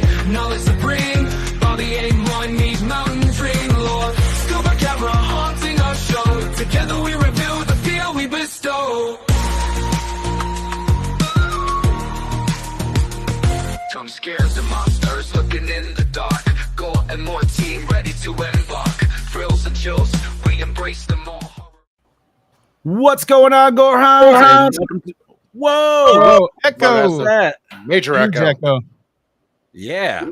great knowledge to bring. Bobby ain't one, need mountains ring. Lord, scuba camera haunting our show. Together we reveal the feel we bestow. Jump scares and monsters looking in the dark. Gore and more team ready to embark. Thrills and chills, we embrace them all. What's going on, Gorehounds? Whoa! Echo. What's that? Major Huge echo. echo. Yeah.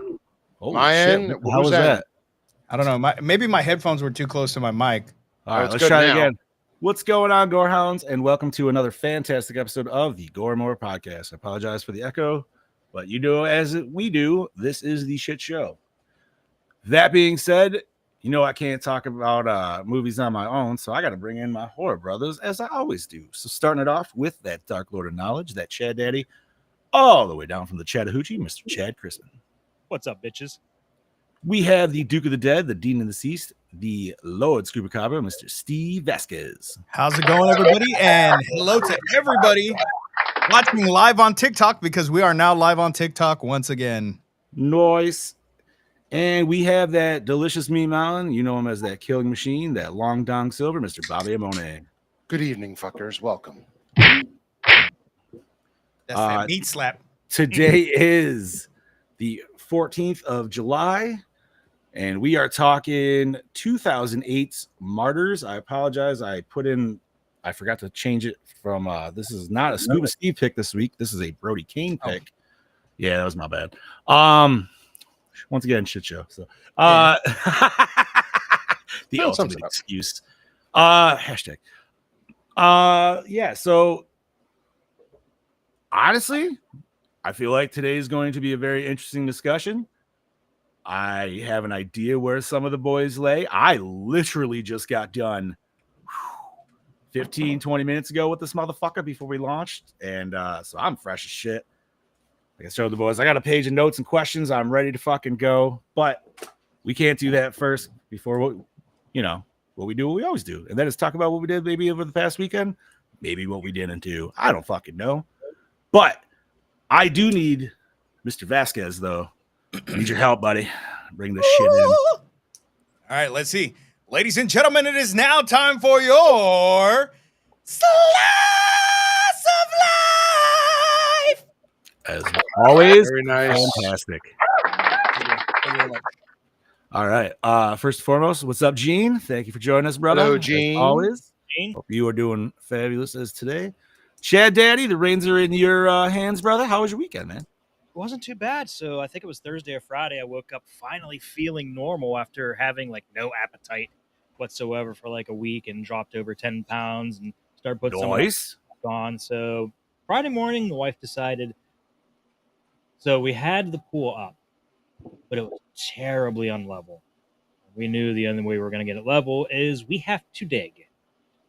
Holy My shit. end, How was that? I don't know. Maybe my headphones were too close to my mic. All right, it's let's good try it now. again. What's going on, Gorehounds? And welcome to another fantastic episode of the Gore More Podcast. I apologize for the echo, but you know, as we do, this is the shit show. That being said, you know I can't talk about movies on my own, so I got to bring in my horror brothers, as I always do. So starting it off with that Dark Lord of Knowledge, that Chad Daddy, all the way down from the Chattahoochee, Mr. Chad Crispin. What's up, bitches? We have the Duke of the Dead, the Dean of the Deceased, the Lord Scubacabra, Mr. Steve Vasquez. How's it going, everybody? And hello to everybody watching live on TikTok, because we are now live on TikTok once again. Noise. And we have that delicious meat mountain. You know him as that killing machine, that long dong silver, Mr. Bobby Amone. Good evening, fuckers. Welcome. That's that meat slap. Today is the 14th of July, and we are talking 2008's Martyrs. I apologize. I forgot to change it from, this is not a Scuba Steve pick this week. This is a Brodie Kaine pick. Yeah, that was my bad. Once again, shit show. So, the ultimate excuse. Hashtag. Yeah. So, honestly, I feel like today is going to be a very interesting discussion. I have an idea where some of the boys lay. I literally just got done 15, 20 minutes ago with this motherfucker before we launched, and so I'm fresh as shit. Like I showed the boys, I got a page of notes and questions. I'm ready to fucking go, but we can't do that first before what we do, what we always do, and that is talk about what we did maybe over the past weekend, maybe what we didn't do. I don't fucking know, but I do need Mr. Vasquez though. I need your help, buddy. Bring this shit in. All right, let's see. Ladies and gentlemen, it is now time for your Slice of Life. As always, Very nice. fantastic. All right. First and foremost, what's up, Gene? Thank you for joining us, brother. Hello, Gene. As always. Gene? Hope you are doing fabulous as today. Chad Daddy, the reins are in your hands, brother. How was your weekend, man? It wasn't too bad. So I think it was Thursday or Friday. I woke up finally feeling normal after having like no appetite whatsoever for like a week and dropped over 10 pounds and started putting some Nice. on. So Friday morning, the wife decided. So we had the pool up, but it was terribly unlevel. We knew the only way we were going to get it level is we have to dig.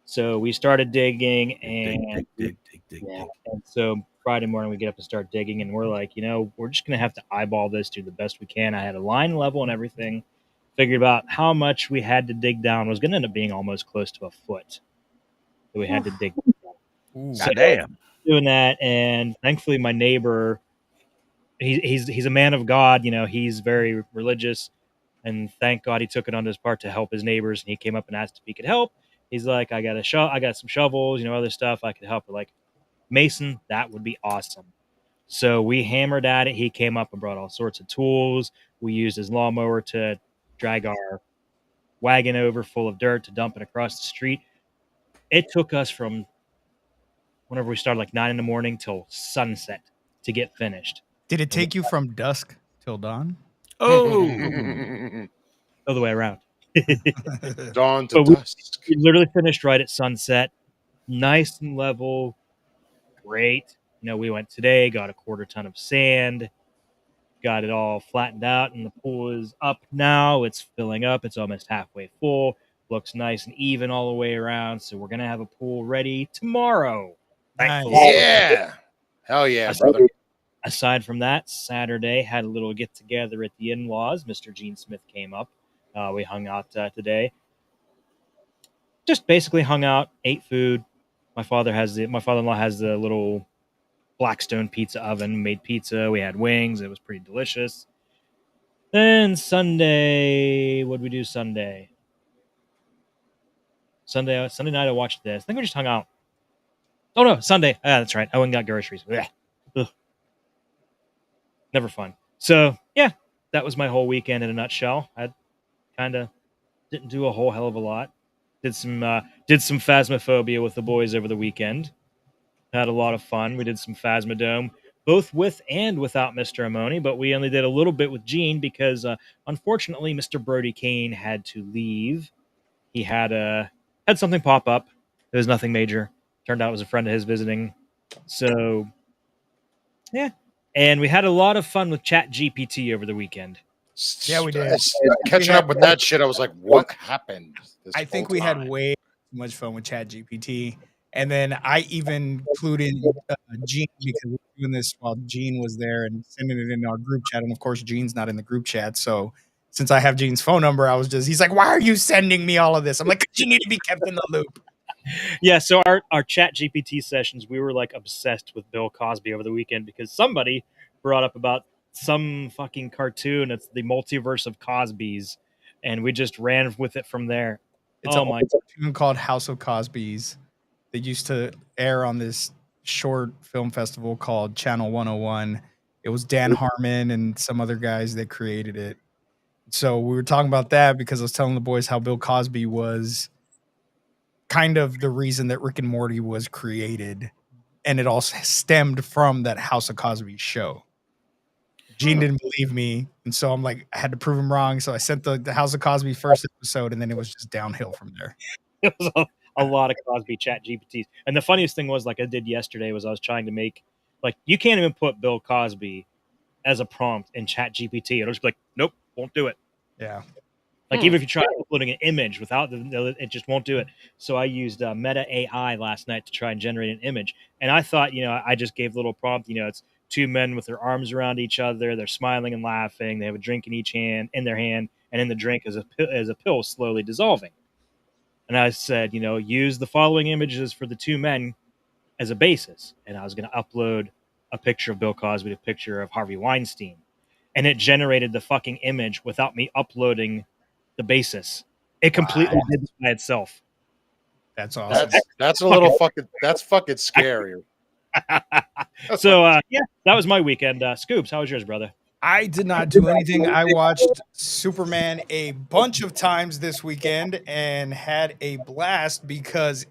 So we started digging, and dig. and so Friday morning we get up and start digging, and we're like, we're just going to have to eyeball this, do the best we can. I had a line level and everything, figured about how much we had to dig down. It was going to end up being almost close to a foot that we had to dig down. God damn. Doing that, and thankfully my neighbor, he's a man of God, he's very religious, and thank God he took it on his part to help his neighbors, and he came up and asked if he could help. He's like, I got some shovels, other stuff I could help with, like mason. That would be awesome. So we hammered at it. He came up and brought all sorts of tools. We used his lawnmower to drag our wagon over full of dirt to dump it across the street. It took us from whenever we started, like 9 a.m. till sunset to get finished. Did it take you from dusk till dawn? Oh. Other way around. Dawn to But we dusk. literally finished right at sunset. Nice and level. Great. We went today, got a 1/4 ton of sand, got it all flattened out, and the pool is up now. It's filling up. It's almost halfway full. Looks nice and even all the way around. So we're going to have a pool ready tomorrow. Nice. Yeah. Hell yeah, brother. Aside from that, Saturday had a little get together at the in-laws. Mr. Gene Smith came up. We hung out today. Just basically hung out, ate food. My father-in-law has the little Blackstone pizza oven. Made pizza. We had wings. It was pretty delicious. Then Sunday, what did we do Sunday? Sunday night I watched this. I think we just hung out. Oh no, Sunday. That's right. I went and got groceries. Ugh. Never fun. So yeah, that was my whole weekend in a nutshell. I kind of didn't do a whole hell of a lot. Did some Phasmophobia with the boys over the weekend. Had a lot of fun. We did some Phasmodome, both with and without Mr. Amoni, but we only did a little bit with Gene because unfortunately Mr. Brodie Kaine had to leave. He had something pop up. It was nothing major. Turned out it was a friend of his visiting. So yeah. And we had a lot of fun with Chat GPT over the weekend. Yeah, we did. Catching up with that shit, I was like, what happened? I think we had way too much fun with Chat GPT. And then I even clued in Gene because we were doing this while Gene was there and sending it in our group chat. And of course, Gene's not in the group chat. So since I have Gene's phone number, he's like, why are you sending me all of this? I'm like, you need to be kept in the loop. Yeah, so our Chat GPT sessions, we were like obsessed with Bill Cosby over the weekend because somebody brought up about some fucking cartoon. It's the multiverse of Cosbys, and we just ran with it from there. It's a cartoon called House of Cosbys that used to air on this short film festival called Channel 101. It was Dan Harmon and some other guys that created it. So we were talking about that because I was telling the boys how Bill Cosby was kind of the reason that Rick and Morty was created, and it all stemmed from that House of Cosby show. Gene didn't believe me, and so I'm like, I had to prove him wrong. So I sent the House of Cosby first episode, and then it was just downhill from there. It was a lot of Cosby Chat GPTs. And the funniest thing was, like I did yesterday, was I was trying to make, like, you can't even put Bill Cosby as a prompt in Chat GPT. It'll just be like, nope, won't do it. Yeah. Like, even if you try uploading an image without it just won't do it. So I used Meta AI last night to try and generate an image. And I thought, I just gave a little prompt, it's two men with their arms around each other. They're smiling and laughing. They have a drink in their hand, and in the drink is a pill slowly dissolving. And I said, use the following images for the two men as a basis. And I was going to upload a picture of Bill Cosby, a picture of Harvey Weinstein. And it generated the fucking image without me uploading the basis. It completely did this by itself. That's awesome. That's a little fucking scary. So yeah, that was my weekend. Scoops, how was yours, brother? I did not do anything. I watched Superman a bunch of times this weekend and had a blast because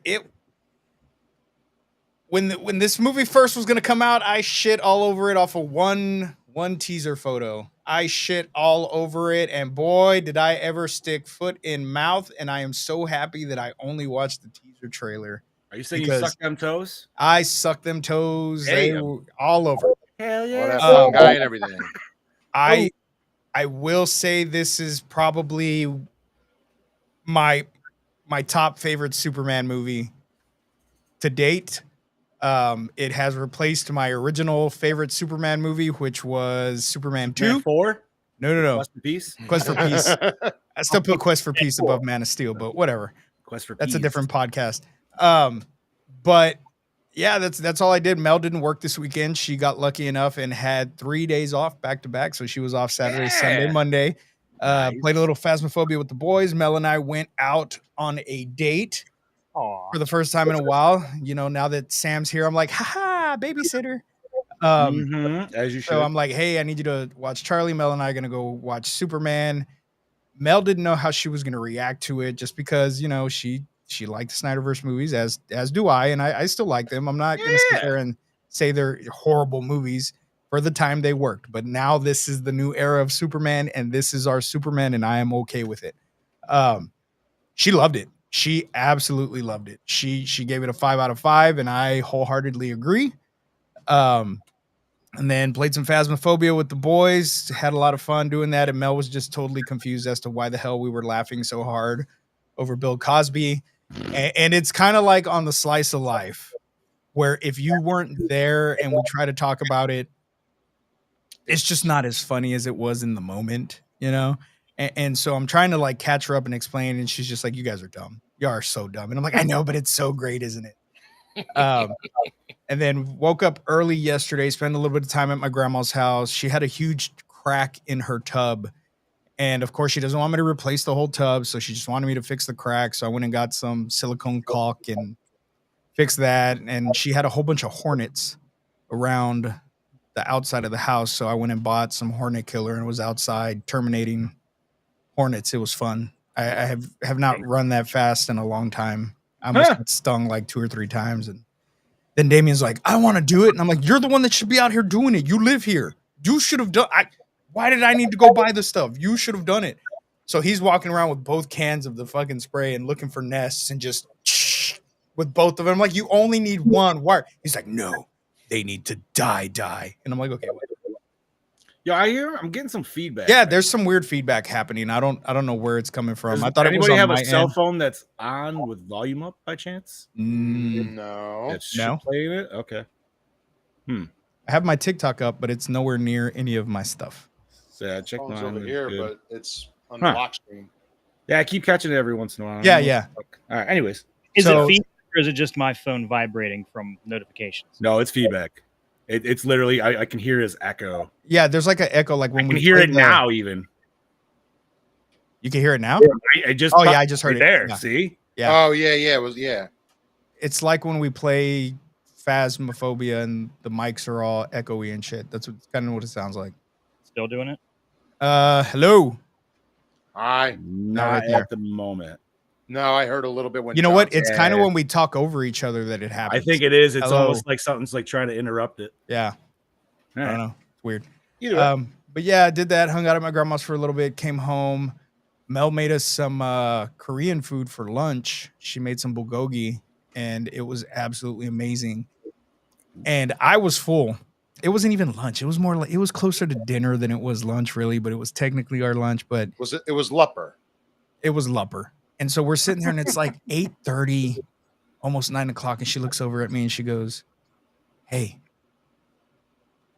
when this movie first was going to come out, I shit all over it off of one teaser photo. I shit all over it, and boy, did I ever stick foot in mouth, and I am so happy that I only watched the teaser trailer. Are you saying you sucked them toes? I sucked them toes. They were all over. Hell yeah. That fun guy and everything. I will say this is probably my top favorite Superman movie to date. It has replaced my original favorite Superman movie, which was Superman 2. 4? No. Quest for Peace? Quest for Peace. I still put Quest for Peace above Man of Steel, but whatever. Quest for That's Peace. a different podcast. But yeah, that's all I did. Mel didn't work this weekend. She got lucky enough and had 3 days off back to back. So she was off Saturday, Sunday, Monday. Nice. Played a little Phasmophobia with the boys. Mel and I went out on a date. Aww. For the first time in a while. Now that Sam's here, I'm like, haha, babysitter. As you should. So I'm like, hey, I need you to watch Charlie. Mel and I are going to go watch Superman. Mel didn't know how she was going to react to it just because, she liked the Snyderverse movies, as do I, and I still like them. I'm not going to sit there and say they're horrible movies. For the time they worked. But now this is the new era of Superman, and this is our Superman, and I am okay with it. She loved it. She absolutely loved it. She gave it a 5 out of 5, and I wholeheartedly agree. And then played some Phasmophobia with the boys. Had a lot of fun doing that, and Mel was just totally confused as to why the hell we were laughing so hard over Bill Cosby. And it's kind of like on the slice of life, where if you weren't there and we try to talk about it, it's just not as funny as it was in the moment, And so I'm trying to like catch her up and explain, and she's just like, "You guys are dumb. You are so dumb." And I'm like, "I know, but it's so great, isn't it?" And then woke up early yesterday, spent a little bit of time at my grandma's house. She had a huge crack in her tub, And of course, she doesn't want me to replace the whole tub, so she just wanted me to fix the crack. So I went and got some silicone caulk and fixed that. And she had a whole bunch of hornets around the outside of the house, so I went and bought some hornet killer and was outside terminating hornets. It was fun. I have not run that fast in a long time. I almost got stung like 2 or 3 times, and then Damien's like, "I want to do it," and I'm like, "You're the one that should be out here doing it. You live here. You should have done. Why did I need to go buy the stuff? You should have done it." So he's walking around with both cans of the fucking spray and looking for nests and just with both of them. I'm like, "You only need one. Why?" He's like, "No. They need to die." And I'm like, "Okay, whatever." Yeah, I'm getting some feedback. Yeah, there's some weird feedback happening. I don't know where it's coming from. I thought it was anybody on have my a cell end. phone that's on with volume up by chance? No. That's No. playing it. Okay. I have my TikTok up, but it's nowhere near any of my stuff. So yeah, check Phone's mine. over It's here, good. but it's on the lock screen. Yeah, I keep catching it every once in a while. Yeah. All right. Anyways, Is So- it feedback or is it just my phone vibrating from notifications? no, it's feedback. It's literally I can hear his echo. Yeah, there's like an echo, like I when can we hear played it now. Even You can hear it now? I just Oh, yeah, I just heard it. there. Yeah. See, Yeah. Oh yeah, it was It's like when we play Phasmophobia and the mics are all echoey and shit. That's kind of what it sounds like. Still doing it? Hello. I not right there. at the moment. no, I heard a little bit when You know John what? said- It's kind of when we talk over each other that it happens. I think it is. It's Hello. almost like something's like trying to interrupt it. Yeah. All I right. don't know. It's weird. Either way. But yeah, I did that. Hung out at my grandma's for a little bit. Came home. Mel made us some Korean food for lunch. She made some bulgogi, and it was absolutely amazing. And I was full. It wasn't even lunch. It was more like it was closer to dinner than it was lunch, really. But it was technically our lunch. But it was Lupper. it was Lupper. And so we're sitting there, and it's like 8:30, almost 9 o'clock, and she looks over at me and she goes, "Hey,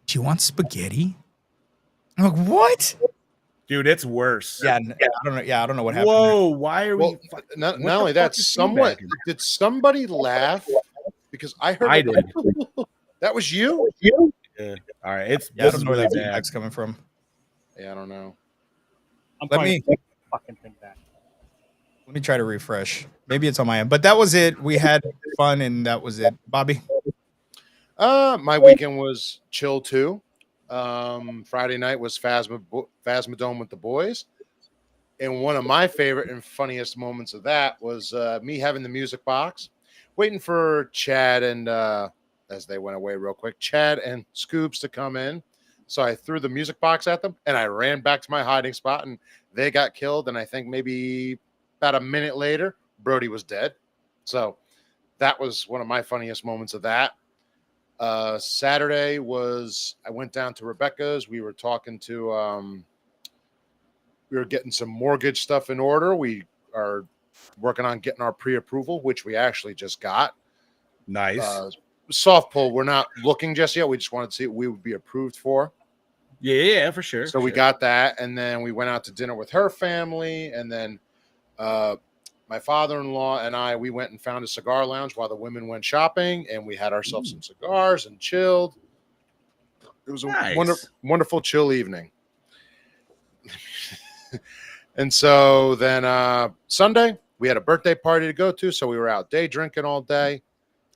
do you want spaghetti?" I'm like, "What?" Dude, it's worse. Yeah, I don't know. Yeah, I don't know what happened. Whoa, why are Well, we? not what only the that, fuck is somewhat feedback? did somebody laugh? Because I heard I did. That was you? Yeah. All right, it's Yeah, I this don't is know where really that bad. feedback's coming from. Yeah, I don't know. I'm Let trying me to take the fucking thing back. let me try to refresh. Maybe it's on my end, but that was it. We had fun, and that was it. Bobby, My weekend was chill too. Friday night was Phasmodome with the boys. And one of my favorite and funniest moments of that was me having the music box, waiting for Chad and as they went away real quick, Chad and Scoops to come in. So I threw the music box at them and I ran back to my hiding spot and they got killed. And I think maybe about a minute later, Brodie was dead. So that was one of my funniest moments of that. Saturday was I went down to Rebecca's. We were talking to we were getting some mortgage stuff in order. We are working on getting our pre-approval, which we actually just got. Nice. Soft pull, we're not looking just yet. We just wanted to see what we would be approved for. Yeah, for sure. So we got that, and then we went out to dinner with her family, and then my father-in-law and we went and found a cigar lounge while the women went shopping, and we had ourselves some cigars and chilled. It was a Nice. wonderful chill evening. And so then Sunday, we had a birthday party to go to, so we were out day drinking all day.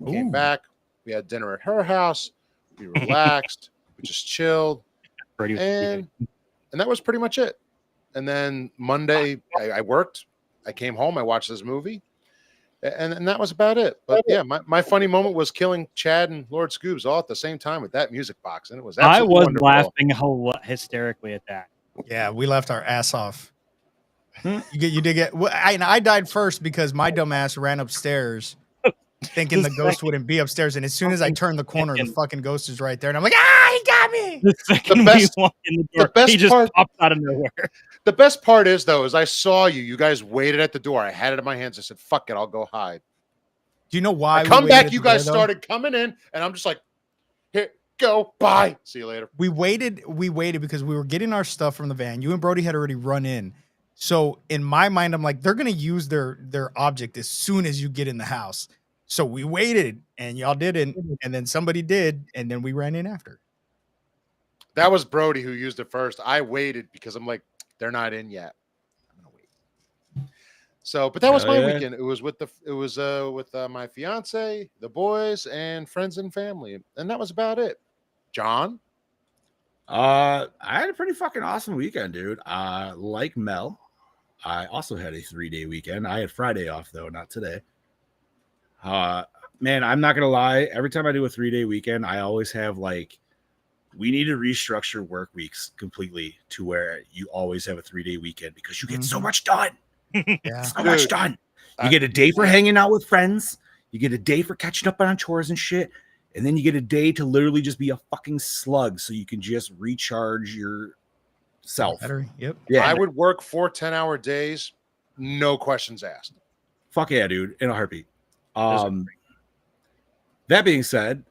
We came Ooh. back. We had dinner at her house. We relaxed. We just chilled. Brady was And that was pretty much it. And then Monday, I worked. I came home. I watched this movie. And that was about it. But yeah, my funny moment was killing Chad and Lord Scoobs all at the same time with that music box. And it was I absolutely was wonderful. laughing hysterically at that. yeah, we left our ass off. You did get. Well, I died first because my dumb ass ran upstairs, thinking the ghost wouldn't be upstairs. And as soon as I turned the corner, the fucking ghost is right there, and I'm like, he got me. The second best- we walked in the door, best he just part- popped out of nowhere. The best part is, though, is I saw you. You guys waited at the door. I had it in my hands. I said, fuck it. I'll go hide. Do you know why? I we come waited back. at You the door, guys though? started coming in. And I'm just like, here, go. Bye. See you later. We waited because we were getting our stuff from the van. You and Brodie had already run in. So in my mind, I'm like, they're gonna use their object as soon as you get in the house. So we waited and y'all didn't, and then somebody did, and then we ran in after. That was Brodie who used it first. I waited because I'm like, They're not in yet. I'm gonna wait. So, but that was Hell my yeah. weekend. It was with my fiance, the boys, and friends and family, and that was about it. John, I had a pretty fucking awesome weekend, dude. Like Mel, I also had a 3-day weekend. I had Friday off though, not today. Man, I'm not gonna lie. Every time I do a 3-day weekend, I always have like, we need to restructure work weeks completely to where you always have a 3-day weekend because you get so much done. Yeah. So much Dude, done. You get a day for hanging out with friends. You get a day for catching up on chores and shit. And then you get a day to literally just be a fucking slug so you can just recharge yourself. Battery. Yep. Yeah. I would work 4 10-hour days, no questions asked. Fuck yeah, dude. In a heartbeat. That being said,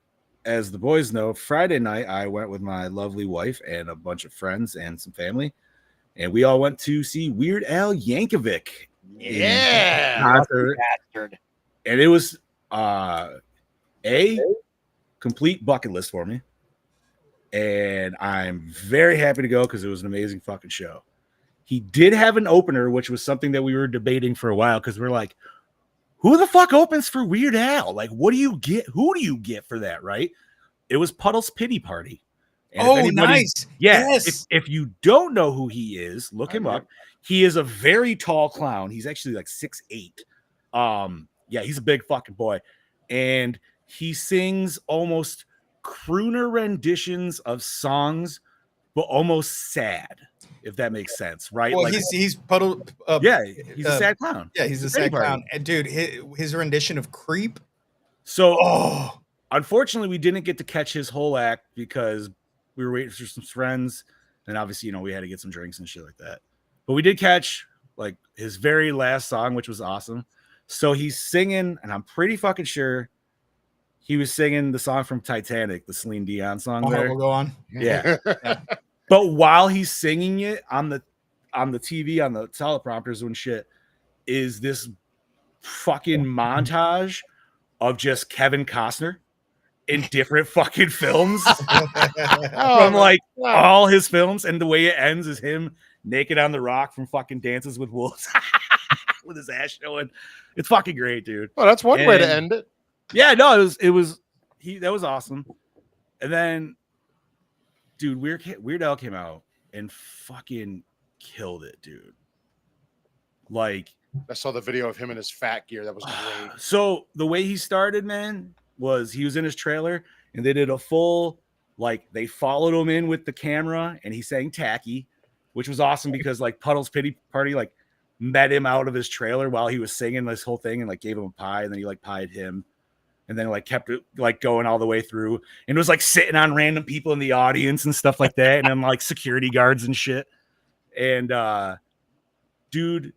as the boys know, Friday night I went with my lovely wife and a bunch of friends and some family. And we all went to see Weird Al Yankovic. Yeah. Concert. Bastard. And it was a complete bucket list for me. And I'm very happy to go because it was an amazing fucking show. He did have an opener, which was something that we were debating for a while because we're like, who the fuck opens for Weird Al? Like, what do you get? Who do you get for that, right? It was Puddle's Pity Party. And if anybody- Nice. Yeah. Yes. If you don't know who he is, look him up. He is a very tall clown. He's actually like 6'8". Yeah, he's a big fucking boy. And he sings almost crooner renditions of songs, but almost sad, if that makes sense, right? Well, like, he's Puddle. yeah, he's a sad clown. Yeah, he's a Pity sad Party. clown. And dude, his rendition of Creep. So Oh, unfortunately, we didn't get to catch his whole act because we were waiting for some friends. And obviously, we had to get some drinks and shit like that. But we did catch like his very last song, which was awesome. So he's singing, and I'm pretty fucking sure he was singing the song from Titanic, the Celine Dion song there. we'll go on. Yeah. But while he's singing it on the TV, on the teleprompters and shit, is this fucking montage of just Kevin Costner in different fucking films from like all his films. And the way it ends is him naked on the rock from fucking Dances with Wolves with his ass showing. It's fucking great, dude. Well, that's one way to end it. Yeah, no, that was awesome. And then, dude, Weird Al came out and fucking killed it, dude. Like, I saw the video of him in his fat gear. That was great. so the way he started, man, was he was in his trailer and they did a full, like, they followed him in with the camera and he sang Tacky, which was awesome because like Puddle's Pity Party like met him out of his trailer while he was singing this whole thing and like gave him a pie, and then he like pied him. And then like kept it like going all the way through, and it was like sitting on random people in the audience and stuff like that, and then like security guards and shit. And dude,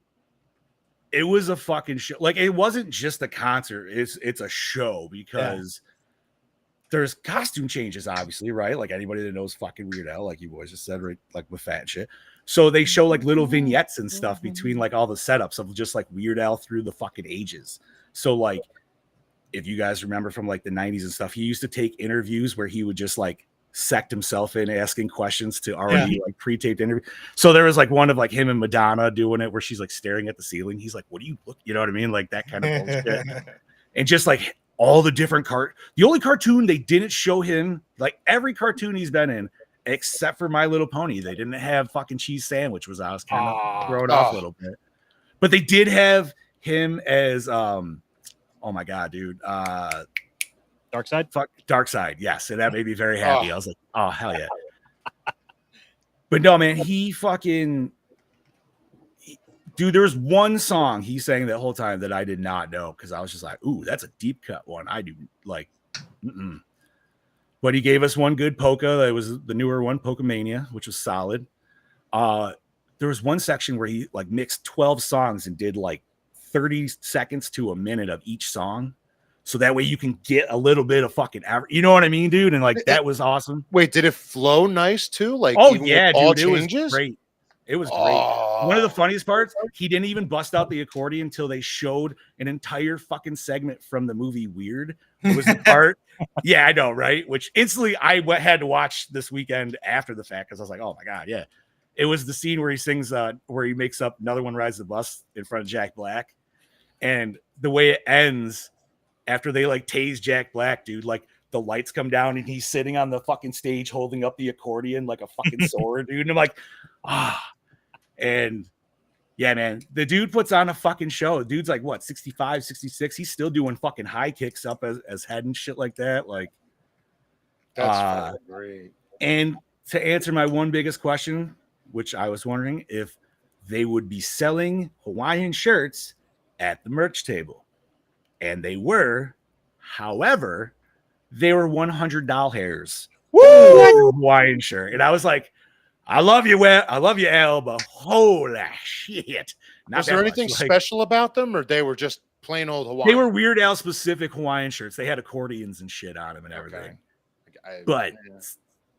it was a fucking show. Like, it wasn't just a concert; it's a show because there's costume changes, obviously, right? Like anybody that knows fucking Weird Al, like you boys just said, right? Like with fat shit. So they show like little vignettes and stuff between like all the setups of just like Weird Al through the fucking ages. So like, if you guys remember from like the 90s and stuff, he used to take interviews where he would just like sect himself in asking questions to already like pre-taped interview. So there was like one of like him and Madonna doing it where she's like staring at the ceiling. He's like, what do you look? You know what I mean? Like that kind of bullshit. And just like all the different the only cartoon they didn't show him, like every cartoon he's been in, except for My Little Pony, they didn't have fucking Cheese Sandwich, was I was kind of thrown off a little bit. But they did have him as oh my god, dude. Dark Side? Fuck Dark Side, yes. And that made me very happy. I was like, oh hell yeah. But no, man, dude, there was one song he sang that whole time that I did not know because I was just like, ooh, that's a deep cut one. I do like, But he gave us one good polka. That was the newer one, Polka Mania, which was solid. There was one section where he like mixed 12 songs and did like 30 seconds to a minute of each song. So that way you can get a little bit of fucking average. You know what I mean, dude? And like, that was awesome. Wait, did it flow nice too? Like, oh even yeah, with all dude, changes? it was great. It was great. One of the funniest parts, he didn't even bust out the accordion until they showed an entire fucking segment from the movie Weird. It was the part. Yeah, I know, right? Which instantly I had to watch this weekend after the fact because I was like, oh my god, yeah. It was the scene where he sings, where he makes up Another One Rides the Bus in front of Jack Black. And the way it ends after they like tase Jack Black, dude, like the lights come down and he's sitting on the fucking stage holding up the accordion like a fucking sword, dude. And I'm like, and yeah, man, the dude puts on a fucking show. The dude's like, what, 65, 66? He's still doing fucking high kicks up as head and shit like that. Like, That's great. And to answer my one biggest question, which I was wondering if they would be selling Hawaiian shirts at the merch table. And they were. However, they were $100 hairs. Woo! Hawaiian shirt. And I was like, I love you, Al, but holy shit. Was there anything special about them, or they were just plain old Hawaiian? They were Weird Al specific Hawaiian shirts. They had accordions and shit on them and everything. Okay. But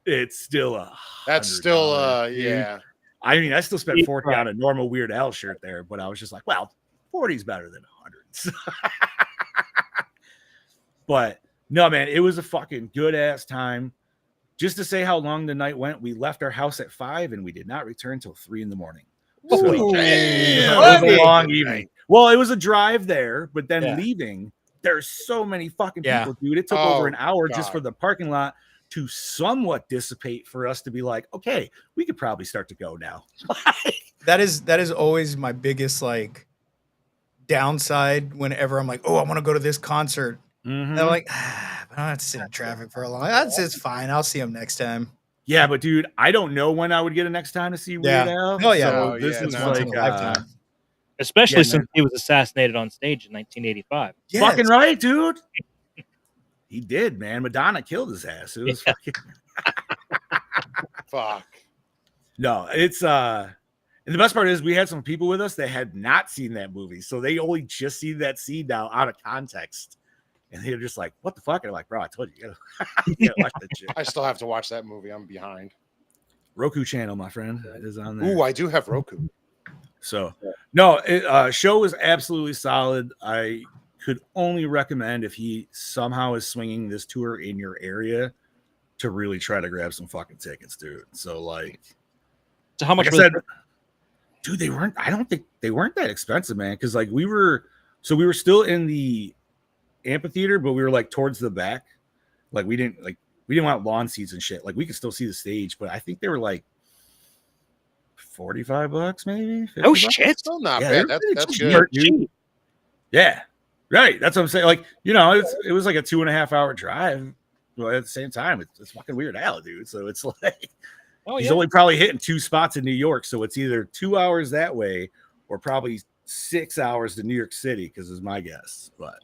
it's still that's still yeah. I mean, I still spent 40 on a normal Weird Al shirt there, but I was just like, well, 40 is better than 100. But no, man, it was a fucking good ass time. Just to say how long the night went, we left our house at 5 and we did not return till 3 a.m. So, damn. It was a long evening. Well, it was a drive there, but then leaving, there's so many fucking people, dude. It took over an hour just for the parking lot to somewhat dissipate for us to be like, okay, we could probably start to go now. That is always my biggest like downside whenever I'm like, oh, I want to go to this concert. And I'm like, I don't have to sit in traffic for a long time. It's fine. I'll see him next time. Yeah, but dude, I don't know when I would get a next time to see Weird Al. Oh yeah, so this is like especially since he was assassinated on stage in 1985. Yes. Fucking right, dude. He did, man. Madonna killed his ass. It was fucking fuck. No, it's and the best part is we had some people with us that had not seen that movie, so they only just see that scene now out of context. And they're just like, what the fuck? And I'm like, bro, I told you, you gotta watch that shit. I still have to watch that movie. I'm behind. Roku channel, my friend, is on there. Ooh, I do have Roku. So, no, show was absolutely solid. I could only recommend if he somehow is swinging this tour in your area to really try to grab some fucking tickets, dude. So, like, so how much? Like I said, dude, they weren't. I don't think they weren't that expensive, man. Because like we were still in the amphitheater, but we were like towards the back. Like we didn't want lawn seats and shit. Like we could still see the stage, but I think they were like $45 maybe. Oh shit! Still not bad. That's good. Dude. Yeah, right. That's what I'm saying. Like, you know, it was like a 2.5 hour drive, but at the same time, it's fucking Weird Al, dude. So it's like he's only probably hitting 2 spots in New York, so it's either 2 hours that way or probably 6 hours to New York City, because is my guess. But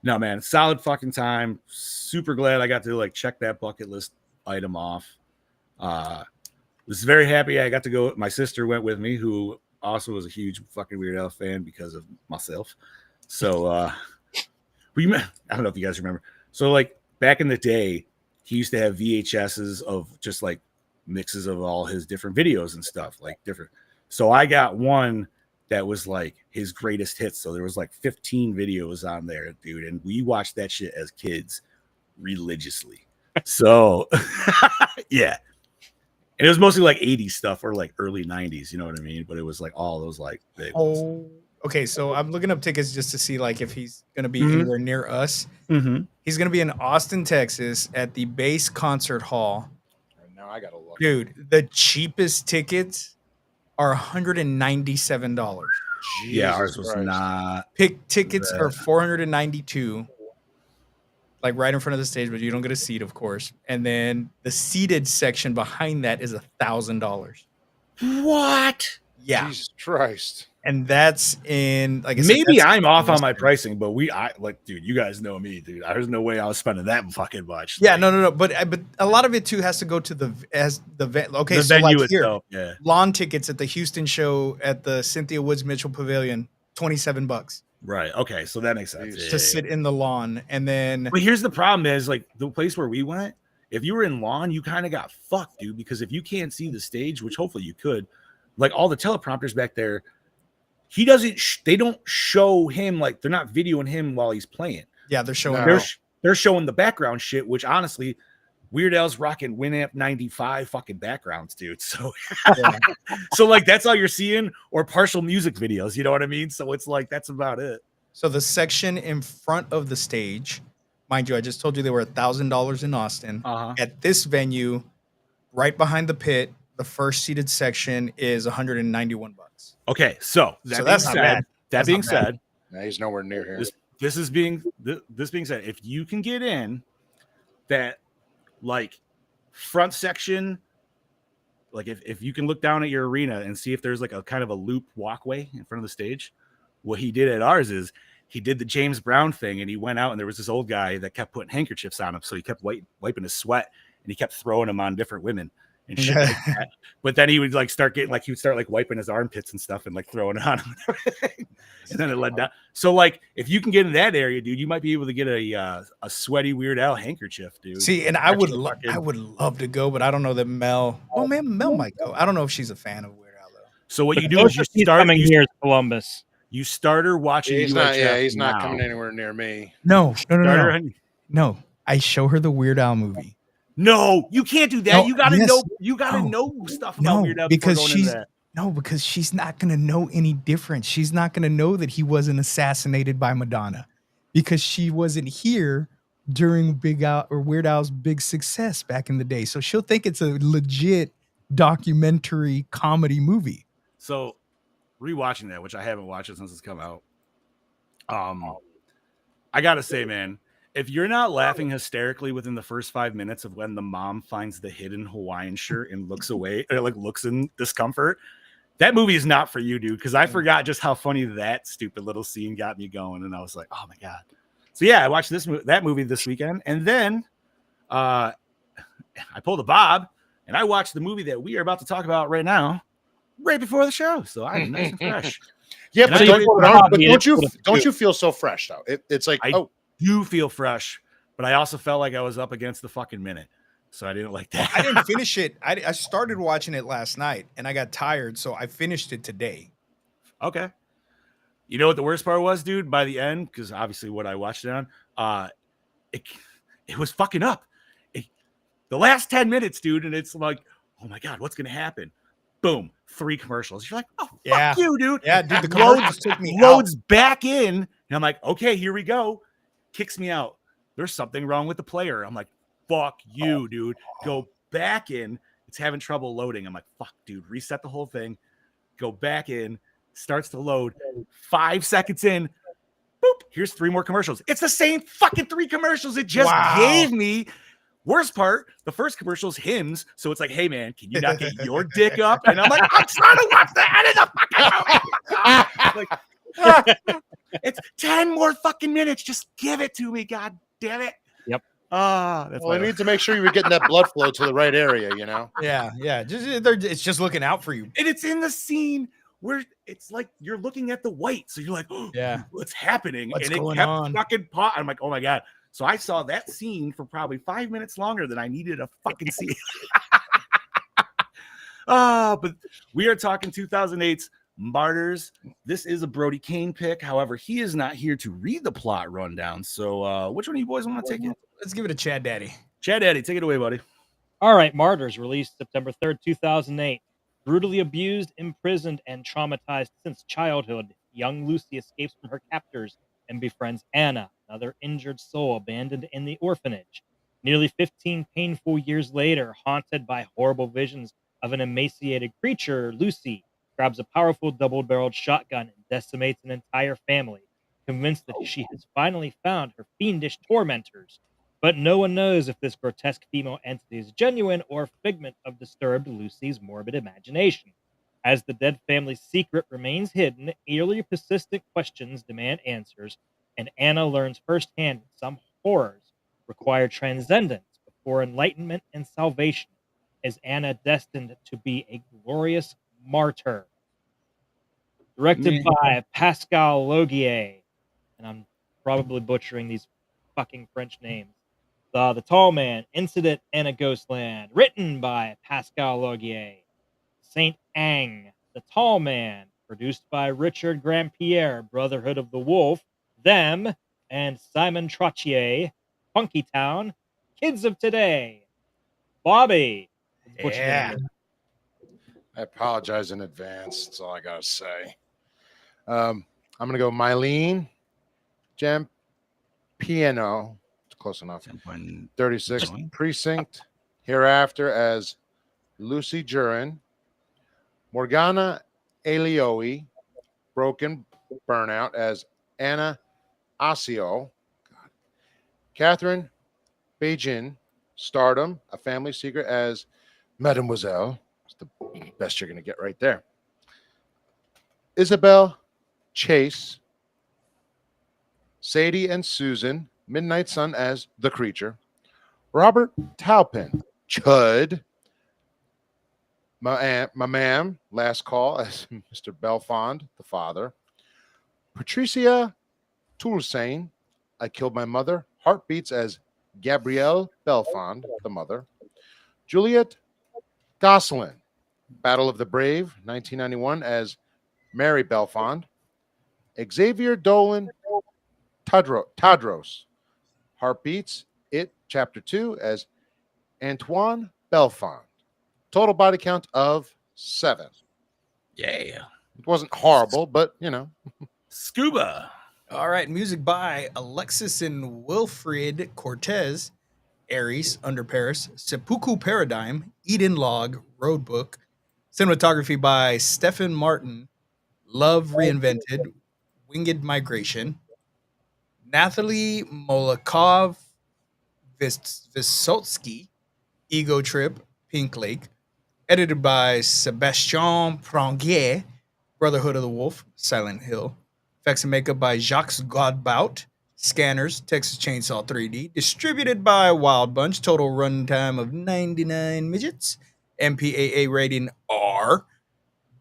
no, man, solid fucking time. Super glad I got to like check that bucket list item off. Was very happy I got to go. My sister went with me, who also was a huge fucking Weird Al fan because of myself. So I don't know if you guys remember. So like back in the day, he used to have VHSs of just like mixes of all his different videos and stuff, like different. So I got one that was like his greatest hits. So there was like 15 videos on there, dude. And we watched that shit as kids religiously. So yeah. And it was mostly like 80s stuff or like early 90s, you know what I mean? But it was like all those like big ones. Okay. So I'm looking up tickets just to see like if he's going to be anywhere near us. He's going to be in Austin, Texas at the Base Concert Hall. Now I got to look. Dude, the cheapest tickets are $197. Yeah, ours was not. Pick tickets are $492. Like right in front of the stage, but you don't get a seat, of course. And then the seated section behind that is $1,000. What? Yeah. Jesus Christ. And that's in like maybe I'm off on my pricing, but dude, you guys know me, dude. There's no way I was spending that fucking much. Yeah, no. But a lot of it too has to go to the okay, the so venue like itself. Here, yeah. Lawn tickets at the Houston show at the Cynthia Woods Mitchell Pavilion, $27. Right. Okay. So that makes sense. To sit in the lawn. And then but here's the problem is like the place where we went, if you were in lawn, you kind of got fucked, dude, because if you can't see the stage, which hopefully you could, like all the teleprompters back there, he doesn't they don't show him, like they're not videoing him while he's playing. Yeah, they're showing they're showing the background shit, which honestly Weird Al's rocking Winamp 95 fucking backgrounds, dude. So, Yeah. so like that's all you're seeing, or partial music videos. You know what I mean? So it's like that's about it. So the section in front of the stage, mind you, I just told you they were $1,000 in Austin. Uh-huh. At this venue, right behind the pit, the first seated section is $191. Okay, so that So being that's not said, bad. that That's being not bad. said, Nah, he's nowhere near here. this being said, if you can get in that like front section, like if you can look down at your arena and see if there's like a kind of a loop walkway in front of the stage, what he did at ours is he did the James Brown thing, and he went out and there was this old guy that kept putting handkerchiefs on him, so he kept wiping his sweat and he kept throwing them on different women and shit like that. But then he would like start getting like he would start like wiping his armpits and stuff and like throwing it on him and everything. And then it led down. So like if you can get in that area, dude, you might be able to get a sweaty Weird Al handkerchief, dude. See, and I would love to go, but I don't know that Mel. Oh man, Mel might go. I don't know if she's a fan of Weird Al though. So what The you do is you closest he's start coming here is Columbus. you start her watching. He's not. UHF Yeah, he's not now. coming anywhere near me. No. Start her- No. I show her the Weird Al movie. No, you can't do that. No, You gotta yes. know. You gotta No. know stuff about No, Weird Al because before going into she's that. no, because she's not gonna know any difference. She's not gonna know that he wasn't assassinated by Madonna, because she wasn't here during Big Al or Weird Al's big success back in the day. So she'll think it's a legit documentary comedy movie. So rewatching that, which I haven't watched it since it's come out. I gotta say, man, if you're not laughing hysterically within the first 5 minutes of when the mom finds the hidden Hawaiian shirt and looks away, or like looks in discomfort, that movie is not for you, dude. Because I forgot just how funny that stupid little scene got me going, and I was like, oh my god. So yeah, I watched that movie this weekend, and then I pulled a Bob, and I watched the movie that we are about to talk about right now, right before the show. So I'm nice and fresh. Yeah, And but I don't you feel so fresh though? It's like I do feel fresh, but I also felt like I was up against the fucking minute, so I didn't like that. I didn't finish it. I started watching it last night and I got tired, so I finished it today. Okay. You know what the worst part was, dude? By the end, because obviously what I watched it on, it was fucking up. The last 10 minutes, dude, and it's like, oh my god, what's gonna happen? Boom, 3 commercials. You're like, oh fuck Yeah. you, dude. Yeah, dude, the commercials took me out. Loads back in, and I'm like, okay, here we go. Kicks me out. There's something wrong with the player. I'm like, fuck you, dude. Go back in. It's having trouble loading. I'm like, fuck, dude. Reset the whole thing. Go back in. Starts to load. 5 seconds in. Boop. Here's 3 more commercials. It's the same fucking 3 commercials it just Wow. gave me. Worst part, the first commercial's hymns. So it's like, hey, man, can you not get your dick up? And I'm like, I'm trying to watch the end of the fucking movie. Like, it's 10 more fucking minutes. Just give it to me. God damn it. Yep. That's well, I my need to make sure you were getting that blood flow to the right area, you know. Yeah. It's just looking out for you. and it's in the scene where it's like you're looking at the white. So you're like, oh, Yeah. what's happening? What's and it going kept on? fucking I'm like, oh my God. So I saw that scene for probably 5 minutes longer than I needed a fucking scene. But we are talking 2008's Martyrs. This is a Brodie Kaine pick. However, he is not here to read the plot rundown. So which one of you boys want to take it? Let's give it a Chad Daddy. Chad Daddy, take it away, buddy. All right, Martyrs, released September 3rd, 2008. Brutally abused, imprisoned, and traumatized since childhood, young Lucy escapes from her captors and befriends Anna, another injured soul abandoned in the orphanage. Nearly 15 painful years later, haunted by horrible visions of an emaciated creature, Lucy grabs a powerful double-barreled shotgun and decimates an entire family, convinced that she has finally found her fiendish tormentors. But no one knows if this grotesque female entity is genuine or a figment of disturbed Lucy's morbid imagination. As the dead family's secret remains hidden, eerily persistent questions demand answers, and Anna learns firsthand that some horrors require transcendence before enlightenment and salvation. Is Anna destined to be a glorious martyr? Directed by Pascal Laugier, and I'm probably butchering these fucking French names. The Tall Man, Incident in a Ghostland, written by Pascal Laugier. Saint Ang, The Tall Man, produced by Richard Grandpierre, Brotherhood of the Wolf, Them, and Simon Trottier, Funky Town, Kids of Today. Bobby. What's your Yeah. name? I apologize in advance. That's all I gotta say. I'm gonna go Mylene Piano. It's close enough. 36th Going. Precinct. Hereafter as Lucy Jurin. Morgana Elioe. Broken Burnout as Anna Asio. Catherine Beijing. Stardom, A Family Secret as Mademoiselle. It's the best you're going to get right there. Isabel Chase. Sadie and Susan. Midnight Sun as The Creature. Robert Taupin. Chud. My ma'am, Last Call as Mr. Belfond, the father. Patricia Toulsane, I Killed My Mother. Heartbeats as Gabrielle Belfond, the mother. Juliet Gosselin, Battle of the Brave, 1991 as Mary Belfond. Xavier Dolan Tadros, Heartbeats, It, Chapter 2 as Antoine Belfond. Total body count of 7. Yeah. It wasn't horrible, but you know. Scuba. All right, music by Alexis and Wilfrid Cortez, Aries, Under Paris, Seppuku Paradigm, Eden Log, Roadbook, cinematography by Stephen Martin, Love Reinvented, Winged Migration, Nathalie Molokov, Vysotsky, Ego Trip, Pink Lake, edited by Sebastien Prangier, Brotherhood of the Wolf, Silent Hill, effects and makeup by Jacques Godbout, Scanners, Texas Chainsaw 3D, distributed by Wild Bunch, total runtime of 99 midgets, MPAA rating R,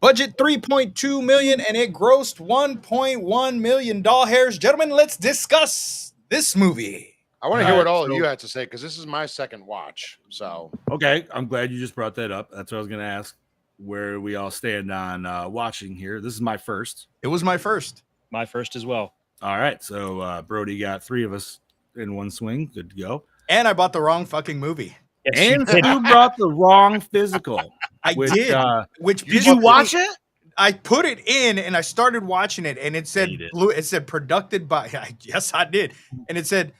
budget 3.2 million, and it grossed 1.1 million doll hairs. Gentlemen, let's discuss this movie. I want to hear what all so- of you had to say because this is my second watch. So Okay, I'm glad you just brought that up. That's what I was going to ask, where we all stand on watching here. This is my first. It was my first. My first as well. All right, so Brodie got 3 of us in one swing. Good to go. And I bought the wrong fucking movie. Yes, you And did. Stu brought the wrong physical. I Which, did. Which Did pissed you me- watch it? I put it in and I started watching it, and it said You did. it said produced by. Yes, I did, and it said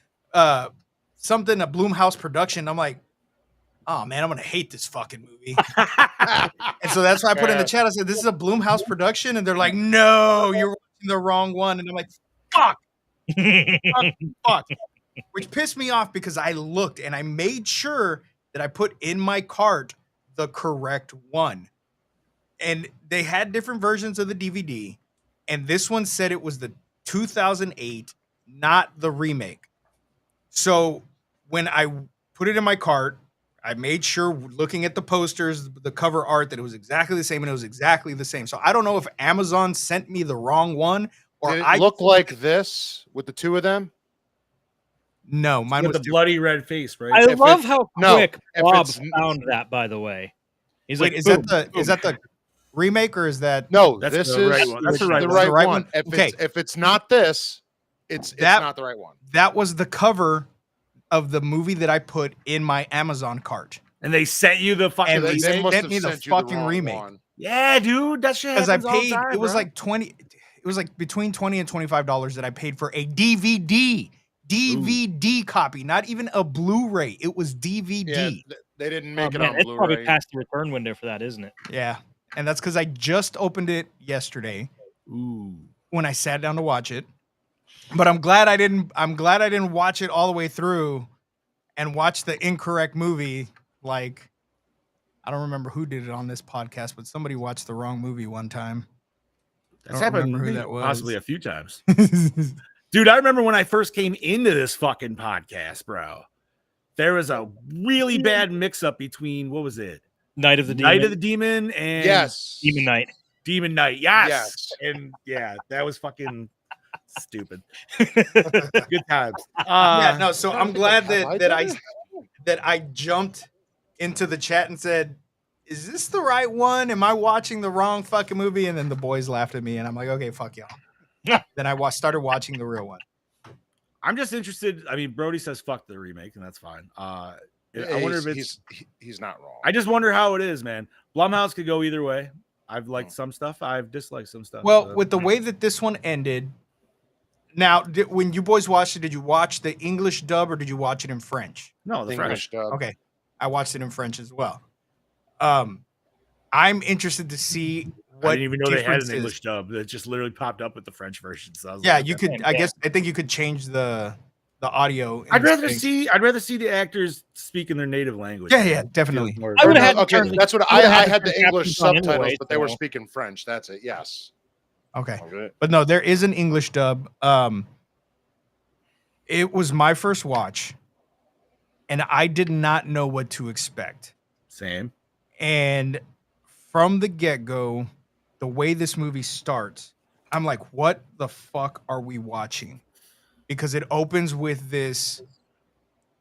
something a Blumhouse production. I'm like, oh man, I'm gonna hate this fucking movie. And so that's why I put in the chat. I said, this is a Blumhouse production, and they're like, no, you're watching the wrong one. And I'm like, fuck, fuck, which pissed me off because I looked and I made sure that I put in my cart the correct one. And they had different versions of the DVD, and this one said it was the 2008, not the remake. So when I put it in my cart, I made sure, looking at the posters, the cover art, that it was exactly the same, and it was exactly the same. So I don't know if Amazon sent me the wrong one, or did it I look like this with the two of them? No, mine With was the different. bloody red face, right? I If love it- how no, quick if Bob it's- found that, by the way. He's Wait, like, is boom, that the remake, or is that No, That's this the is right one. That's the right the one. right The right one. one? If Okay. if it's not this, it's That- not the right one. that was the cover of the movie that I put in my Amazon cart? And they sent you the fucking And They, they remake? they must sent have me the sent you fucking wrong remake. one. Yeah, dude, that shit Because I happens all the paid, time, it was bro. like 20, it was like between $20 and $25 that I paid for a DVD copy, not even a Blu-ray. It was DVD. Yeah, they didn't oh, make it man, on it's probably Blu-ray. past the return window for that, isn't it? Yeah. And that's because I just opened it yesterday Ooh. when I sat down to watch it. But I'm glad I didn't watch it all the way through and watch the incorrect movie. Like, I don't remember who did it on this podcast, but somebody watched the wrong movie one time. That's I don't happened remember to who me that was. possibly a few times. Dude, I remember when I first came into this fucking podcast, bro. There was a really bad mix-up between, what was it? Night of the Demon. Night of the Demon and Yes. Demon Knight. Demon Knight. Yes. Yes. And yeah, that was fucking stupid. Good times. Yeah, no, so I'm glad Have I that done that I jumped into the chat and said, is this the right one? Am I watching the wrong fucking movie? And then the boys laughed at me, and I'm like, okay, fuck y'all. Then I started watching the real one. I'm just interested. I mean, Brodie says fuck the remake, and that's fine. I wonder if it's. He's not wrong. I just wonder how it is, man. Blumhouse could go either way. I've liked some stuff. I've disliked some stuff. Well, so. with the way that this one ended, now when you boys watched it, did you watch the English dub or did you watch it in French? No, the English French. dub. Okay, I watched it in French as well. I'm interested to see what. I didn't even know they had an differences- English dub. That just literally popped up with the French version. So I was Yeah, like, you okay. could. I think you could change the audio. I'd and rather things. I'd rather see the actors speak in their native language. Yeah, definitely. More- I Or would've no, had to okay, turn- that's what I would've I had to had the turn English captions on subtitles, anyway, but they were so- speaking French. That's it. Yes. Okay. Okay. But no, there is an English dub. It was my first watch, and I did not know what to expect. Same. And from the get-go, the way this movie starts, I'm like, what the fuck are we watching? Because it opens with this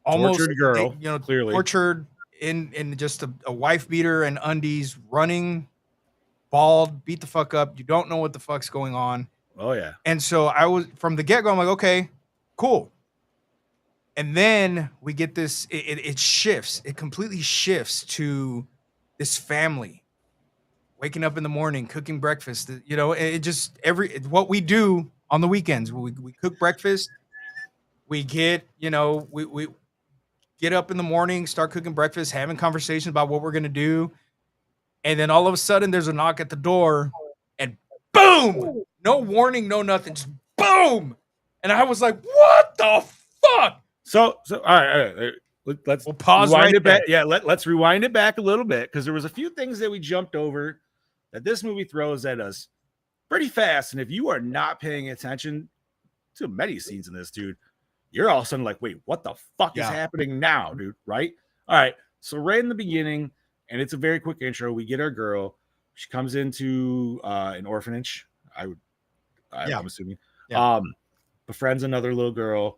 almost Tortured girl, clearly. tortured in just a wife beater and undies, running, bald, beat the fuck up. You don't know what the fuck's going on. Oh yeah. And so I was from the get-go, I'm like, okay, cool. And then we get this, it shifts, it completely shifts to this family waking up in the morning, cooking breakfast. It just what we do on the weekends. We cook breakfast. We get, we get up in the morning, start cooking breakfast, having conversations about what we're gonna do. And then all of a sudden there's a knock at the door and boom! No warning, no nothing, just boom! And I was like, what the fuck? So all right. Let's We'll pause rewind right it back. there. Yeah, let's rewind it back a little bit because there was a few things that we jumped over that this movie throws at us pretty fast. And if you are not paying attention to many scenes in this, dude, you're all of a sudden like, wait, what the fuck is happening now, dude? Right? All right. So right in the beginning, and it's a very quick intro, we get our girl. She comes into an orphanage. I'm assuming. Yeah. Befriends another little girl.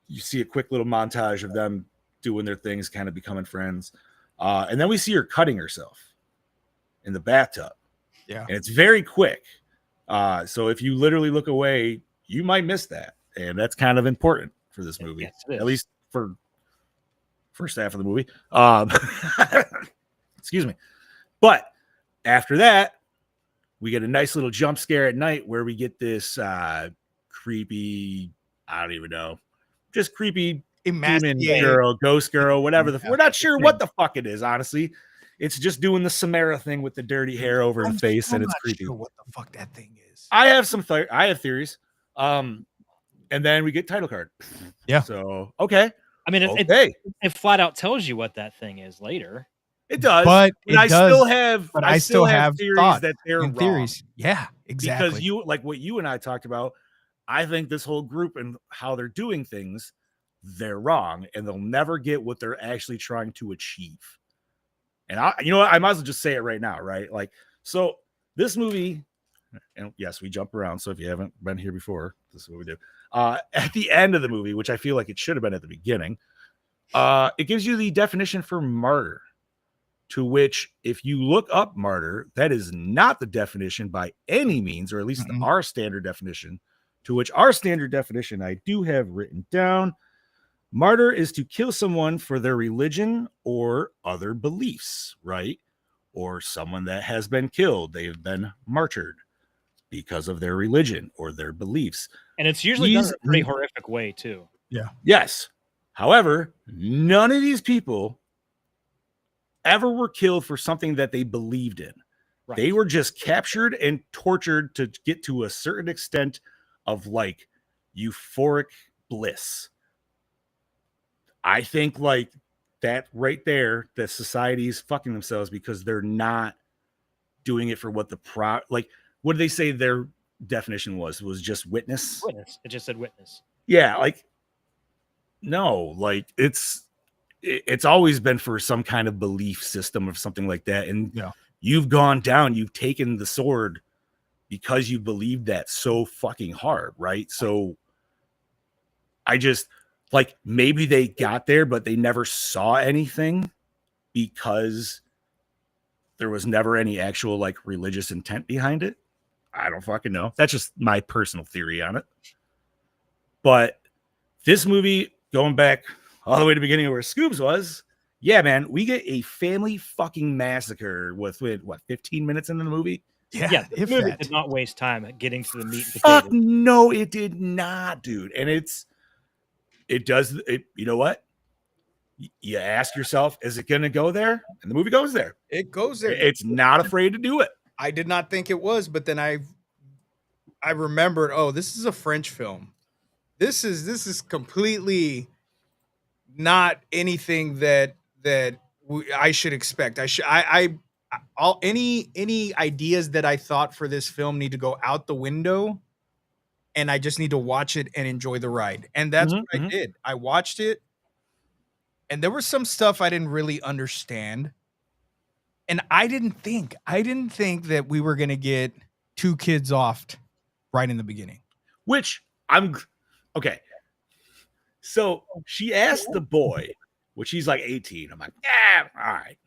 You see a quick little montage of them doing their things, kind of becoming friends. And then we see her cutting herself in the bathtub. Yeah. And it's very quick. So if you literally look away, you might miss that. And that's kind of important for this movie, Yes, it is. at least for first half of the movie. Excuse me. But after that, we get a nice little jump scare at night where we get this creepy, I don't even know, just creepy demon Emaciated. girl, ghost girl, whatever. Yeah. We're not sure what the fuck it is, honestly. It's just doing the Samara thing with the dirty hair over her face, and it's not creepy. sure what the fuck that thing is. I have I have theories. And then we get title card. Yeah. So okay. I mean, it flat out tells you what that thing is later. It does. But I still have theories thought that they're and wrong. theories. Yeah, exactly. Because you like what you and I talked about. I think this whole group and how they're doing things, they're wrong, and they'll never get what they're actually trying to achieve. And you know what? I might as well just say it right now, right? Like, so this movie, and yes, we jump around. So if you haven't been here before, this is what we do. At the end of the movie, which I feel like it should have been at the beginning, it gives you the definition for martyr. To which, if you look up martyr, that is not the definition by any means, or at least our standard definition. To which our standard definition I do have written down. Martyr is to kill someone for their religion or other beliefs, right? Or someone that has been killed. They have been martyred because of their religion or their beliefs. And it's usually done in a pretty horrific way, too. Yeah. Yes. However, none of these people ever were killed for something that they believed in. Right. They were just captured and tortured to get to a certain extent of like euphoric bliss. I think like that right there, that society is fucking themselves because they're not doing it for what like, what did they say their definition was just witness? Witness. It just said witness. Yeah. Like, no, like it's always been for some kind of belief system or something like that. And you've gone down, you've taken the sword because you believed that so fucking hard. Right. So I just like, maybe they got there, but they never saw anything because there was never any actual like religious intent behind it. I don't fucking know. That's just my personal theory on it. But this movie, going back all the way to the beginning of where Scoobs was. Yeah, man, we get a family fucking massacre with what 15 minutes into the movie. Yeah, the if movie that. did not waste time at getting to the meat and Fuck potatoes. no, it did not, dude. And it does it. You know what? You ask yourself, is it going to go there? And the movie goes there. It goes there. It's not afraid to do it. I did not think it was, but then I remembered, oh, this is a French film. This is completely not anything that I should expect. All any ideas that I thought for this film need to go out the window, and I just need to watch it and enjoy the ride. And that's what I did. I watched it, and there was some stuff I didn't really understand. And I didn't think that we were gonna get 2 kids offed right in the beginning. Which okay. So she asked the boy, which he's like 18. I'm like, yeah, all right.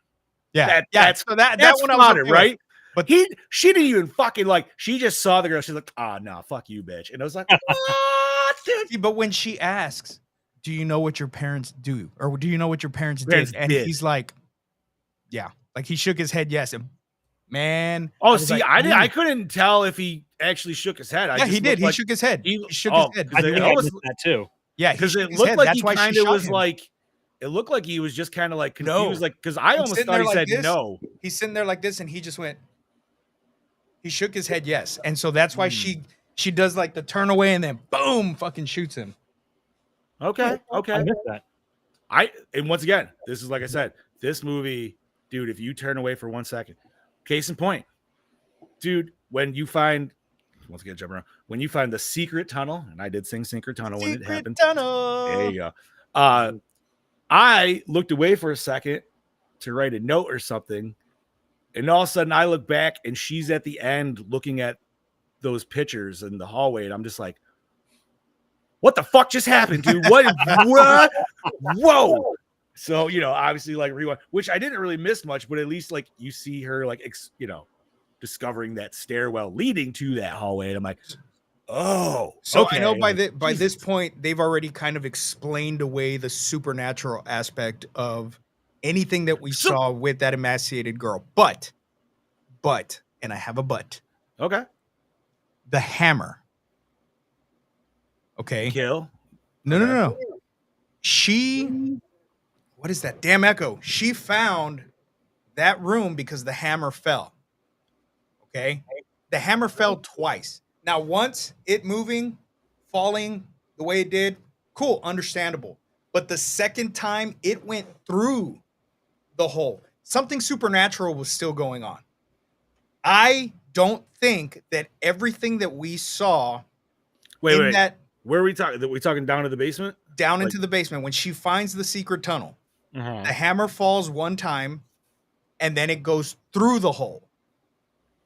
Yeah, That's so that one was okay, okay, right? but she didn't even fucking she just saw the girl. She's like, oh no, fuck you, bitch. And I was like, what? Dude? But when she asks, do you know what your parents do? Or do you know what your parents Parents did? And did. he's like, yeah. Like he shook his head, yes. And man. Oh, was see, like, I couldn't tell if he actually shook his head. Yeah, he did. He shook his head. He shook his head. I think I missed that too. Yeah, because he it shook his looked head. like That's he why she kind of shot was him. like, it looked like he was just kind of like No. confused, like because I He's almost sitting thought there he like said this. no. He's sitting there like this, and he just went. He shook his head, yes, and so that's why she does like the turn away, and then boom, fucking shoots him. Okay, I missed that. And once again, this is like I said, this movie, dude. If you turn away for 1 second, case in point, dude, when you find once again jump around, when you find the secret tunnel, and I did sing secret tunnel when it happened. Tunnel. There you go. I looked away for a second to write a note or something, and all of a sudden I look back and she's at the end looking at those pictures in the hallway, and I'm just like, what the fuck just happened, dude? What? Whoa. So, obviously like rewind, which I didn't really miss much, but at least like you see her like, discovering that stairwell leading to that hallway. And I'm like, oh, so okay. I know by this point, they've already kind of explained away the supernatural aspect of anything that we saw with that emaciated girl. But, and I have a but. Okay. The hammer. Okay. Kill. No. What is that? Damn echo. She found that room because the hammer fell. Okay. The hammer fell twice. Now, once it moving, falling the way it did, cool, understandable. But the second time it went through the hole, something supernatural was still going on. I don't think that everything that we saw Wait. that Where are we talking? Are we talking down to the basement? down into the basement, when she finds the secret tunnel, Uh-huh. the hammer falls one time and then it goes through the hole.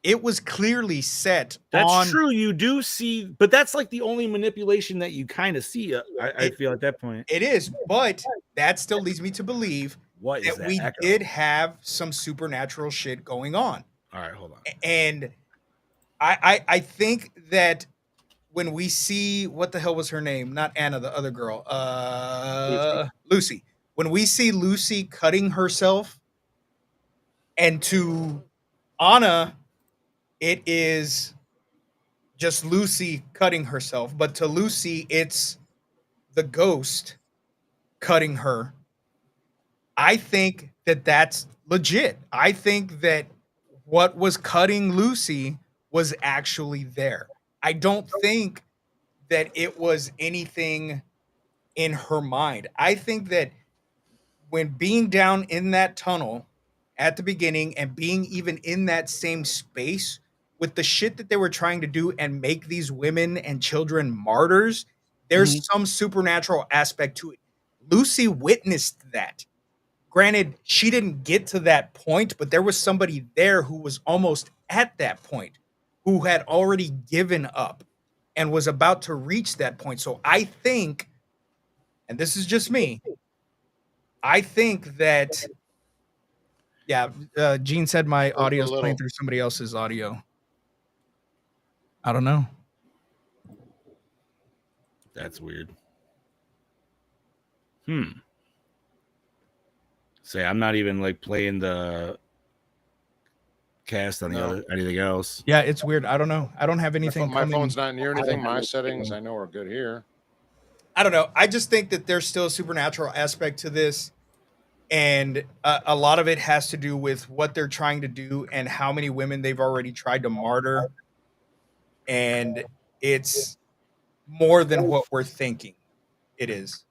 It was clearly set That's on. true. You do see, but that's like the only manipulation that you kind of see. I feel at that point. It is, but that still leads me to believe What is that that? we echo? did have some supernatural shit going on. All right, hold on. And I think that when we see, what the hell was her name? Not Anna, the other girl. Lucy. When we see Lucy cutting herself, and to Anna, it is just Lucy cutting herself. But to Lucy, it's the ghost cutting her. I think that that's legit. I think that what was cutting Lucy was actually there. I don't think that it was anything in her mind. I think that when being down in that tunnel at the beginning and being even in that same space with the shit that they were trying to do and make these women and children martyrs, there's some supernatural aspect to it. Lucy witnessed that. Granted, she didn't get to that point, but there was somebody there who was almost at that point, who had already given up and was about to reach that point. So I think, and this is just me, I think that, yeah, Gene said my audio is playing through somebody else's audio. I don't know. That's weird. Say, I'm not even like playing the cast on the No. other anything else. Yeah, it's weird. I don't know. I don't have anything. My coming. phone's not near I don't anything. have My anything. settings, I know, are good here. I don't know. I just think that there's still a supernatural aspect to this. And a lot of it has to do with what they're trying to do and how many women they've already tried to martyr. And it's more than what we're thinking it is.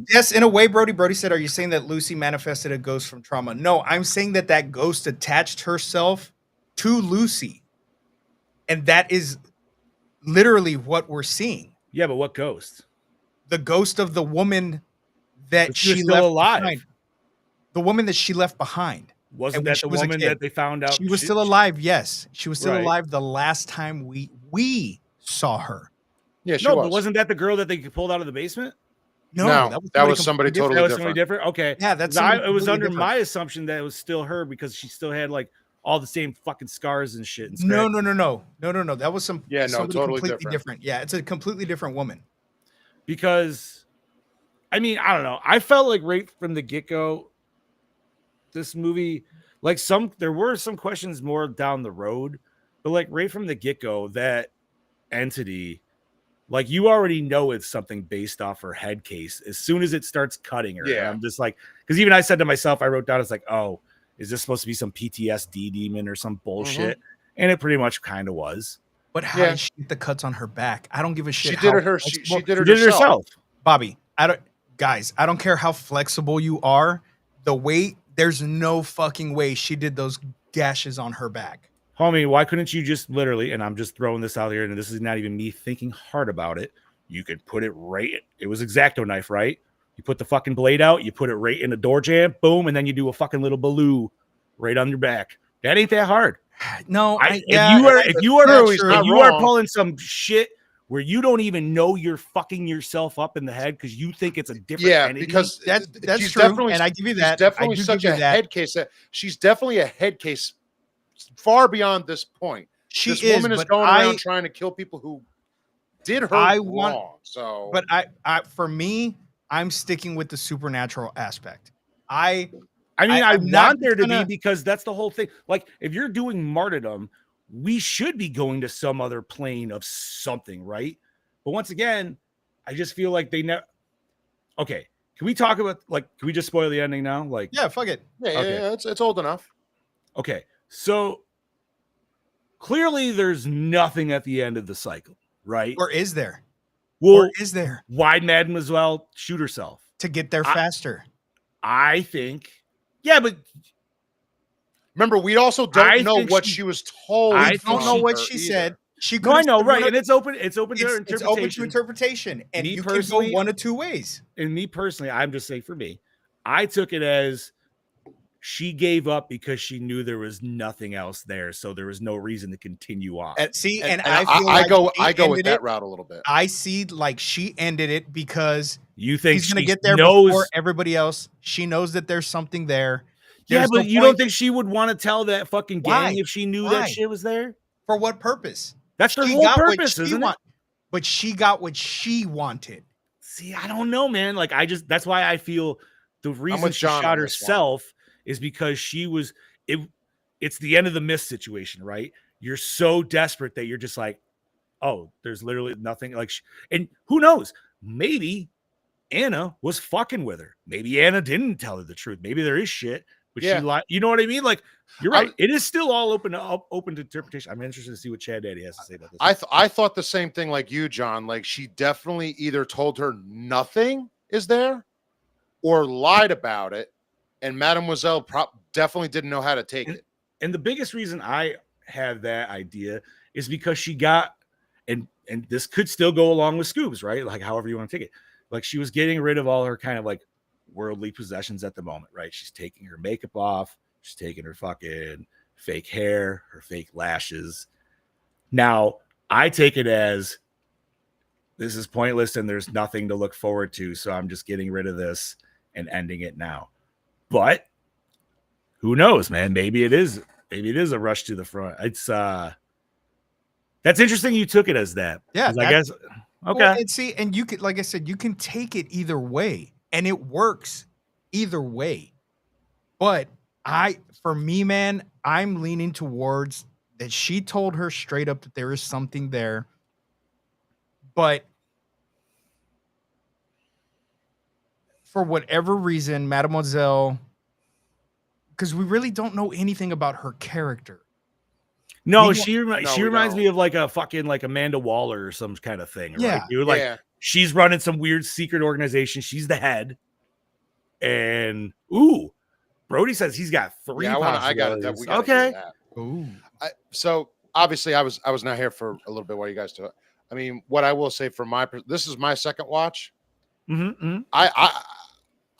Yes, in a way, Brodie. Brodie said, are you saying that Lucy manifested a ghost from trauma? No, I'm saying that that ghost attached herself to Lucy. And that is literally what we're seeing. Yeah, but what ghost? The ghost of the woman that But she still left alive. behind. The woman that she left behind. Wasn't And when that she the was a woman kid. that they found out? She was still alive. Yes, she was still Right. alive the last time we saw her. Yeah, she No, was. but wasn't that the girl that they pulled out of the basement? No, that was somebody That totally was different. somebody different. Okay, Yeah, that's 'Cause somebody it was completely under different. my assumption that it was still her because she still had like all the same fucking scars and shit. And No. scratches. That was somebody totally completely different. different. Yeah, it's a completely different woman. Because I mean, I don't know. I felt like right from the get-go, this movie, like there were some questions more down the road, but like right from the get-go, that entity, like you already know it's something based off her head case as soon as it starts cutting her. Yeah. And I'm just like, because even I said to myself, I wrote down, it's like, oh, is this supposed to be some PTSD demon or some bullshit? And it pretty much kind of was. But how Yeah. did she get the cuts on her back? I don't give a shit. She did how it her. She flexible- did She it did it herself. herself. Bobby, I don't care how flexible you are. The weight, there's no fucking way she did those gashes on her back. Homie, why couldn't you just literally, and I'm just throwing this out here, and this is not even me thinking hard about it. You could put it right. It was X-Acto knife, right? You put the fucking blade out, you put it right in the door jamb, boom, and then you do a fucking little baloo right on your back. That ain't that hard. No, If you are wrong. pulling some shit where you don't even know you're fucking yourself up in the head because you think it's a different entity. Because that's she's true, definitely, and I give you she's that. definitely I do such give a you that. head case. She's definitely a head case far beyond this point. She This is, woman is but going around trying to kill people who did her wrong. So, But for me, I'm sticking with the supernatural aspect. I I'm not want there to gonna- be, because that's the whole thing. Like, if you're doing martyrdom, we should be going to some other plane of something, right? But once again, I just feel like they never. Okay, can we talk about, like, can we just spoil the ending now? Like, yeah, fuck it. yeah, it's old enough. okay, so clearly there's nothing at the end of the cycle, right? Or is there? Well, Or is there why Mademoiselle shoot herself? to get there faster? I think, yeah, but Remember, we also I don't know think what she- she was told. I I don't think know she- what she said. She no, I could've know, said right? one of- And it's open to it's interpretation. open to interpretation, and Me you can go personally- one of two ways. And me personally, I'm just saying, for me, I took it as she gave up because she knew there was nothing else there, so there was no reason to continue on. And I I feel like go she with ended that it. route a little bit. I see like she ended it because You think he's gonna she get there knows? before everybody else. She knows that there's something there. Yeah, There's but no you point- don't think she would want to tell that fucking gang Why? if she knew Why? that shit was there? For what purpose? That's their She whole got what purpose, she isn't it? But she got what she wanted. See, I don't know, man. Like, that's why I feel the reason with she John shot on this one. herself is because she was it's the end of the mist situation, right? You're so desperate that you're just like, oh, there's literally nothing. Like, and who knows? Maybe Anna was fucking with her. Maybe Anna didn't tell her the truth. Maybe there is shit, but Yeah. she lied. You know what I mean? Like, you're right. It is still all open to interpretation. I'm interested to see what Chad Daddy has to say about this. I thought the same thing like you, John. Like, she definitely either told her nothing is there or lied about it, and Mademoiselle definitely didn't know how to take it. And the biggest reason I have that idea is because she got, and this could still go along with Scoobs, right? Like, however you want to take it. Like, she was getting rid of all her kind of like worldly possessions at the moment, right? She's taking her makeup off. She's taking her fucking fake hair, her fake lashes. Now, I take it as this is pointless and there's nothing to look forward to. So I'm just getting rid of this and ending it now. But who knows, man? Maybe it is a rush to the front. It's that's interesting you took it as that. Yeah, 'Cause I guess okay. Well, and see, and you could, like I said, you can take it either way. and it works either way. But for me, man, I'm leaning towards that she told her straight up that there is something there, but for whatever reason, Mademoiselle, because we really don't know anything about her character. No, We she we reminds don't. me of like a fucking like Amanda Waller or some kind of thing, right? Yeah. Dude, like Yeah. she's running some weird secret organization. She's the head. And ooh, Brodie says he's got 3 I got it. possibilities. We gotta Okay. do that. Ooh. So obviously I was not here for a little bit while you guys do it. I mean, what I will say from this is my second watch. Mm-hmm.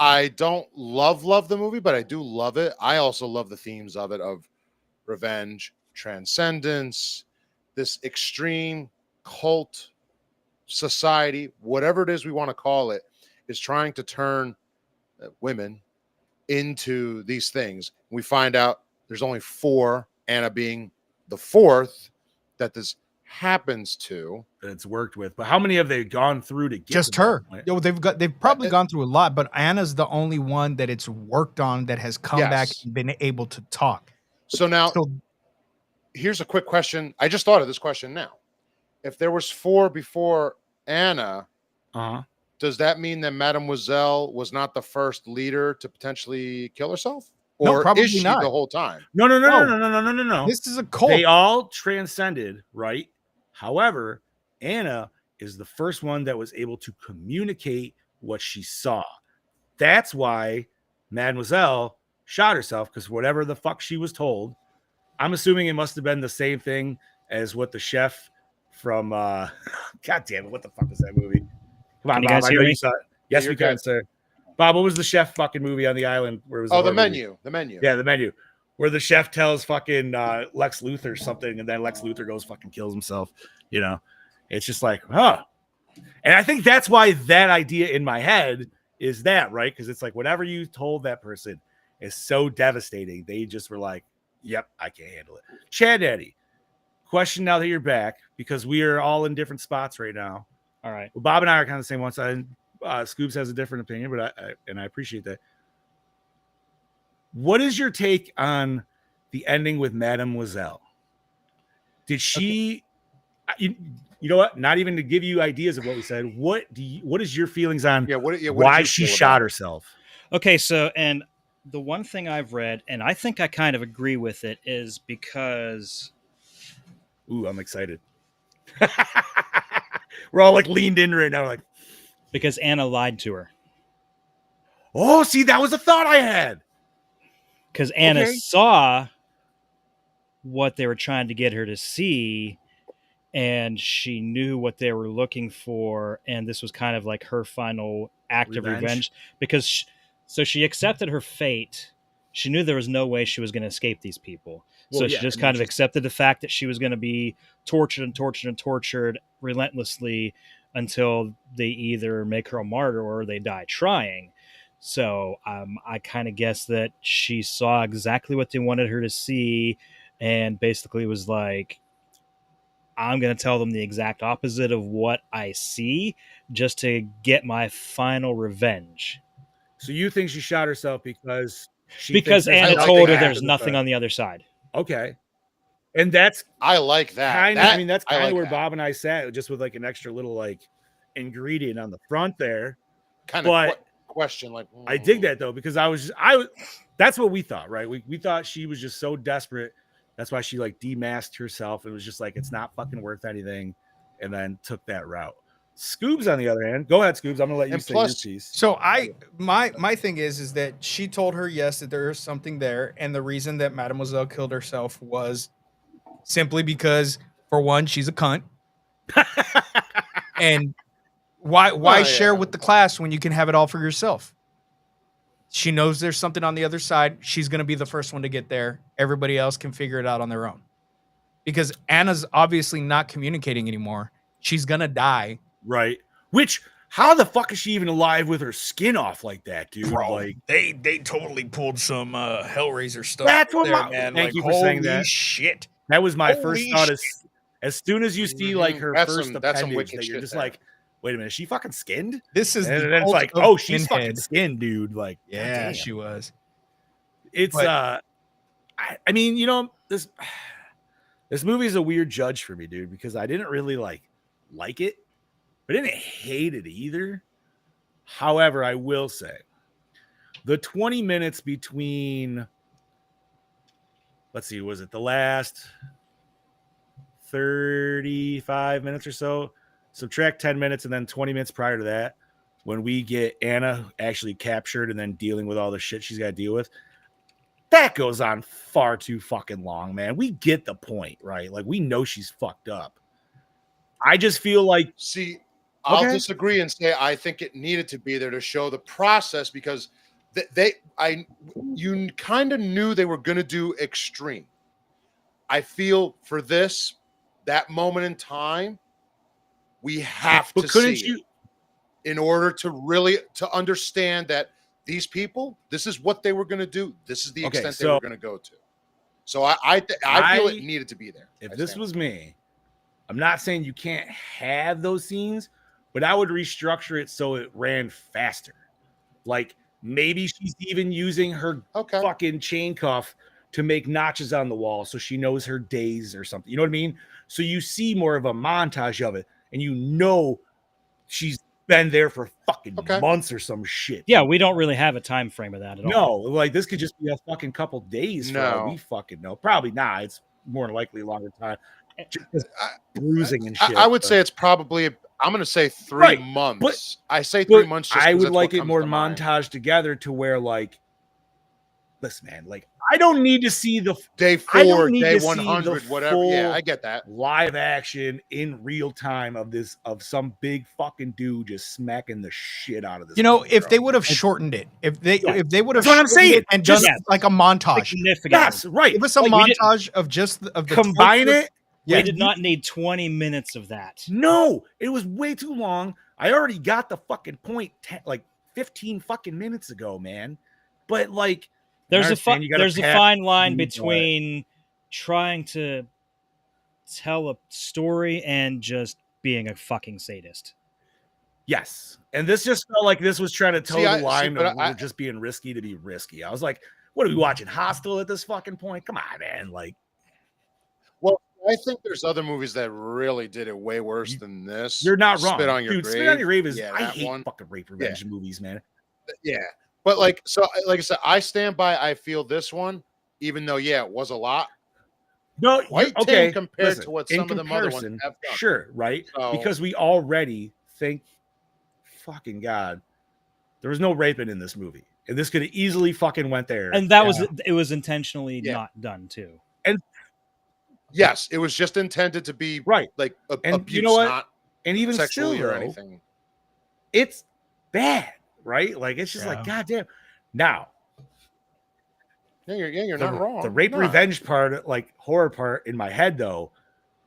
I don't love the movie, but I do love it. I also love the themes of it, of revenge, transcendence, this extreme cult society, whatever it is we want to call it, is trying to turn women into these things. We find out there's only 4, Anna being the 4th, that this happens to. That it's worked with. But how many have they gone through to get Just to that her. point? Yo, they've probably gone through a lot, but Anna's the only one that it's worked on that has come back Yes. and been able to talk. So now So here's a quick question. I just thought of this question now. If there was 4 before Anna, Uh-huh. does that mean that Mademoiselle was not the first leader to potentially kill herself? No, Or probably is she not. the whole time? No. No. this is a cult. They all transcended, right? However, Anna is the first one that was able to communicate what she saw. That's why Mademoiselle shot herself, because whatever the fuck she was told, I'm assuming it must have been the same thing as what the chef from God damn it, what the fuck is that movie? Come on, Can you Bob. guys I hear know me? you saw it. Yes, You're we can, good. sir. Bob, what was the chef fucking movie on the island where it was Oh, the horror movie? menu. The menu. Yeah, the menu. Where the chef tells fucking Lex Luthor something, and then Lex Luthor goes fucking kills himself. You know, it's just like, huh. And I think that's why that idea in my head is that, right? Because it's like whatever you told that person is so devastating. They just were like, yep, I can't handle it. Chad Daddy, question now that you're back, because we are all in different spots right now. All right. Well, Bob and I are kind of the same one side. Scoops has a different opinion, but I appreciate that. What is your take on the ending with Mademoiselle? Did she? You know what? Not even to give you ideas of what we said. What is your feelings on What did why you she feel shot about it? herself? Okay, so and the one thing I've read, and I think I kind of agree with it, is because Ooh, I'm excited. We're all like leaned in right now, like, because Anna lied to her. oh, see, that was a thought I had. Because Anna Okay. saw what they were trying to get her to see, and she knew what they were looking for, and this was kind of like her final act of Revenge. revenge. Because so she accepted her fate. She knew there was no way she was going to escape these people. Well, So yeah, she just and kind of she's- accepted the fact that she was going to be tortured relentlessly until they either make her a martyr or they die trying. So I kind of guess that she saw exactly what they wanted her to see, and basically was like, I'm going to tell them the exact opposite of what I see just to get my final revenge. So you think she shot herself because Because thinks Anna there's told her nothing there's after the nothing fact. on the other side. Okay, and that's I like that. kind of. I mean, that's kind of like where that. Bob and I sat, just with like an extra little like ingredient on the front there. kind but- of question. Like, I dig that though, because that's what we thought, right? We thought she was just so desperate. That's why she like demasked herself. It was just like, it's not fucking worth anything. And then took that route. Scoobs, on the other hand, go ahead, Scoobs. I'm gonna let you And say plus- your piece. So my thing is that she told her yes that there is something there, and the reason that Mademoiselle killed herself was simply because, for one, she's a cunt, and why Oh, share yeah. with the class when you can have it all for yourself? She knows there's something on the other side. She's gonna be the first one to get there. Everybody else can figure it out on their own, because Anna's obviously not communicating anymore. She's gonna die. Right. Which, how the fuck is she even alive with her skin off like that, dude? Bro, Like, they totally pulled some Hellraiser stuff. That's what there, my- man. thank Like, you for saying holy that. shit. that was my Holy first thought. As soon as you see like her That's first some appendage, wicked that you're shit just there. like, wait a minute, she fucking skinned? This is And the then it's cult like, of oh, she's fucking Skinhead. skinned, dude. Like, Yeah, goddamn. she was. It's But- I mean, you know, this movie is a weird judge for me, dude, because I didn't really like it, but I didn't hate it either. However, I will say the 20 minutes between, let's see, was it the last 35 minutes or so? Subtract 10 minutes and then 20 minutes prior to that, when we get Anna actually captured and then dealing with all the shit she's got to deal with. That goes on far too fucking long, man. We get the point, right? Like, we know she's fucked up. I just feel like, See, I'll Okay. disagree and say I think it needed to be there to show the process because you kind of knew they were going to do extreme. I feel for this, that moment in time, we have but to couldn't see you? it in order to really to understand that these people, this is what they were going to do. This is the Okay, extent they so- were going to go to. So I feel it needed to be there. If I this stand was me, I'm not saying you can't have those scenes, but I would restructure it so it ran faster. Like, maybe she's even using her okay. fucking chain cuff to make notches on the wall so she knows her days or something. You know what I mean? So you see more of a montage of it, and you know she's been there for fucking Okay. months or some shit. Yeah, we don't really have a time frame of that at all. No, like this could just be a fucking couple days for all No. we fucking know. Probably not. It's more than likely a longer time. Just I- bruising and shit. I would but- say it's probably, I'm going to say 3 Right, months. I say but 3 months. Just I 'cause would that's like what it comes more to mind. montage together to where, like, listen, man, like, I don't need to see the Day I don't 4, need day to see the 100, whatever. Yeah, full I get that. live action in real time of some big fucking dude just smacking the shit out of this. You know, fucking if they girl. would have shortened it, if they would have That's what I'm shortened saying. it and just Just- like a montage, Significant. Yes, right. give us a Like, we didn't- montage of just of the Combine torture. it. We Yeah, did not need 20 minutes of that. No, it was way too long. I already got the fucking point like 15 fucking minutes ago, man. But like, There's I a understand you gotta there's a pack fine line through, but- between trying to tell a story and just being a fucking sadist. Yes, and this just felt like this was trying to toe See, the line but of I- we're just being risky to be risky. I was like, what are we watching? Hostel at this fucking point? Come on, man. Like, Well, I think there's other movies that really did it way worse than this. you're not wrong. Spit on Your Dude, Grave. Spit on Your Grave is, Yeah, I that hate one. fucking rape revenge movies, man. Yeah. But like I said, I stand by I feel this one, even though it was a lot. No, White okay. Tame compared listen, to what in some of the other ones comparison, have done. Sure, right? So- Because we already think, fucking God, there was no raping in this movie. And this could have easily fucking went there. And that was it was intentionally Yeah. not done too. Yes, it was just intended to be right. like And abuse, you know what? not And even still, sexually or though, anything. it's bad, right? Like, it's just like, goddamn. Now, Yeah, you're not wrong. the rape You're not. revenge part, like horror part in my head, though,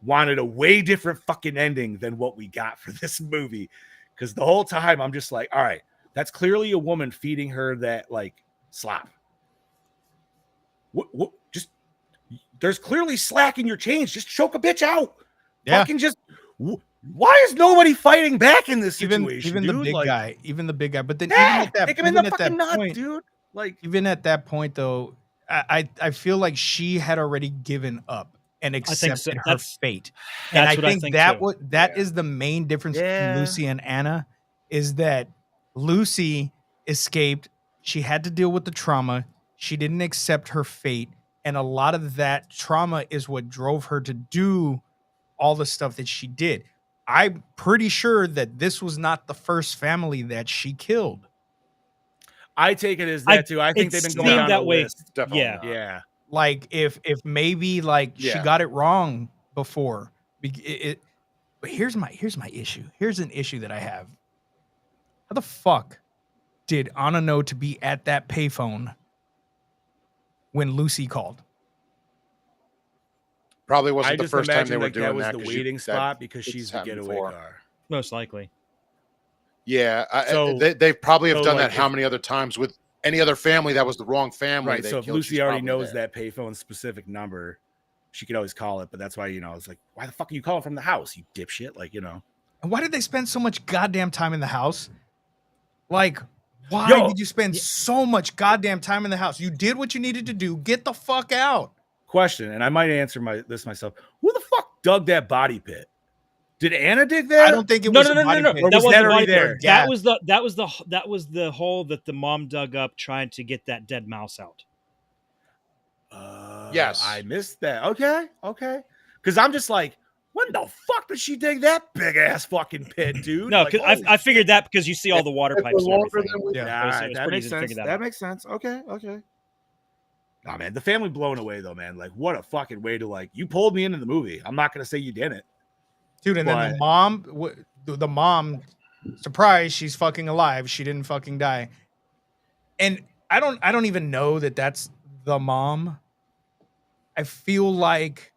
wanted a way different fucking ending than what we got for this movie. Because the whole time I'm just like, all right, that's clearly a woman feeding her that like slop. What just there's clearly slack in your chains. Just choke a bitch out. Yeah. Fucking just why is nobody fighting back in this even situation? the dude? big Like, guy, even the big guy. But then yeah, even at that, kick him in even the at fucking that nuts, point, dude. Like, even at that point, though, I feel like she had already given up and think so. accepted her That's- fate. And I That's what think that too. that is the main difference Yeah. between Lucy and Anna is that Lucy escaped. She had to deal with the trauma. She didn't accept her fate. And a lot of that trauma is what drove her to do all the stuff that she did. I'm pretty sure that this was not the first family that she killed. I take it as that too. I think it they've been seemed going down that the way. list. Definitely Yeah. not. Yeah. Like if maybe like she Yeah. got it wrong before. But here's my issue. Here's an issue that I have. How the fuck did Anna know to be at that payphone when Lucy called? Probably I wasn't the just first time they imagine were like doing that was that. the 'cause waiting that- spot because it's she's the happened getaway before. car. Most likely. Yeah, So- they probably have so, done like, that how if- many other times with any other family that was the wrong family. Right. they So if killed, Lucy she's already probably knows there. that payphone specific number, she could always call it. But that's why, it's like, why the fuck are you calling from the house, you dipshit? Like, And why did they spend so much goddamn time in the house? Like, why Yo, did you spend so much goddamn time in the house? You did what you needed to do. Get the fuck out. Question, and I might answer this myself. Who the fuck dug that body pit? Did Anna dig that? I don't think it No, was no, a no, no, body no. pit. Or That was wasn't that the already body there? pit. Yeah. That was the hole that the mom dug up trying to get that dead mouse out. Yes. I missed that. Okay. Because I'm just like, when the fuck did she dig that big ass fucking pit, dude? No, Like, because holy I figured that because you see all the water It's pipes and longer everything. than we- Yeah. All It was right, that pretty makes easy to sense. figure that That out. makes sense. Okay. Nah, man, the family blown away though, man. Like, what a fucking way to like. You pulled me into the movie. I'm not gonna say you didn't. Dude, and then But- the mom, surprise, she's fucking alive. She didn't fucking die. And I don't even know that that's the mom. I feel like,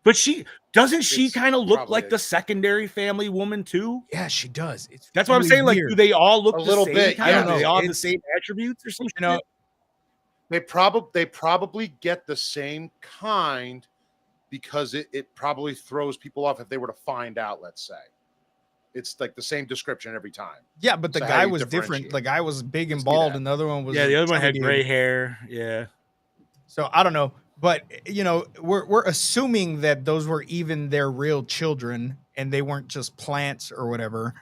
But she It's kind of look probably like a- the secondary family woman too. yeah, she does. It's That's what I'm really saying. Like, weird. do they all look A the little same? bit, Kind yeah. of? Do they all have the It's- same attributes or something? You know, They probably get the same kind because it probably throws people off if they were to find out, let's say. It's like the same description every time. yeah, but the So how guy do you was different. differentiate? The guy was big and See bald, that. and the other one was Yeah, the other one chubby had dude. gray hair. Yeah. So I don't know, but you know, we're assuming that those were even their real children, and they weren't just plants or whatever.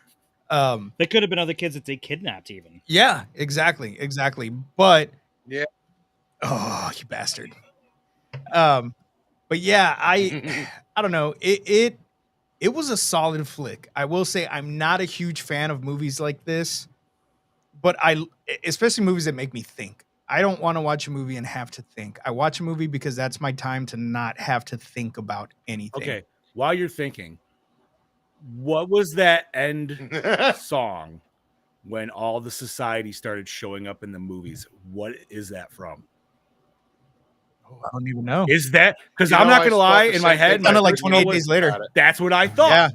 They could have been other kids that they kidnapped, even. Yeah, exactly. But Yeah. oh, you bastard. But yeah, I don't know. It was a solid flick. I will say I'm not a huge fan of movies like this, but especially movies that make me think. I don't want to watch a movie and have to think. I watch a movie because that's my time to not have to think about anything. Okay. While you're thinking, what was that end song when all the society started showing up in the movies? What is that from? Oh, I don't even know. Is that because You I'm know, not I gonna thought lie, the in my same head, thing. my Kinda like first 28 thought was, days later. that's what I thought. Yeah.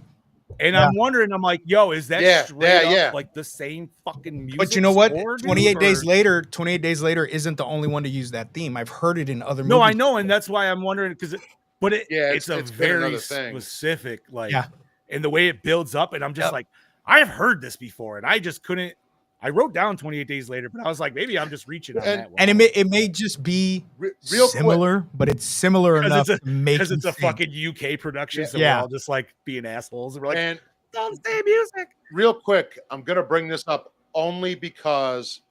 And Yeah. I'm wondering, I'm like, yo, is that Yeah, straight yeah, up yeah. like the same fucking music? But you know what? score, dude, 28 days or- later, 28 days later isn't the only one to use that theme. I've heard it in other movies. No, I know, and that's why I'm wondering because Yeah, it's a it's been very another thing. specific, like, Yeah. and the way it builds up, and I'm just Yep. like, I have heard this before, and I just couldn't. I wrote down 28 days later, but I was like, maybe I'm just reaching on that one. And it may just be Real quick. similar, but it's similar enough to make because it's you a think. fucking UK production, Yeah. so Yeah. we're all just like being assholes, and we're like, And it's all the same music. real quick, I'm gonna bring this up only because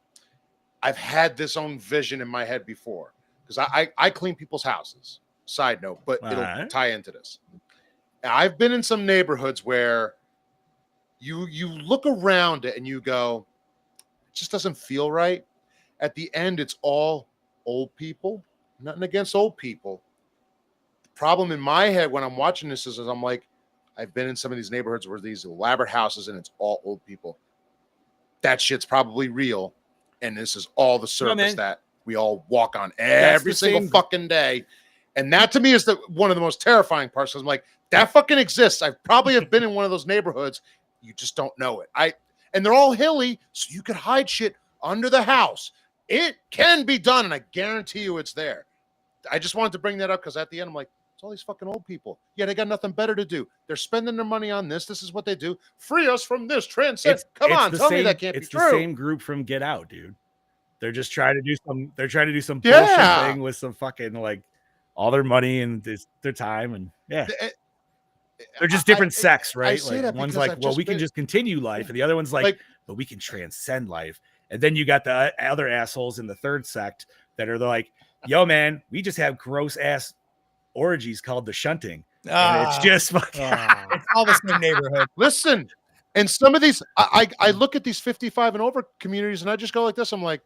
I've had this own vision in my head before. Because I clean people's houses. Side note, but it'll Alright. tie into this. I've been in some neighborhoods where you look around it and you go, it just doesn't feel right. At the end, it's all old people. Nothing against old people. The problem in my head when I'm watching this is I'm like, I've been in some of these neighborhoods where these elaborate houses and it's all old people. That shit's probably real. And this is all the surface man. that we all walk on That's every the single same- fucking day. And that to me is one of the most terrifying parts. 'Cause I'm like, that fucking exists. I probably have been in one of those neighborhoods. You just don't know it. And they're all hilly, so you could hide shit under the house. It can be done, and I guarantee you it's there. I just wanted to bring that up because at the end, I'm like, it's all these fucking old people. Yeah, they got nothing better to do. They're spending their money on this. This is what they do. Free us from this. Transcend. Come on, the tell me same- that can't be it's true. the same group from Get Out, dude. They're just trying to do some. They're trying to do some Yeah. bullshit thing with some fucking like all their money and their time, and yeah, they're just different sects, right? say Like that one's because like, I've well, just we can been- just continue life, and the other one's like, but we can transcend life. And then you got the other assholes in the third sect that are like, yo, man, we just have gross ass orgies called the shunting, and it's just fucking. it's all the same neighborhood. Listen, and some of these, I look at these 55 and over communities, and I just go like this. I'm like,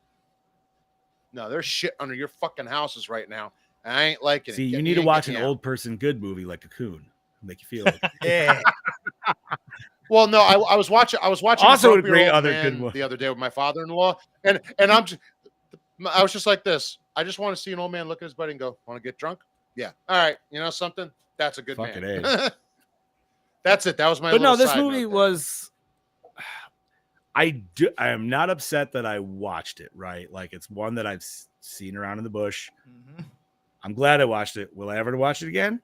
no, there's shit under your fucking houses right now. I ain't liking it. See, Get you me need to in, watch get an me out. old person good movie like Cocoon, make you feel like Yeah. Well, no, I was watching. Also Grumpy a great Old other Man good one. the other day with my father-in-law, and I was just like this. I just want to see an old man look at his buddy and go, "Want to get drunk? Yeah, all right. You know something? That's a good Fucking man." That's it. That was my. But no, little this side movie note there. was. I am not upset that I watched it. Right, like it's one that I've seen around in the bush. Mhm. I'm glad I watched it. Will I ever watch it again?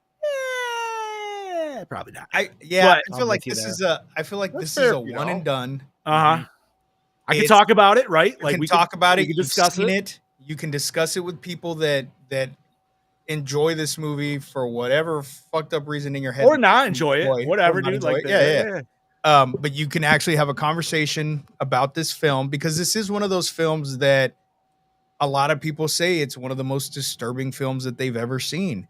probably not. I But feel like with you this there. is a That's this is fair, a you one know. and done. I can It's- talk about it, right? You can talk about it. We can You've discuss seen it. it. You can discuss it with people that enjoy this movie for whatever fucked up reason in your head, Or that not you enjoy it. or Whatever, not dude. enjoy Like, it. Yeah. But you can actually have a conversation about this film, because this is one of those films that a lot of people say it's one of the most disturbing films that they've ever seen.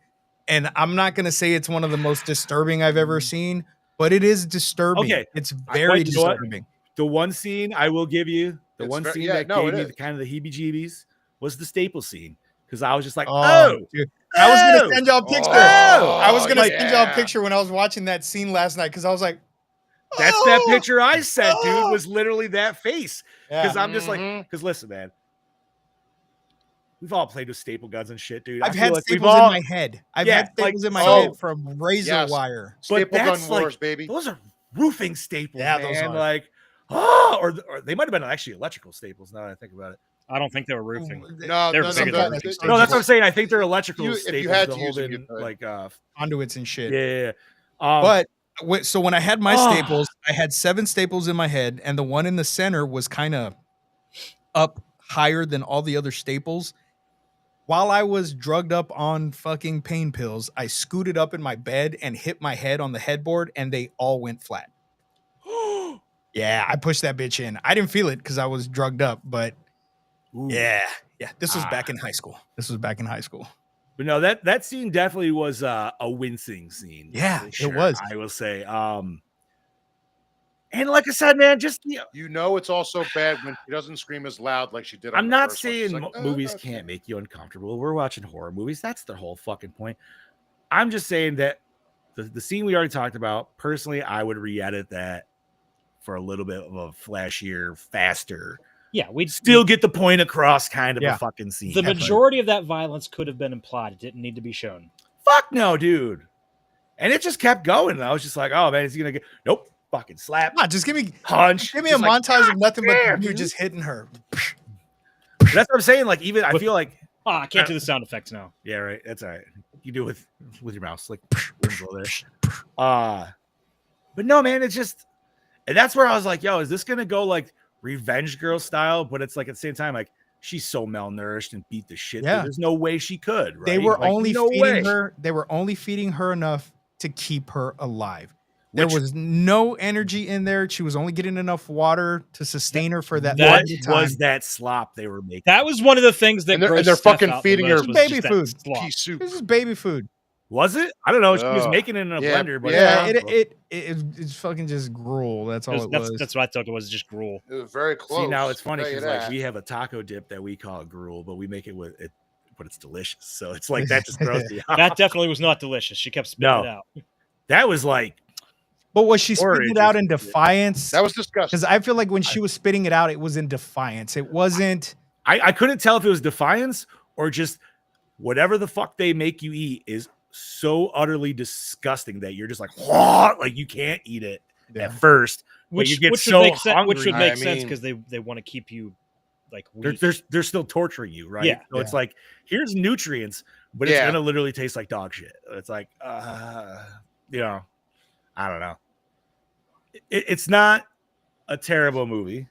And I'm not going to say it's one of the most disturbing I've ever seen, but it is disturbing. Okay. It's very you know what? disturbing. The one scene I will give you, It's one ver- scene yeah, that no, gave it me is. the kind of the heebie-jeebies was the staple scene. Because I was just like, Dude. I was going to send y'all a picture. Oh, I was going to like- send y'all a yeah. picture when I was watching that scene last night, because I was like, that's that "Oh!" picture I sent, dude, Oh. was literally that face. Yeah. Because I'm just like, Mhm. because listen, man, we've all played with staple guns and shit, dude. I I've feel had like we've staples all, in my head. I've Yeah, had staples like, in my oh, head from razor yes. wire. but Staple gun that's wars, like, baby. those are roofing staples, Yeah, man. those are. Like, or they might have been actually electrical staples now that I think about it. I don't think they were roofing. No, They're no, bigger no, than that- roofing No, that's what I'm saying. I think they're electrical If you staples had to to hold use them, you in, could. like, Conduits and shit. yeah. But so when I had my Ah. staples, I had 7 staples in my head, and the one in the center was kind of up higher than all the other staples. While I was drugged up on fucking pain pills, I scooted up in my bed and hit my head on the headboard, and they all went flat. Yeah, I pushed that bitch in. I didn't feel it because I was drugged up, but Ooh. yeah. This was Ah. back in high school. But no, that scene definitely was a wincing scene. Yeah, for it sure, was. I will say. And like I said, man, just You know it's also bad when she doesn't scream as loud like she did on I'm the not first one. She's saying like, "Oh, movies okay." can't make you uncomfortable. We're watching horror movies. That's the whole fucking point. I'm just saying that the scene we already talked about, personally, I would re-edit that for a little bit of a flashier, faster, Yeah, we'd still get the point across kind of Yeah. a fucking scene. the majority of that violence could have been implied. It didn't need to be shown. Fuck no, dude. And it just kept going. And I was just like, oh man, is he gonna get nope, fucking slap, Nah, just give me punch. a Just like, montage of nothing but damn, you dude. just hitting her. That's what I'm saying. Like, even I With- feel like, Oh, I can't do the sound effects now. yeah, right. That's all right. You do it with your mouse, like Winslow there. But no, man, it's just, and that's where I was like, yo, is this gonna go like Revenge Girl style? But it's like at the same time, like she's so malnourished and beat the shit. Yeah. There's no way she could. Right? They were Like, only no feeding way. her. They were only feeding her enough to keep her alive. There Which- was no energy in there. She was only getting enough water to sustain her for that That period of time. was that slop they were making. That was one of the things that And they're- grossed and they're Steph fucking out the feeding most her was baby just that food. slop. Pea soup. This is baby food. Was it? I don't know. She was Ugh. making it in a Yeah, blender, but yeah. It's fucking just gruel. That's all it was. That's what I thought it was, just gruel. It was very close. See, now it's funny I'll tell you because like that. we have a taco dip that we call gruel, but we make it with it, but it's delicious. So it's like that just throws me off. That definitely was not delicious. She kept spitting No. it out. That was like, But was she Or spitting it it out just- in defiance? That was disgusting. Because I feel like when she was spitting it out, it was in defiance. It wasn't. I couldn't tell if it was defiance or just whatever the fuck they make you eat is so utterly disgusting that you're just like, "What?" Like you can't eat it at first. But you get Which so would make sense. Which hungry. would make I sense mean- because they want to keep you like They're, weak. they're still torturing you, right? Yeah. So it's like, here's nutrients, but it's Yeah. gonna literally taste like dog shit. It's like, you know, I don't know. It's not a terrible movie.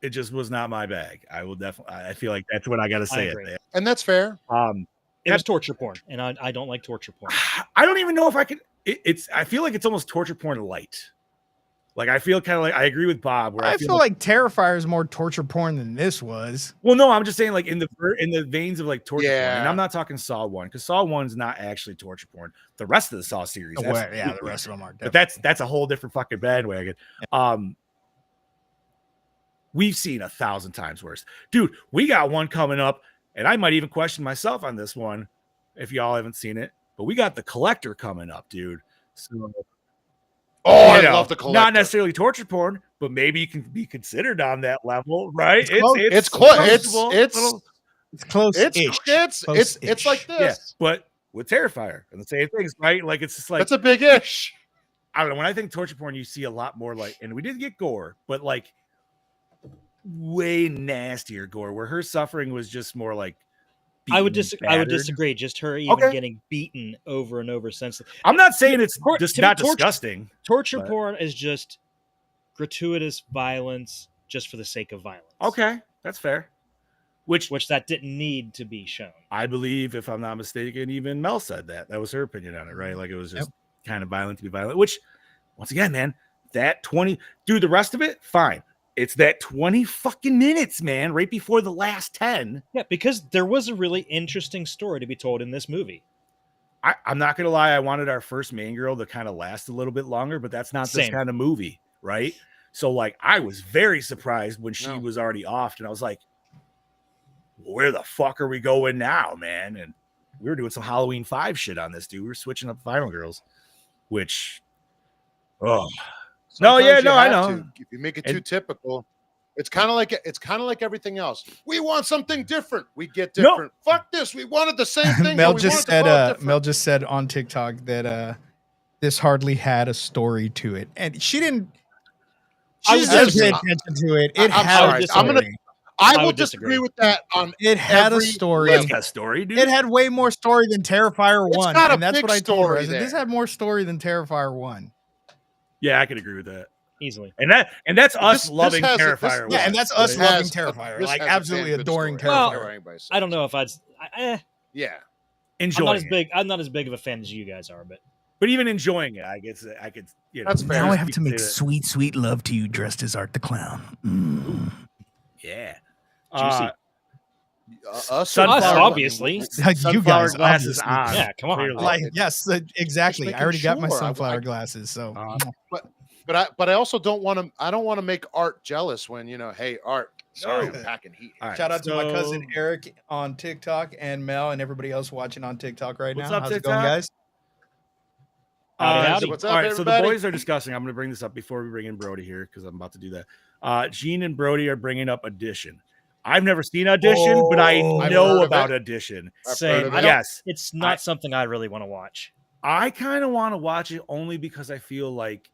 It just was not my bag. I will definitely. I feel like that's what I got to say. agree. It And that's fair. there. It was torture porn, and I don't like torture porn. I don't even know if I could. It's. I feel like it's almost torture porn light. Like I feel kind of like I agree with Bob. Where I feel like Terrifier is more torture porn than this was. well, no, I'm just saying like in the veins of like torture porn, and Yeah. I'm not talking Saw 1 because Saw 1's not actually torture porn. The rest of the Saw series, Yeah, the absolutely. rest of them are. But that's a whole different fucking bandwagon. We've seen 1,000 times worse, dude. We got one coming up, and I might even question myself on this one if y'all haven't seen it. But we got The Collector coming up, dude. So, Oh, I you know, love the collector. not necessarily torture porn, but maybe you can be considered on that level, right? It's close. It's close. comfortable, It's little- It's close. It's like yeah. this. But with Terrifier and the same things, right? Like it's just like That's a big ish. I don't know. When I think torture porn, you see a lot more like, and we did get gore, but like way nastier gore, where her suffering was just more like I would beaten, I would battered. disagree. Just her even Okay. getting beaten over and over since. I'm not saying it's Tor- just to me, not torture- disgusting. Torture But- porn is just gratuitous violence just for the sake of violence. Okay, that's fair. Which That didn't need to be shown. I believe, if I'm not mistaken, even Mel said that. That was her opinion on it, right? Like it was just kind of violent to be violent. Which, once again, man, that 20, dude, the rest of it, fine. It's that 20 fucking minutes, man, right before the last 10. Yeah, because there was a really interesting story to be told in this movie. I'm not gonna lie, I wanted our first main girl to kind of last a little bit longer, but that's not this Same. kind of movie, right? So, like, I was very surprised when she No. was already off, and I was like, where the fuck are we going now, man? And we were doing some Halloween 5 shit on this, dude. We were switching up Final Girls, which, oh, no, Sometimes yeah, you no, I have know. to. If you make it too typical, it's kind of like everything else. We want something different. We get No. different. Fuck this. We wanted the same thing. Mel but we just wanted to call it said different. Mel just said on TikTok that this hardly had a story to it, and she didn't. She I just would didn't pay disagree. attention to it. I'm It had sorry. a I'm gonna- story. I I will would disagree disagree. with that on It had a every story. It's level. got a story, dude. It had way more story than Terrifier It's 1. got a And that's big what I told her. I story said, this there. had more story than Terrifier 1. Yeah, I can agree with that. Easily. And that's us This loving has a- this- Terrifier. Yeah, and that's us This loving has a- Terrifier. this Like, has a absolutely damn good adoring story. I don't Terrifier. care what anybody says. I don't know if Yeah. I'm enjoying not as it. big. I'm not as big of a fan as you guys are, but But even enjoying it, I guess I could, you know. That's fair. Now I have to say make that. sweet, sweet love to you dressed as Art the Clown. Mm. Yeah. Juicy. Us, Sunflower- Us, obviously. You Sunflower guys, glasses obviously. on. Yeah, come on. clearly. Like, yes, exactly. Just I already got my making sure. sunflower I- glasses. So, But I also don't want to. I don't want to make Art jealous when hey Art. Sorry, No. I'm packing heat. All right, shout out to my so- cousin Eric on TikTok and Mel and everybody else watching on TikTok right What's now. up, How's it going, TikTok? guys? Howdy, howdy. What's up, all right, so the everybody? boys are discussing. I'm going to bring this up before we bring in Brodie here because I'm about to do that. Gene and Brodie are bringing up Audition. I've never seen Audition, but I Oh. I've know heard of about it. Audition. I've Same. heard of I it. don't- Yes, It's not something I really want to watch. I kind of want to watch it only because I feel like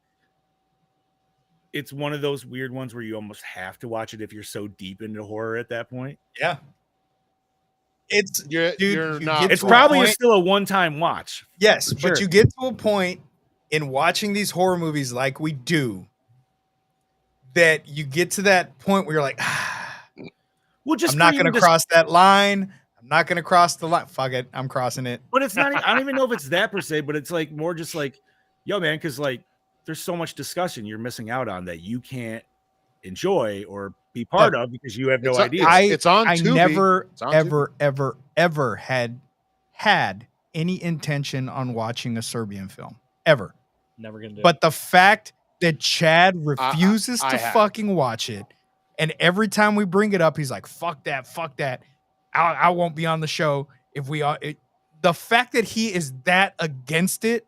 it's one of those weird ones where you almost have to watch it if you're so deep into horror at that point. Yeah. It's You're you not. get It's to a probably point- still a one-time watch. yes, for but sure. you get to a point in watching these horror movies like we do that you get to that point where you're like, Well, just I'm not for going you to cross that line. I'm not going to cross the line. Fuck it. I'm crossing it. But it's not. I don't even know if it's that per se. But it's like more just like, yo, man, because like there's so much discussion you're missing out on that you can't enjoy or be part of because you have no It's on- idea. It's on I Tubi. never, It's on ever had any intention on watching a Serbian film ever. Never gonna do it. But the fact that Chad refuses I to have. fucking watch it, and every time we bring it up, he's like, fuck that. I won't be on the show if we are. The fact that he is that against it,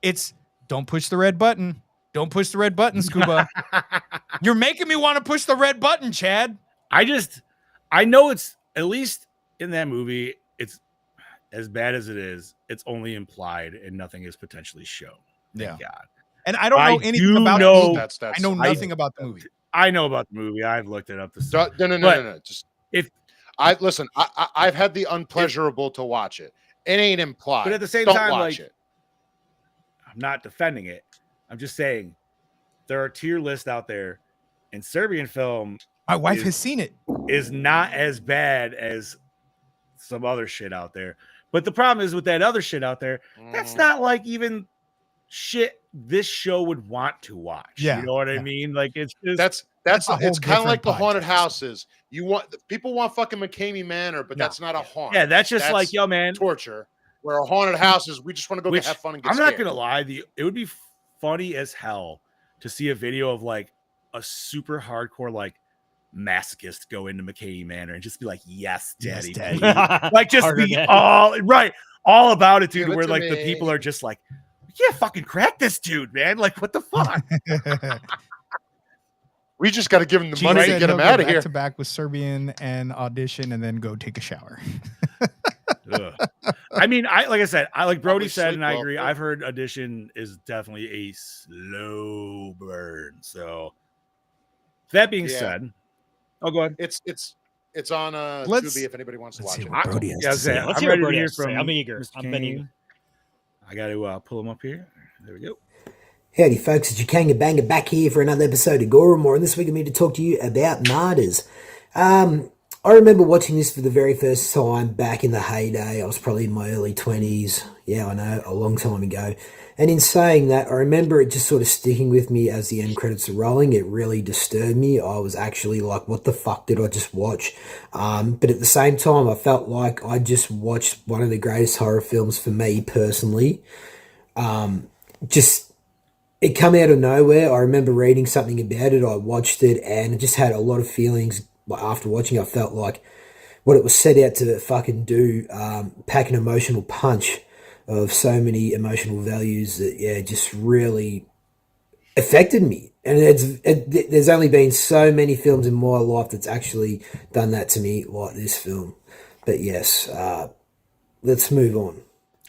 it's don't push the red button. Don't push the red button, Scuba. You're making me want to push the red button, Chad. I know it's at least in that movie, it's as bad as it is, it's only implied and nothing is potentially shown. Thank God. And I don't I know anything do about know- the movie. That's I know nothing about the movie. I know about the movie. I've looked it up. No. Just if- I listen, I've had the unpleasurable to watch it. It ain't implied. But at the same Don't time, watch like, it. I'm not defending it. I'm just saying there are tier lists out there, and Serbian film My wife is- has seen it. is not as bad as some other shit out there. But the problem is with that other shit out there, that's not like even shit this show would want to watch. Yeah, You know what I yeah. mean? Like it's just That's a whole it's kind of like the different haunted podcast. houses. People want fucking McCamey Manor, but No. that's not a haunt. yeah, that's just That's like, yo, man. torture. Where a haunted house is, we just want to go Which have fun and get I'm not scared. gonna lie, it would be funny as hell to see a video of like a super hardcore like masochist go into McKay Manor and just be like, yes, Yes, daddy, daddy. please." Like just Harder be daddy. all about it, dude. Give it Where to like the me. people are just like, we can't fucking crack this dude, man. Like, what the fuck? We just got to give him the She money said to get he'll him go out of back here. to back with Serbian and audition, and then go take a shower. Ugh. I mean, like I said, I like Brodie Probably said, sleep and I well, agree. too. I've heard Audition is definitely a slow burn. So that being Yeah. said, oh, go ahead. It's It's on Let's- Tubi if anybody wants to let's watch see it. what Brodie has to say. I'm Let's hear what ready to Brodie hear has to say. from I'm eager. Mr. I've been Kaine. eager. I got to pull him up here. There we go. Howdy folks, it's your Kanga Banger back here for another episode of Gore. And this week I'm here to talk to you about Martyrs. I remember watching this for the very first time back in the heyday. I was probably in my early 20s. Yeah, I know, a long time ago. And in saying that, I remember it just sort of sticking with me as the end credits are rolling. It really disturbed me. I was actually like, what the fuck did I just watch? But at the same time, I felt like I just watched one of the greatest horror films for me personally. It come out of nowhere. I remember reading something about it. I watched it and it just had a lot of feelings. After watching, I felt like what it was set out to fucking do, pack an emotional punch of so many emotional values that, yeah, just really affected me. And there's only been so many films in my life that's actually done that to me like this film. But yes, let's move on.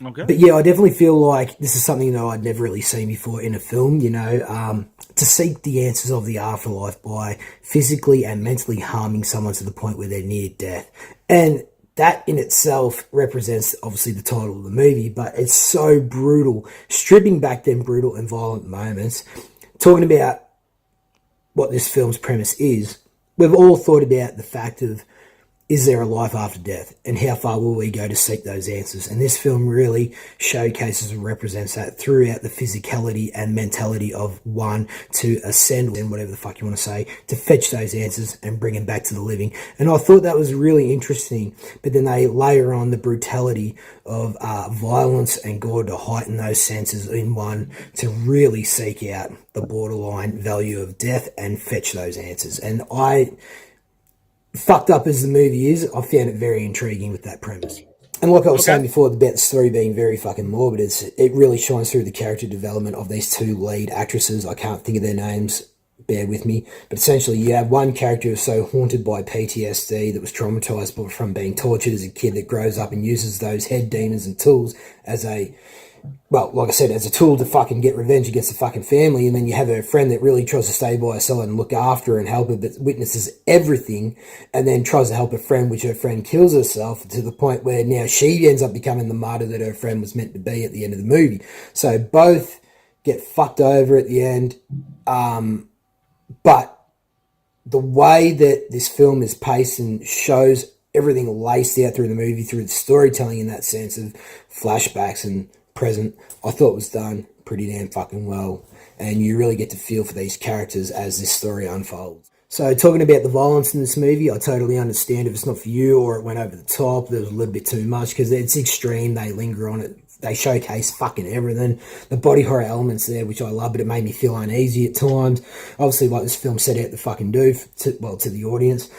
Okay. But yeah, I definitely feel like this is something that I'd never really seen before in a film, you know, to seek the answers of the afterlife by physically and mentally harming someone to the point where they're near death. And that in itself represents obviously the title of the movie, but it's so brutal, stripping back them brutal and violent moments, talking about what this film's premise is. We've all thought about the fact of, is there a life after death? And how far will we go to seek those answers? And this film really showcases and represents that throughout the physicality and mentality of one to ascend, and whatever the fuck you want to say, to fetch those answers and bring them back to the living. And I thought that was really interesting. But then they layer on the brutality of violence and gore to heighten those senses in one to really seek out the borderline value of death and fetch those answers. And fucked up as the movie is, I found it very intriguing with that premise. And like I was saying before about the story being very fucking morbid, it really shines through the character development of these two lead actresses. I can't think of their names, bear with me. But essentially you have one character who's so haunted by PTSD that was traumatized from being tortured as a kid that grows up and uses those head demons and tools as like I said, as a tool to fucking get revenge against the fucking family. And then you have a friend that really tries to stay by her side and look after her and help her, but witnesses everything and then tries to help a friend, which her friend kills herself to the point where now she ends up becoming the martyr that her friend was meant to be at the end of the movie. So both get fucked over at the end. But the way that this film is paced and shows everything laced out through the movie, through the storytelling in that sense of flashbacks and present, I thought was done pretty damn fucking well. And you really get to feel for these characters as this story unfolds. So talking about the violence in this movie, I totally understand if it's not for you or it went over the top, there was a little bit too much because it's extreme, they linger on it, they showcase fucking everything. The body horror elements there, which I love, but it made me feel uneasy at times. Obviously, like this film set out to fucking do, to the audience.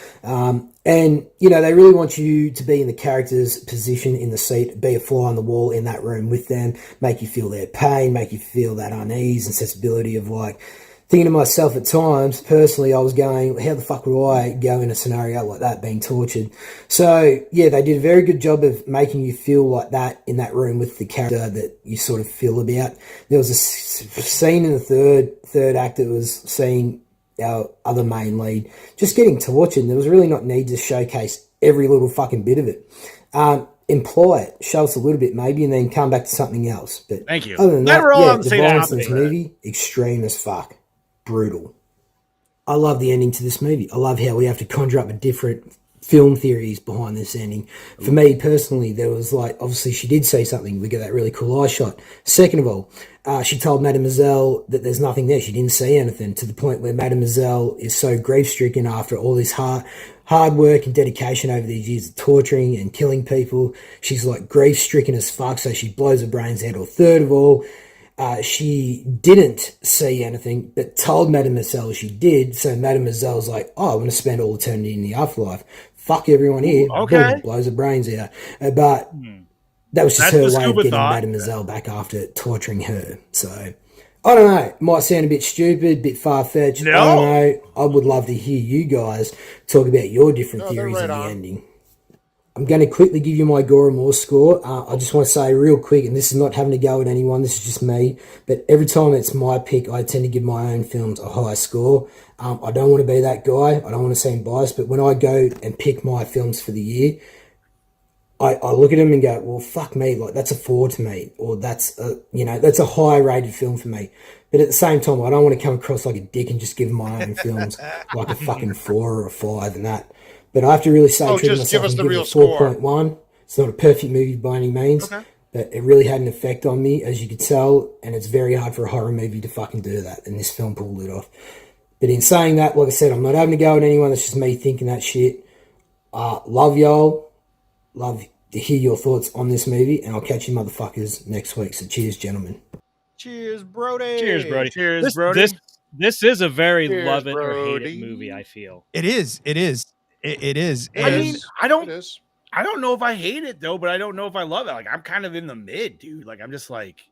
And, you know, they really want you to be in the character's position in the seat, be a fly on the wall in that room with them, make you feel their pain, make you feel that unease and sensibility of like, thinking to myself at times, personally, I was going, how the fuck would I go in a scenario like that, being tortured? So, yeah, they did a very good job of making you feel like that in that room with the character that you sort of feel about. There was a scene in the third act that was seeing our other main lead just getting tortured, and there was really not need to showcase every little fucking bit of it. Imply it, show us a little bit maybe, and then come back to something else. But thank you. Other than that, we're all on the the same violence in topic. this movie, extreme as fuck. Brutal. I love the ending to this movie. I love how we have to conjure up a different film theories behind this ending. For me personally, there was like, obviously she did say something. We get that really cool eye shot. Second of all, she told Mademoiselle that there's nothing there. She didn't see anything, to the point where Mademoiselle is so grief-stricken after all this hard work and dedication over these years of torturing and killing people. She's like grief-stricken as fuck, so she blows her brains out. Or third of all, she didn't see anything, but told Mademoiselle she did. So Mademoiselle's like, oh, I want to spend all eternity in the afterlife. Fuck everyone here. Okay. Boom, blows her brains out. But that was just That's her the way of scuba getting thought. Mademoiselle back after torturing her. So, I don't know. It might sound a bit stupid, a bit far-fetched. No. I don't know. I would love to hear you guys talk about your different No, they're theories right of the on. ending. I'm going to quickly give you my Gore and More score. I just want to say real quick, and this is not having to go at anyone, this is just me, but every time it's my pick, I tend to give my own films a high score. I don't want to be that guy. I don't want to seem biased, but when I go and pick my films for the year, I look at them and go, well, fuck me, like that's a 4 to me, or that's a high rated film for me. But at the same time, I don't want to come across like a dick and just give my own films like a fucking 4 or a 5 and that. But I have to really say, true to just give myself, us and the give it real a score. 4.1. It's not a perfect movie by any means, Okay. but it really had an effect on me, as you could tell, and it's very hard for a horror movie to fucking do that, and this film pulled it off. But in saying that, like I said, I'm not having to go at anyone, that's just me thinking that shit. Love y'all. Love to hear your thoughts on this movie, and I'll catch you motherfuckers next week. So cheers, gentlemen. Cheers, Brodie. Cheers, Brodie. Cheers, This, Brodie. this is a very Cheers, love it or hate Brodie. it movie, I feel. It is. It is. It is. It I And mean, is. I don't It is. I don't know if I hate it though, but I don't know if I love it. Like I'm kind of in the mid, dude. Like I'm just like,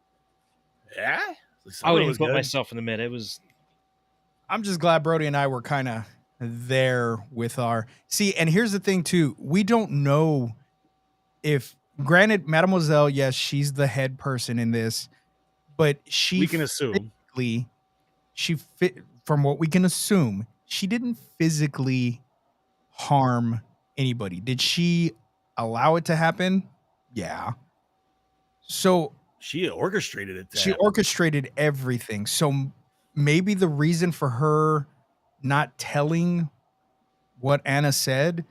yeah. Some I of would it even was put good. myself in the mid. It was I'm just glad Brodie and I were kind of there with our see. And here's the thing too: we don't know if, granted, Mademoiselle, yes, she's the head person in this, but We can assume. physically, from what we can assume, she didn't physically harm anybody. Did she allow it to happen? Yeah. So She orchestrated it. she orchestrated everything. So maybe the reason for her not telling what Anna said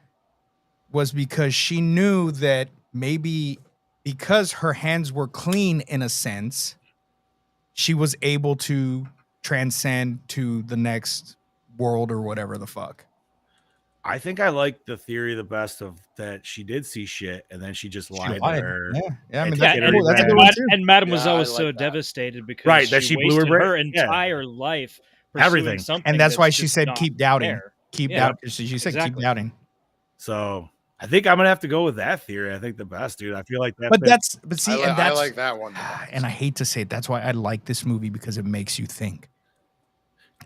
was because she knew that maybe because her hands were clean in a sense, she was able to transcend to the next world or whatever the fuck. I think I like the theory the best of that she did see shit and then she just lied to her. Yeah. I mean, And that's took yeah, it cool. That's a back. good one too. and Mademoiselle Yeah, I was so like that. devastated because Right, that she blew her wasted brain. her Yeah. entire life pursuing Everything. something, And that's why that's she just said not keep doubting. there. Keep Yeah. doubting. She said keep Exactly. doubting. So I think I'm gonna have to go with that theory. I think the best, dude. I feel like that. But see, I and that's like that one. the best. and I hate to say it, that's why I like this movie, because it makes you think.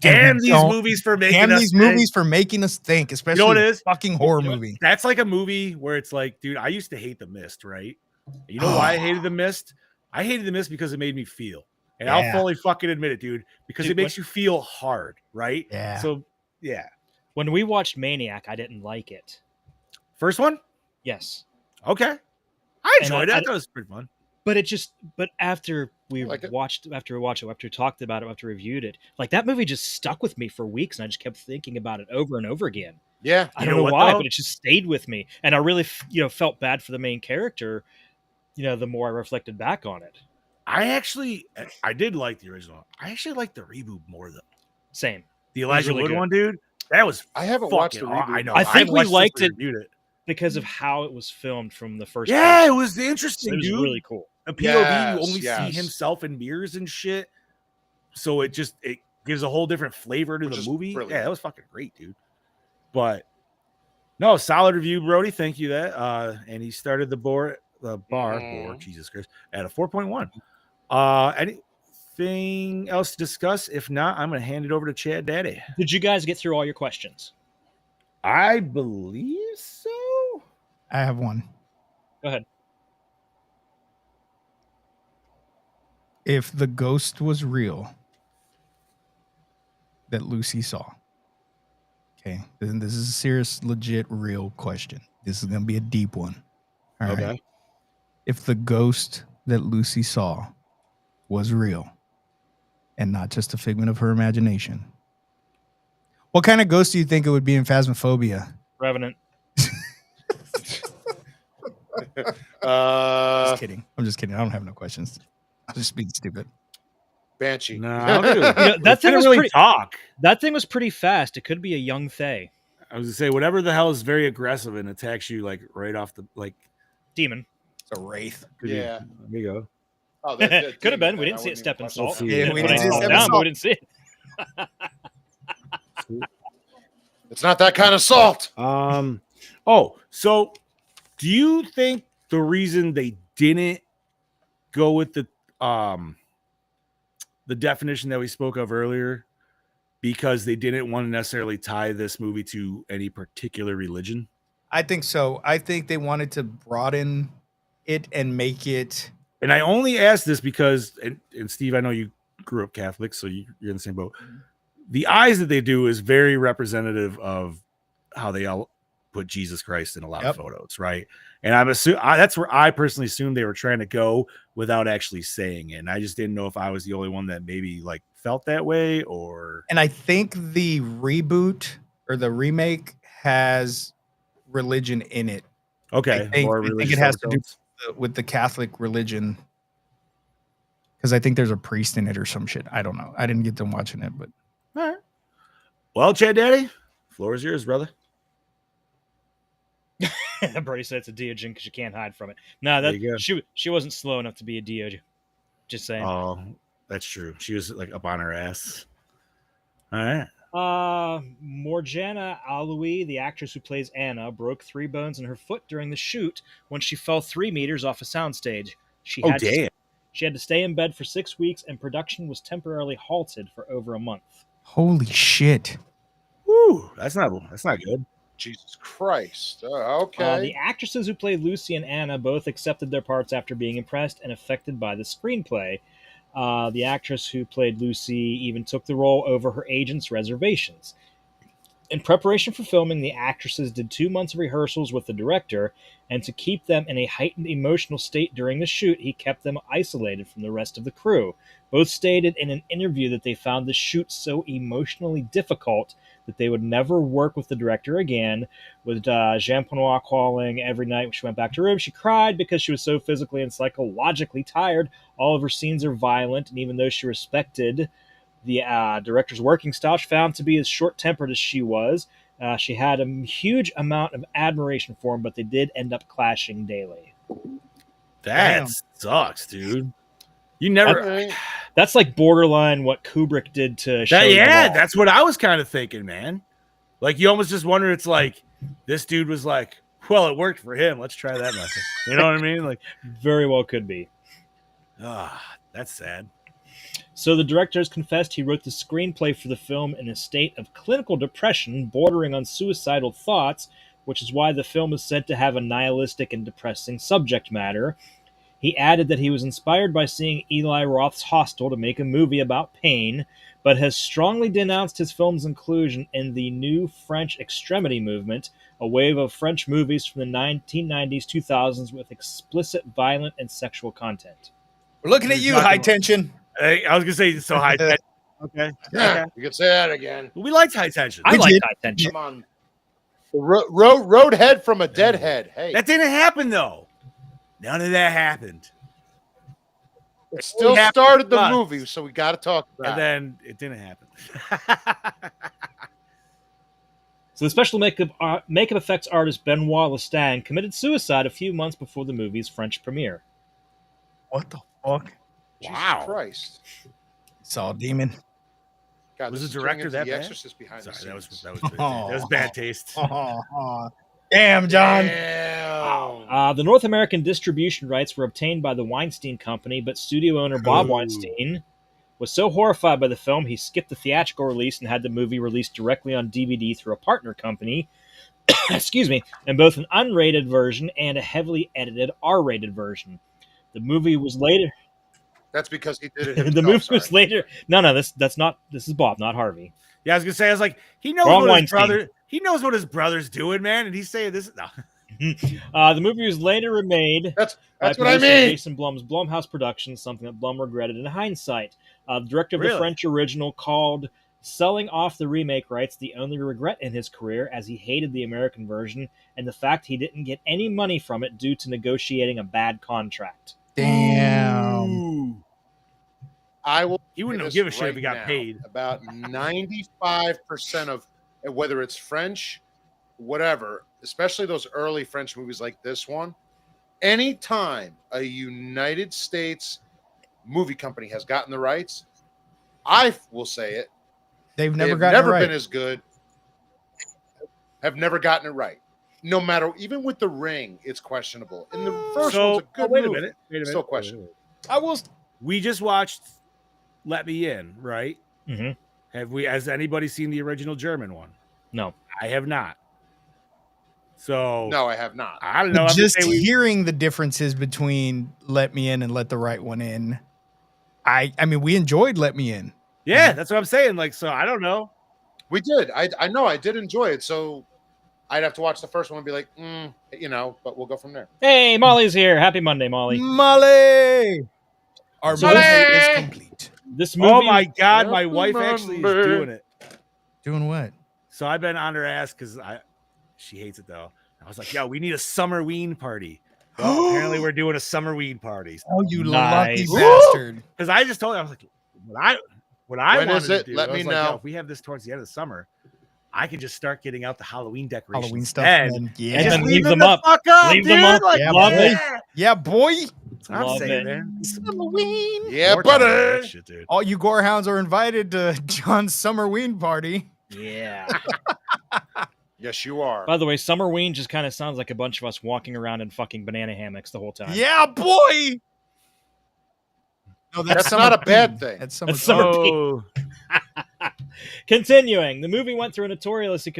damn And we these don't- movies for making Damn us these think. movies for making us think, especially what it a is? fucking horror You know, movie. That's like a movie where it's like, dude, I used to hate The Mist, right? You know why I hated The Mist? I hated The Mist because it made me feel. And I'll Yeah. fully fucking admit it, dude, because Dude, it makes you feel hard, right? Yeah. So, yeah. When we watched Maniac, I didn't like it. First one? Yes. Okay. I And enjoyed it. I- I thought it was pretty fun. But after we I like it. watched it, after we talked about it, after we reviewed it, like that movie just stuck with me for weeks, and I just kept thinking about it over and over again. Yeah. I You don't know know what, why, though? but it just stayed with me, and I really, felt bad for the main character. The more I reflected back on it. I did like the original. I actually like the reboot more though. Same. The Elijah really Wood good. one, dude. That was I haven't fucking watched the aw- reboot. I know. I think we watched this, liked we it reviewed it. because of how it was filmed from the first. Yeah, it person. was So interesting, it was dude. really cool. A POV, you Yes, only see yes. himself in mirrors and shit. So it gives a whole different flavor to Which the is movie. brilliant. Yeah, that was fucking great, dude. But no, solid review, Brodie. Thank you that. And he started the bar, Mhm. Jesus Christ, at a 4.1. Anything else to discuss? If not, I'm gonna hand it over to Chad Daddy. Did you guys get through all your questions? I believe so. I have one. Go ahead. If the ghost was real that Lucy saw, okay, then this is a serious, legit, real question. This is going to be a deep one. All right. Okay. If the ghost that Lucy saw was real and not just a figment of her imagination, what kind of ghost do you think it would be in Phasmophobia? Revenant. Just kidding. I'm just kidding. I don't have no questions. I'm just being stupid. Banshee. No, I don't do. That thing didn't was really pretty. talk. That thing was pretty fast. It could be a young Fae. I was gonna say whatever the hell is very aggressive and attacks you like right off the like. Demon. It's a wraith. could be- Yeah. there you go. Oh, Could have been. We didn't see it step and We'll salt. see. Yeah, we Put didn't it see it all step and down, but salt. we didn't see it. It's not that kind of salt. Oh, so do you think the reason they didn't go with the definition that we spoke of earlier because they didn't want to necessarily tie this movie to any particular religion? I think so. I think they wanted to broaden it and make it. And I only ask this because, and Steve, I know you grew up Catholic, so you're in the same boat. The eyes that they do is very representative of how they all put Jesus Christ in a lot of photos, right? And I'm assuming that's where I personally assumed they were trying to go without actually saying it. And I just didn't know if I was the only one that maybe like felt that way or. And I think the reboot or the remake has religion in it. Okay, I think it has to do with the Catholic religion, because I think there's a priest in it or some shit. I don't know. I didn't get done watching it, but all right. Well, Chad Daddy, floor is yours, brother. Brodie said it's a Deogen because you can't hide from it. No, that she wasn't slow enough to be a Deogen. Just saying. Oh, that's true. She was like up on her ass. All right. Morjana Alui, the actress who plays Anna, broke 3 bones in her foot during the shoot when she fell 3 meters off a soundstage. She had to stay in bed for 6 weeks, and production was temporarily halted for over a month. Holy shit! Woo, that's not good. Jesus Christ. Okay. The actresses who played Lucy and Anna both accepted their parts after being impressed and affected by the screenplay. The actress who played Lucy even took the role over her agent's reservations. In preparation for filming, the actresses did 2 months of rehearsals with the director, and to keep them in a heightened emotional state during the shoot, he kept them isolated from the rest of the crew. Both stated in an interview that they found the shoot so emotionally difficult that they would never work with the director again, with Jean-Penoir calling every night when she went back to her room. She cried because she was so physically and psychologically tired. All of her scenes are violent, and even though she respected the director's working style, she found to be as short-tempered as she was. She had a huge amount of admiration for him, but they did end up clashing daily. That sucks, dude. You never. That's like borderline what Kubrick did to. That's what I was kind of thinking, man. Like you almost just wonder. It's like this dude was like, "Well, it worked for him. Let's try that method." You know what I mean? Like, very well could be. That's sad. So the director has confessed he wrote the screenplay for the film in a state of clinical depression bordering on suicidal thoughts, which is why the film is said to have a nihilistic and depressing subject matter. He added that he was inspired by seeing Eli Roth's Hostel to make a movie about pain, but has strongly denounced his film's inclusion in the new French extremity movement, a wave of French movies from the 1990s, 2000s with explicit, violent, and sexual content. We're looking at you, High Tension. Hey, I was gonna say so high tension. Okay. Yeah, you can say that again. We liked high tension. I like high tension. Come on. Road head from a dead head. Hey. That didn't happen though. None of that happened. It still started the movie, so we got to talk about it. And then it didn't happen. So the special makeup effects artist Benoit Lestang committed suicide a few months before the movie's French premiere. What the fuck? Wow. Jesus Christ. Saw a demon. God, was the director that the bad? Exorcist behind the scenes. That was bad taste. Damn, John. Damn. The North American distribution rights were obtained by the Weinstein Company, but studio owner Bob Weinstein was so horrified by the film, he skipped the theatrical release and had the movie released directly on DVD through a partner company. Excuse me, in both an unrated version and a heavily edited R-rated version. The movie was later. That's because he did it himself. The movie was later. No, that's not. This is Bob, not Harvey. Yeah, I was gonna say. I was like, he knows what his brother. He knows what his brother's doing, man, and he's saying this. No. The movie was later remade. That's what I mean. Jason Blum's Blumhouse Productions, something that Blum regretted in hindsight. The director of the French original called selling off the remake rights the only regret in his career, as he hated the American version and the fact he didn't get any money from it due to negotiating a bad contract. Damn. He wouldn't give a shit if he got paid. About 95% of whether it's French, whatever, especially those early French movies like this one, anytime a United States movie company has gotten the rights, I will say it, they've never been as good, have never gotten it right. No matter, even with The Ring, it's questionable. And the first one's a good movie. Wait a minute. Still questionable. We just watched Let Me In, right? Mm-hmm. Has anybody seen the original German one? No. I have not. So No, I have not. I don't know. I'm Just saying we, hearing the differences between Let Me In and Let the Right One In, I mean, we enjoyed Let Me In. yeah, that's what I'm saying. Like, so I don't know. We did. I know I did enjoy it. So I'd have to watch the first one and be like, but we'll go from there. Hey, Molly's here. Happy Monday, Molly. Molly! Our Molly! Monday is complete. This movie. Oh my God, my Happy wife actually is Monday. doing it. Doing what? So I've been on her ass because she hates it though. I was like, yo, we need a summer ween party. Well, apparently we're doing a summer weed party. Oh, you Nice. lucky bastard. Because I just told her, I was like, what I When wanted is it? to do, Let I me was like, yo, know. if we have this towards the end of the summer, I can just start getting out the Halloween decorations. Halloween stuff. And And Yeah. just And leave leave them the up. fuck up, Leave dude. them up. Like, Yeah, Love boy. it. Yeah, boy. That's what I'm Love saying, it. man. Halloween. Yeah, More time for that buddy. shit, dude. All you Gorehounds are invited to John's Summerween party. Yeah. Yes, you are. By the way, Summerween just kind of sounds like a bunch of us walking around in fucking banana hammocks the whole time. Yeah, boy. No, That's not a bad thing. That's That's summer. summer. Oh, Continuing, the movie went through a notoriously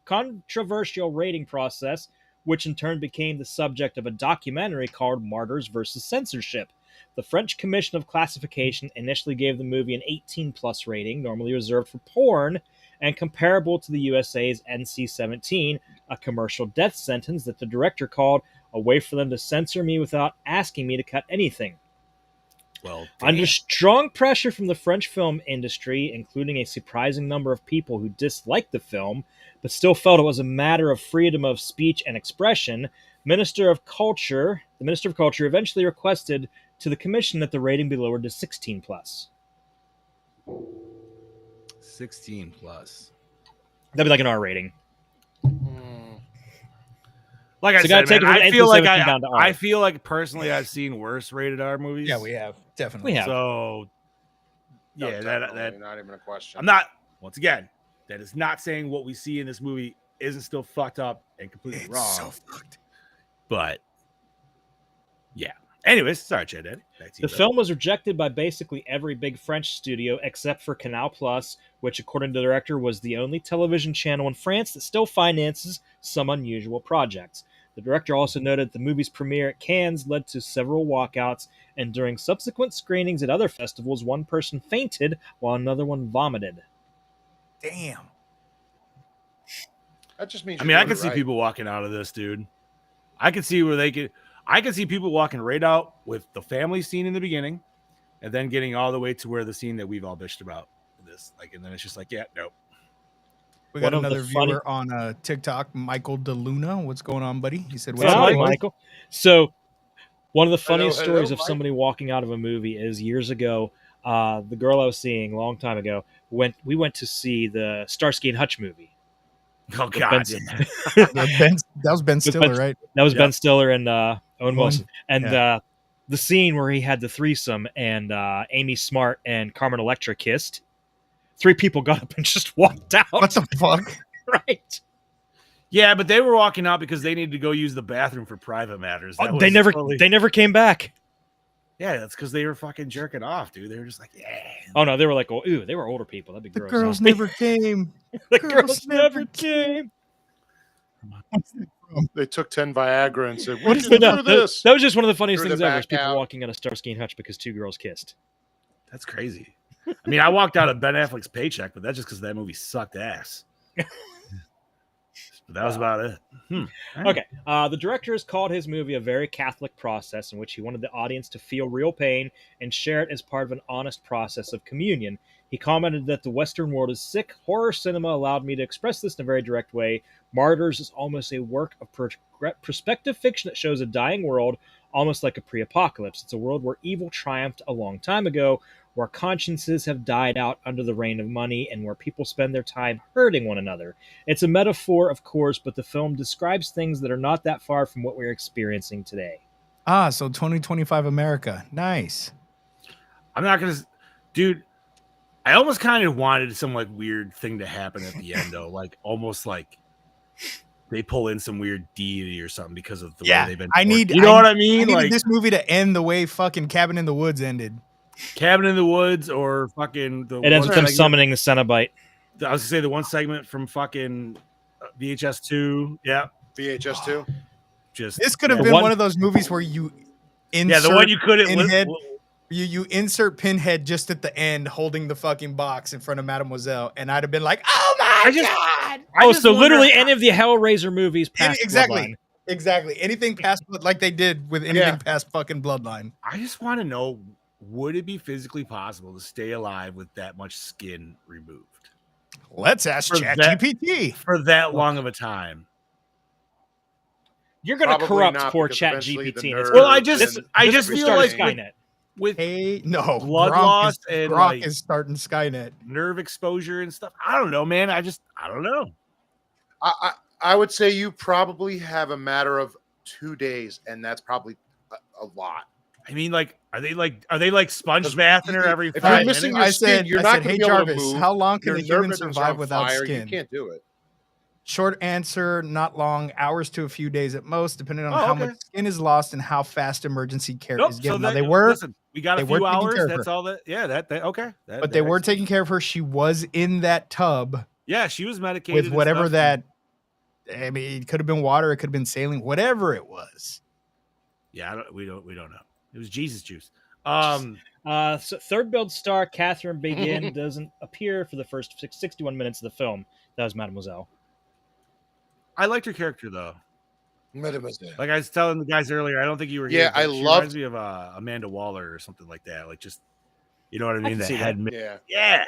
controversial rating process, which in turn became the subject of a documentary called Martyrs versus Censorship. The French Commission of Classification initially gave the movie an 18-plus rating, normally reserved for porn, and comparable to the USA's NC-17, a commercial death sentence that the director called a way for them to censor me without asking me to cut anything. well, Under strong pressure from the French film industry, including a surprising number of people who disliked the film, but still felt it was a matter of freedom of speech and expression, the Minister of Culture eventually requested to the commission that the rating be lowered to 16 plus. 16 plus. That'd be like an R rating. Like I So gotta said, take man, it from I feel like 18-17 down to R. I feel like personally I've seen worse rated R movies. Yeah, we have. Definitely. We have. So No, yeah, definitely that not even a question. I'm not. Once again, that is not saying what we see in this movie isn't still fucked up and completely It's wrong. so fucked. But yeah. Anyways, sorry, Chad. Back to you, The bud. film was rejected by basically every big French studio except for Canal Plus, which, according to the director, was the only television channel in France that still finances some unusual projects. The director also noted that the movie's premiere at Cannes led to several walkouts, and during subsequent screenings at other festivals, one person fainted while another one vomited. Damn. That just means. I mean, I can see people walking out of this, dude. I can see where they could. I can see people walking right out with the family scene in the beginning, and then getting all the way to where the scene that we've all bitched about this, like, and then it's just like, yeah, nope. We got One of the another funny- viewer on TikTok, Michael DeLuna. What's going on, buddy? He said, What's "What's up, up, Mike?" Michael? So, one of the funniest hello, stories of Mike. somebody walking out of a movie is years ago. The girl I was seeing a long time ago we went to see the Starsky and Hutch movie. Oh With God, Ben- yeah. That was Ben Stiller, right? That was Yep. Ben Stiller and Owen Wilson. And Yeah. the scene where he had the threesome and Amy Smart and Carmen Electra kissed. 3 people got up and just walked out. What the fuck? Right? Yeah, but they were walking out because they needed to go use the bathroom for private matters. That They was never totally- they never came back. Yeah, that's because they were fucking jerking off, dude. They were just like, yeah. Oh no, they were like, oh, ew, they were older people. That'd be The gross. girls never came. the girls girls never never came. They took 10 Viagra and said, What "We is can But no, do this." that was just one of the funniest Threw things the ever. Is back people out. walking out of Starsky and Hutch because 2 girls kissed. That's crazy. I mean, I walked out of Ben Affleck's Paycheck, but that's just because that movie sucked ass. But that was about it. Okay. The director has called his movie a very Catholic process in which he wanted the audience to feel real pain and share it as part of an honest process of communion. He commented that the Western world is sick. Horror cinema allowed me to express this in a very direct way. Martyrs is almost a work of perspective fiction that shows a dying world, almost like a pre-apocalypse. It's a world where evil triumphed a long time ago, where consciences have died out under the reign of money, and where people spend their time hurting one another. It's a metaphor, of course, but the film describes things that are not that far from what we're experiencing today. So 2025 America. Nice. I'm not gonna, dude. I almost kind of wanted some like weird thing to happen at the end, though, like almost like they pull in some weird deity or something because of the way they've been. You know what I mean? I needed Like this movie to end the way fucking Cabin in the Woods ended. Cabin in the Woods or fucking the. It ends one with them segment- summoning the Cenobite. I was gonna say the one segment from fucking VHS 2. Yeah, VHS too. Just This could have The been one- one of those movies where you insert the one you couldn't. Pinhead. You insert Pinhead just at the end, holding the fucking box in front of Mademoiselle, and I'd have been like, "Oh my god!" Oh, so literally any of the Hellraiser movies past Exactly. Bloodline. Exactly. Anything past, like they did with anything past fucking Bloodline. I just want to know: would it be physically possible to stay alive with that much skin removed Let's ask For ChatGPT. for that long of a time? You're going to Probably corrupt not, poor because Chat eventually the GPT. nerves Well, I and- just feel restart like Skynet. with Hey, no, blood Gronk loss is, and, Gronk like- is starting Skynet. nerve exposure and stuff. I don't know, man. I don't know. I would say you probably have a matter of 2 days, and that's probably a lot. I mean, like, are they like sponge bathing her every If you're 5 missing minutes? your skin, you're not going hey to be able to Jarvis, move. how long can Your a human nerve endings are survive on without fire. skin? You can't do it. Short answer, not long, hours to a few days at most, depending on Oh, how okay. much skin is lost and how fast emergency care Nope. is So given. Now, that, they were, listen, we got a they were few taking hours. care of That's her. all that. Yeah, that okay. but they were taking care of her. She was in that tub Yeah, she was medicated with and whatever stuff. that. I mean, it could have been water. It could have been saline. Whatever it was. Yeah, we don't know. It was Jesus juice. So third build star Catherine Begin doesn't appear for the first 61 minutes of the film. That was Mademoiselle. I liked her character though. Mademoiselle. Like I was telling the guys earlier, I don't think you were Yeah, here. but I she loved- reminds me of Amanda Waller or something like that. Like just, you know what I mean? can That see had Yeah. yeah.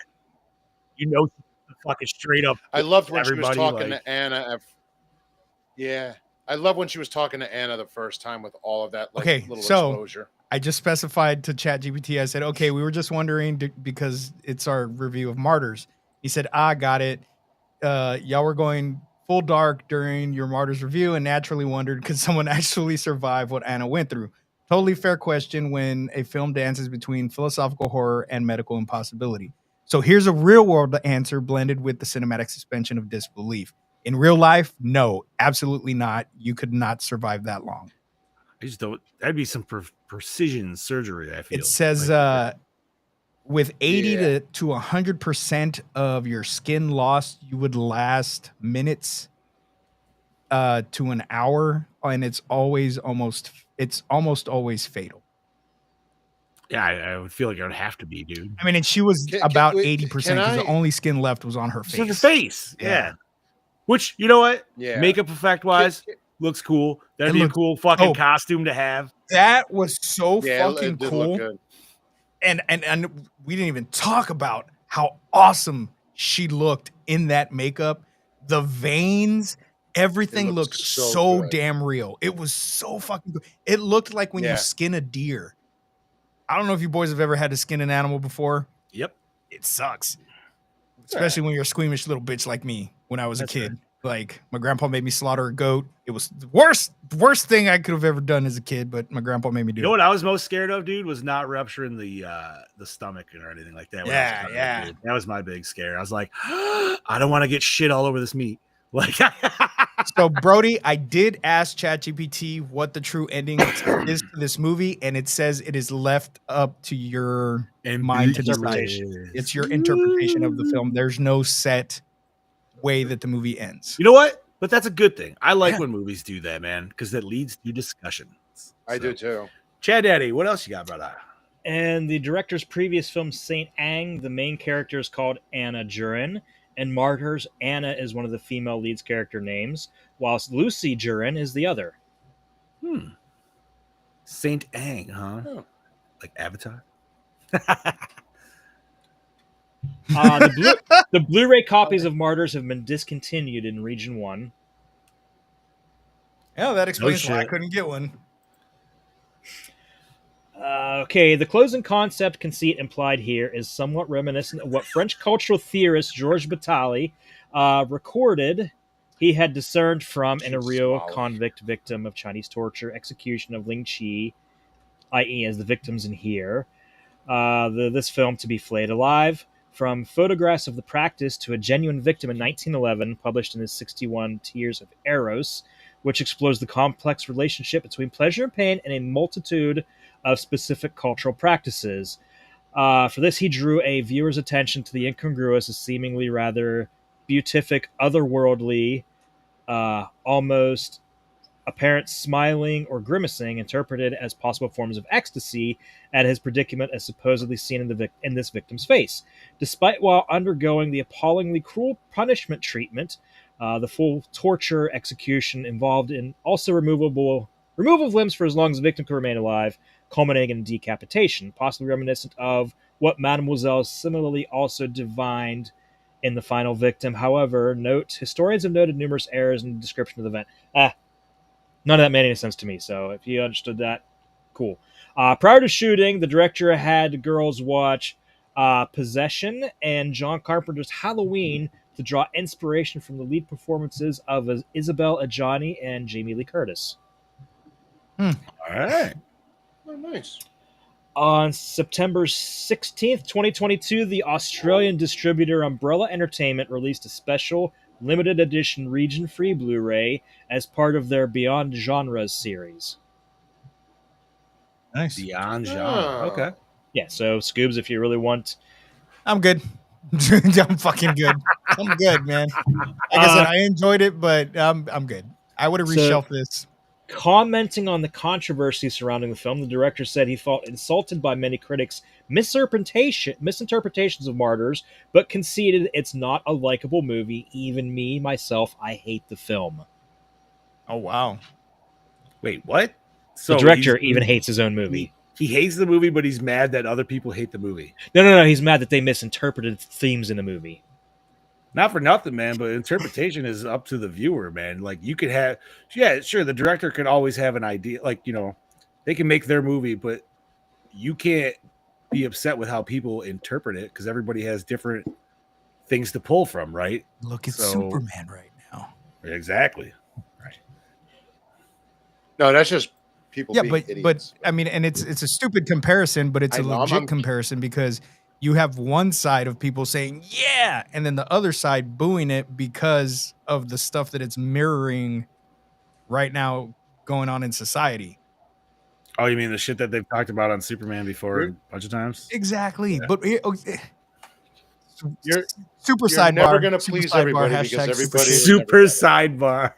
You know, fucking straight up. I loved when she was everybody, talking like- to Anna. Yeah. I love when she was talking to Anna the first time with all of that Okay, little so- exposure. I just specified to ChatGPT. I said, okay, we were just wondering because it's our review of Martyrs. He said, got it. Y'all were going full dark during your Martyrs review and naturally wondered, could someone actually survive what Anna went through? Totally fair question when a film dances between philosophical horror and medical impossibility. So here's a real world answer blended with the cinematic suspension of disbelief. In real life, no, absolutely not. You could not survive that long. I just don't. That'd be some precision surgery. I feel It says like, with 80 Yeah. to 100% of your skin lost, you would last minutes to an hour, and it's almost always fatal. yeah, I would feel like it would have to be, dude. I mean, and she was Can- about wait, 80% can because the I- only skin left was on her So the face. face, Yeah. yeah. Which you know what, Yeah. makeup effect wise, looks cool. That'd It be a looks cool fucking dope. costume to have. That was so Yeah, fucking it did cool. look good. And we didn't even talk about how awesome she looked in that makeup. The veins, everything It looked looks so, so good. damn real. It was so fucking good. It looked like when you Yeah. skin a deer. I don't know if you boys have ever had to skin an animal before. Yep. It sucks. Especially when you're a squeamish little bitch like me when I was That's a kid. Like my grandpa made me slaughter a goat. It was the worst thing I could have ever done as a kid, but my grandpa made me do You know it. what I was most scared of, dude, was not rupturing the stomach or anything like that. when I was Yeah, cutting it, yeah. dude. That was my big scare. I was like, I don't want to get shit all over this meat. Like, So, Brodie, I did ask ChatGPT what the true ending is to this movie, and it says it is left up to your mind to decide. It's your interpretation of the film. There's no set way that the movie ends. You know what? But that's a good thing. I like Yeah. when movies do that, man, because that leads to discussions. I So, do too. Chad Daddy, what else you got, brother? And the director's previous film, Saint Ang, the main character is called Anna Jurin. And Martyrs, Anna is one of the female lead's character names, whilst Lucy Jurin is the other. Saint Ang, huh? Oh. Like Avatar? The Blu-ray copies of Martyrs have been discontinued in Region 1. Yeah, that explains why I shit. couldn't get one. Okay, the closing concept conceit implied here is somewhat reminiscent of what French cultural theorist Georges Bataille recorded he had discerned from an Jesus, real wow. convict victim of Chinese torture execution of Ling Chi, i.e. as the victims in here. This film to be flayed alive, from photographs of the practice to a genuine victim in 1911, published in his 61 Tears of Eros, which explores the complex relationship between pleasure and pain and a multitude of specific cultural practices. For this, he drew a viewer's attention to the incongruous, seemingly rather beatific, otherworldly almost apparent smiling or grimacing, interpreted as possible forms of ecstasy at his predicament as supposedly seen in this victim's face. Despite while undergoing the appallingly cruel punishment treatment, the full torture execution involved in also removal of limbs for as long as the victim could remain alive, culminating in decapitation, possibly reminiscent of what Mademoiselle similarly also divined in the final victim. However, historians have noted numerous errors in the description of the event. None of that made any sense to me. So if you understood that, cool. Prior to shooting, the director had girls watch Possession and John Carpenter's Halloween to draw inspiration from the lead performances of Isabelle Adjani and Jamie Lee Curtis. All right. Oh, nice. On September 16th, 2022, the Australian distributor Umbrella Entertainment released a special limited edition region-free Blu-ray as part of their Beyond Genres series. Nice. Beyond genre. Oh. Okay. Yeah, so Scoobs, if you really want... I'm good. I'm fucking good. I'm good, man. Like I said, I enjoyed it, but I'm good. I would have reshelved this. Commenting on the controversy surrounding the film, the director said he felt insulted by many critics' misinterpretations of Martyrs, but conceded it's not a likable movie. Even me, myself, I hate the film. Oh, wow. Wait, what? The director even hates his own movie. He hates the movie, but he's mad that other people hate the movie. No. He's mad that they misinterpreted themes in the movie. Not for nothing, man, but interpretation is up to the viewer, man. Like you could have, yeah, sure, the director could always have an idea, like, you know, they can make their movie, but you can't be upset with how people interpret it because everybody has different things to pull from, right? Look at Superman right now. Exactly. Right. No, that's just people. Yeah, being but idiots. I mean, and it's a stupid comparison, but it's a legit comparison because you have one side of people saying, yeah, and then the other side booing it because of the stuff that it's mirroring right now going on in society. Oh, you mean the shit that they've talked about on Superman before a bunch of times? Exactly. Yeah. But You're sidebar. never going to super please sidebar, everybody hashtag because everybody is Super never sidebar.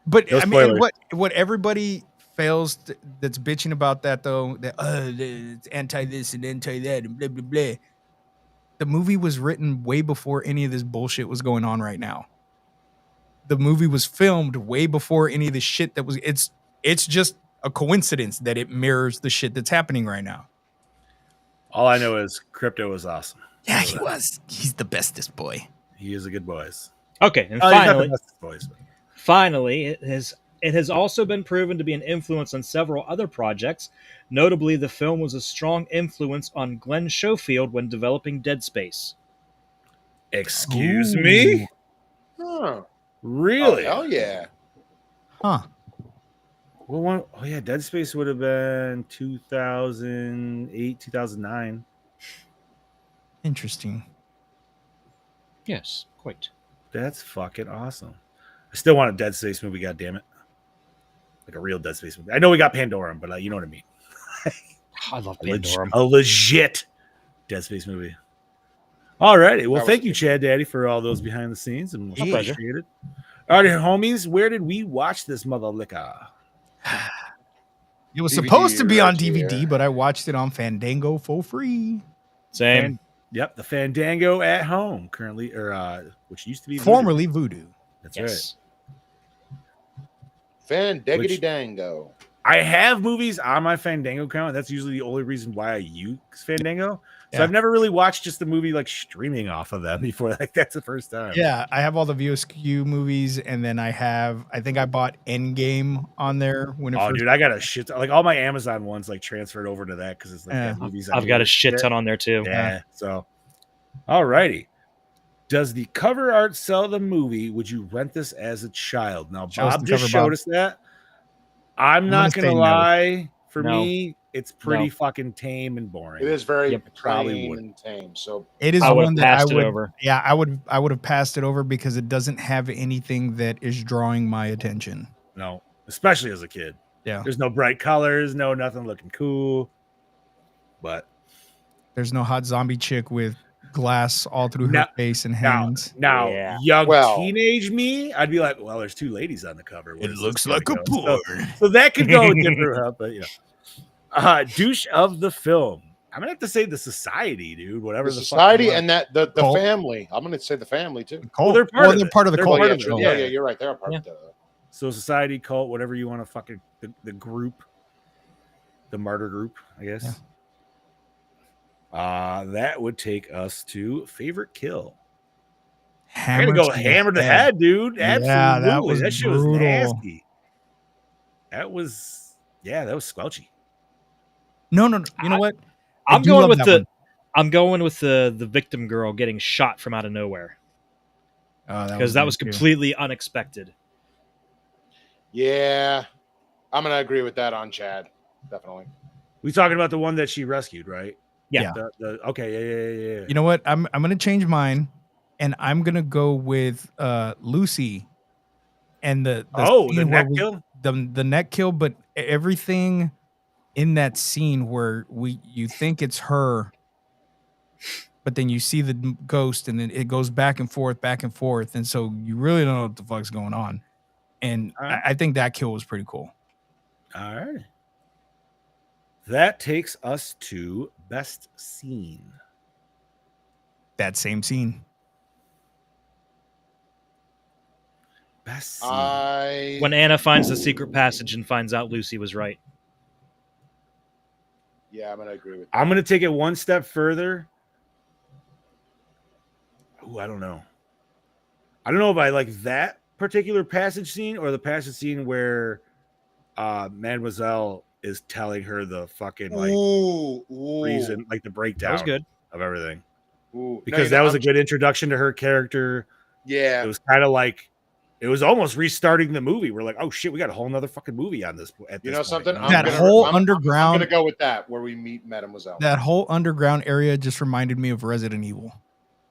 But No I mean, spoilers. what everybody fails that's bitching about that though, that it's anti this and anti that and blah blah blah. The movie was written way before any of this bullshit was going on right now. The movie was filmed way before any of the shit that was. It's just a coincidence that it mirrors the shit that's happening right now. All I know is Crypto was awesome. Yeah, he was. He's the bestest boy. He is a good boy. Okay, and Oh, he's not finally, the bestest boys, but- Finally, it has also been proven to be an influence on several other projects. Notably, the film was a strong influence on Glenn Schofield when developing Dead Space. Excuse me? Oh, Really? hell yeah. Huh. Well, yeah, Dead Space would have been 2008, 2009. Interesting. Yes, quite. That's fucking awesome. I still want a Dead Space movie, goddammit. Like a real Dead Space movie. I know we got Pandorum, but you know what I mean. I love Pandorum. A legit Dead Space movie. All righty. Well, thank you, Chad Daddy, for all those behind the scenes. And My pleasure. appreciate it. All right, homies, where did we watch this mother liquor? It was DVD supposed to be on right DVD, here. but I watched it on Fandango for free. Same. Yep, the Fandango at home currently, or which used to be Formerly Voodoo. That's right. Yes. Fandaggity dango. I have movies on my Fandango account. That's usually the only reason why I use Fandango. So Yeah. I've never really watched just the movie like streaming off of them before. Like that's the first time. Yeah, I have all the VSQ movies, and then I think I bought Endgame on there when it Oh, first. dude, I got a shit. Like all my Amazon ones, like transferred over to that because it's like Yeah. movies. I've got a shit ton on there too. Yeah. So, all righty. Does the cover art sell the movie? Would you rent this as a child? Now, Show us Bob the just cover, showed Bob. us that. I'm gonna not say gonna no. lie. For No. me, it's pretty No. fucking tame and boring. It is very Yep, probably plain would. and tame. So It is I would one have that I passed it would. over. Yeah, I would have passed it over because it doesn't have anything that is drawing my attention. No, especially as a kid. Yeah. There's no bright colors, nothing looking cool. But There's no hot zombie chick with glass all through Now- her face and hands. Now, Yeah. young Well- teenage me, I'd be like, well, there's two ladies on the cover. Where's It this looks gonna like a go? porn. So that could go a different route, but douche of the film. I'm gonna have to say the society, dude. Whatever The the society fuck and that the Cult. family. I'm gonna say the family too. Well, they're part of they're it. part of the They're cult. part yeah, of it, true. yeah. Yeah, you're right. They're a part Yeah. of it. So society, cult, whatever you want to fucking the group, the martyr group, I guess. That would take us to favorite kill. I'm gonna go hammer to head, dude. Absolutely, Yeah, that was shit was brutal. nasty. That was squelchy. No. You know what? I I'm do going love with that the one. I'm going with the victim girl getting shot from out of nowhere because that was good, too. completely unexpected. Yeah, I'm gonna agree with that on Chad. Definitely. We talking about the one that she rescued, right? Yeah. Okay, yeah. You know what? I'm gonna change mine, and I'm gonna go with Lucy, and the the scene where neck kill. the neck kill, but everything in that scene where you think it's her, but then you see the ghost, and then it goes back and forth, and so you really don't know what the fuck's going on. And All right. I think that kill was pretty cool. All right. That takes us to best scene. That same scene. Best scene. When Anna finds the secret passage and finds out Lucy was right. Yeah, I'm gonna agree with that. I'm gonna take it one step further. Ooh, I don't know. I don't know if I like that particular passage scene or the passage scene where Mademoiselle is telling her the fucking like Ooh. reason, like the breakdown That was good. of everything. Ooh. Because that was a good introduction to her character. Yeah. It was kind of like it was almost restarting the movie. We're like, oh shit, we got a whole nother fucking movie on this. You know something? That whole underground- I'm gonna go with that where we meet Mademoiselle. That whole underground area just reminded me of Resident Evil.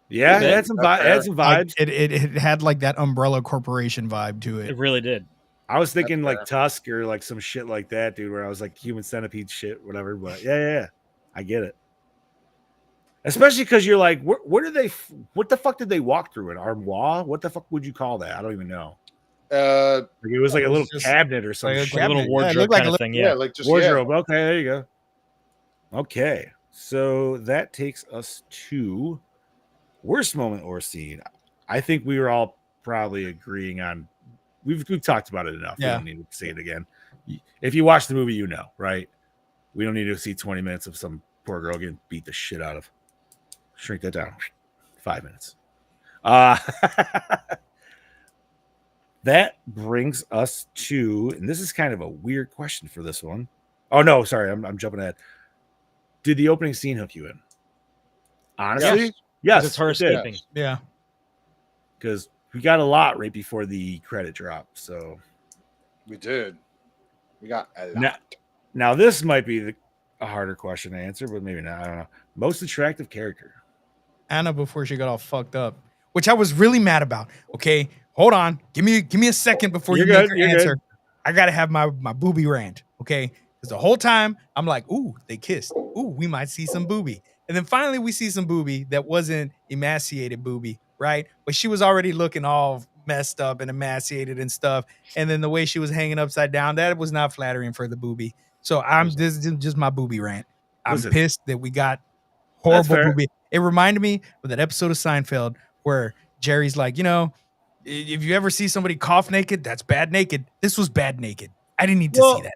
Yeah, Okay. it had some, had some Like, vibes. it had like that Umbrella Corporation vibe to It it. really did. I was thinking That's like fair. Tusk or like some shit like that, dude, where I was like human centipede shit, whatever. But yeah. I get it. Especially because you're like, what the fuck did they walk through? An armoire? What the fuck would you call that? I don't even know. Like it was like it a was little just cabinet or something. like a Like a little cabinet. Yeah, it wardrobe looked like kind a of little- thing. yeah, Yeah. like just Wardrobe. Okay, there you go. Okay, so that takes us to worst moment or scene. I think we were all probably agreeing on. We've talked about it enough. Yeah. We don't need to say it again. If you watch the movie, you know, right? We don't need to see 20 minutes of some poor girl getting beat the shit out of. Shrink that down. 5 minutes. That brings us to, and this is kind of a weird question for this one. Oh no, sorry, I'm jumping ahead. Did the opening scene hook you in? Honestly, yes, It's her it did. escaping. Yeah. Because we got a lot right before the credit drop. So We did. We got a lot. now this might be a harder question to answer, but maybe not. I don't know. Most attractive character. Anna before she got all fucked up, which I was really mad about. Okay, hold on. Give me a second before You're you make good, your you're answer. I gotta have my booby rant. Okay, because the whole time I'm like, ooh, they kissed. Ooh, we might see some booby. And then finally we see some booby that wasn't emaciated booby, right? But she was already looking all messed up and emaciated and stuff. And then the way she was hanging upside down, that was not flattering for the booby. So this is just my booby rant. I'm Listen. pissed that we got That's horrible fair. booby. It reminded me of that episode of Seinfeld where Jerry's like, you know, if you ever see somebody cough naked, that's bad naked. This was bad naked. I didn't need to Well, see that.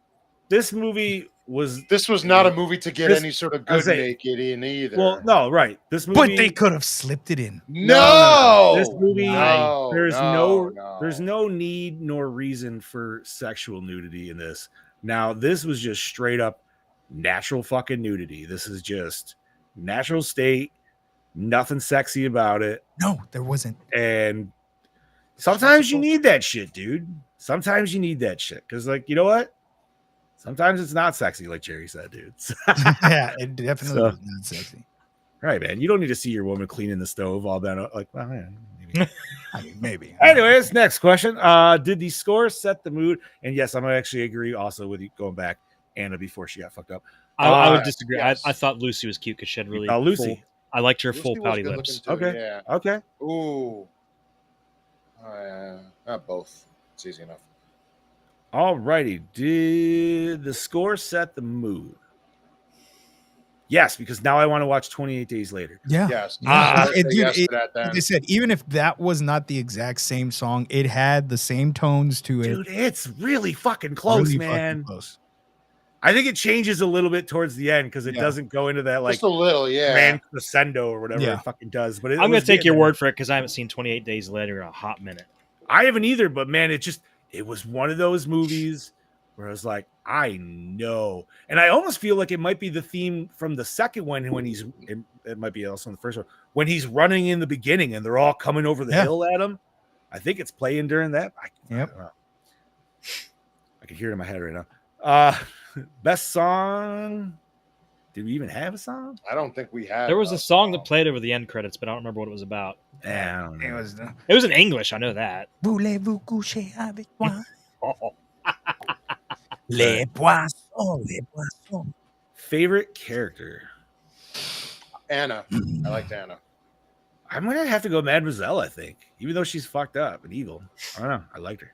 This movie was This was not a movie to get This- any sort of I was good saying- naked in either. well, no, right. This movie, But they could have slipped it in. No, This movie, no, there's no. there's no need nor reason for sexual nudity in this. Now, this was just straight up natural fucking nudity. This is just natural state, nothing sexy about it. No, there wasn't. And sometimes you need that shit, dude. Sometimes you need that shit. Because, like, you know what? Sometimes it's not sexy, like Jerry said, dude. Yeah, it definitely So- was not sexy. Right, man. You don't need to see your woman cleaning the stove all bent up. Like, well, yeah, maybe. I mean, maybe. Anyways, next question. Did the score set the mood? And yes, I'm gonna actually agree also with you going back Anna before she got fucked up. I would disagree. yes. I thought Lucy was cute because she had really Lucy. I liked her Lucy full was pouty good lips. looking, too, Okay. Yeah. Okay. Ooh. Not both. It's easy enough. All righty. Did the score set the mood? Yes, because now I want to watch 28 Days Later. Yeah. Yes. Yeah. Let's say yes to that then. Like I said, even if that was not the exact same song, it had the same tones to it. Dude, it's really fucking close, Really man. fucking close. I think it changes a little bit towards the end because it doesn't go into that like Just a little, yeah. grand crescendo or whatever Yeah. it fucking does. But I'm going to take your word for it because I haven't seen 28 Days Later in a hot minute. I haven't either, but man, it was one of those movies where I was like, I know. And I almost feel like it might be the theme from the second one when it might be also in the first one, when he's running in the beginning and they're all coming over the hill at him. I think it's playing during that. I don't know. I can hear it in my head right now. Best song. Did we even have a song? I don't think we had. There was a song that played over the end credits, but I don't remember what it was about. Yeah, I don't know. It was in English. I know that. Voulez-vous coucher avec moi? Oh. Les poissons, les poissons. Favorite character? Anna. I liked Anna. I'm gonna have to go Mademoiselle, I think. Even though she's fucked up and evil. I don't know. I liked her.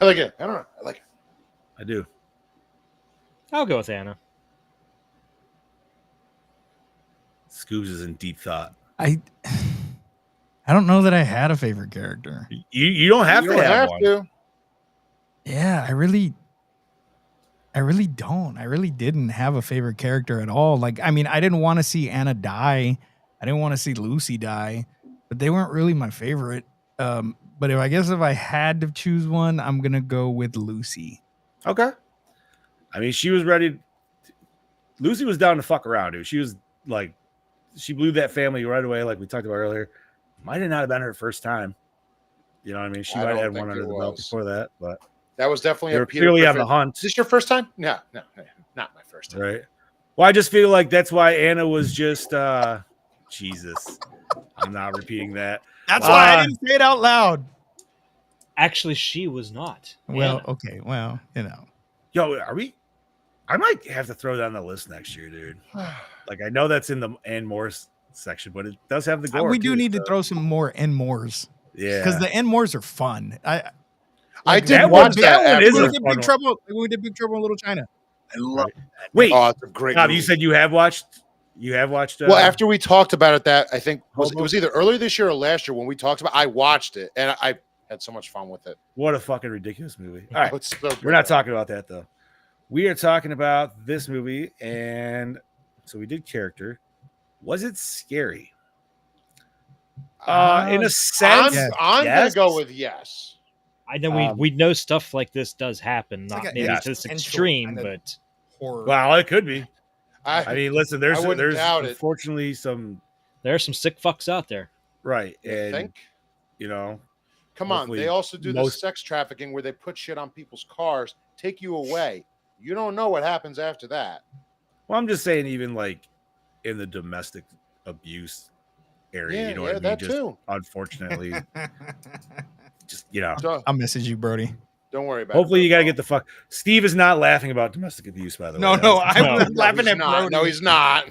I like it. I don't know. I like it. I do. I'll go with Anna. Scoobs is in deep thought. I don't know that I had a favorite character. You don't have You to don't have have one. to. Yeah, I really don't. I really didn't have a favorite character at all. Like, I mean, I didn't want to see Anna die. I didn't want to see Lucy die, but they weren't really my favorite. But if I had to choose one, I'm gonna go with Lucy. Okay. I mean, she was ready. Lucy was down to fuck around, dude. She was like, she blew that family right away, like we talked about earlier. Might have not have been her first time. You know what I mean? She I might have don't had think one under it the belt was. before that, but That was definitely they a were Peter clearly on Griffin. the hunt. Is this your first time? No, not my first time. Right. Well, I just feel like that's why Anna was just Jesus. I'm not repeating that. That's why I didn't say it out loud. Actually, she was not. Well, Anna. okay. Well, you know. Yo, are we? I might have to throw that on the list next year, dude. Like, I know that's in the and more section, but it does have the Gore. We do too, need to so. throw some more and mores. Yeah. Because the and mores are fun. I that did one- watch that that. one is When a we did fun Big Trouble, when we did Big Trouble in Little China. I love Wait, Oh, it's a great Bob, movie. you said you have watched. Well, after we talked about it, that I think it Hobo? was either earlier this year or last year when we talked about. I watched it and I had so much fun with it. What a fucking ridiculous movie. All right. It's so good. We're not talking about that though. We are talking about this movie, and so we did character. Was it scary? In a sense, I'm yes. gonna go with yes. I know we know stuff like this does happen, not like a- maybe yeah, to this potential extreme, kind of- but horror. Well, it could be. I mean, listen, I wouldn't there's doubt it. unfortunately some there are some sick fucks out there. right, You and think? you know, Come on, hopefully they also do most- this sex trafficking where they put shit on people's cars, take you away. You don't know what happens after that. well, I'm just saying, even like in the domestic abuse area, Yeah, you know yeah, what I mean? that Just too. unfortunately, just you know. Don't, message you, Brodie. don't worry about Hopefully, it. you got to get the fuck. Steve is not laughing about domestic abuse, by the No, way. no, I I'm No, laughing he's at not. Brodie. No, he's not.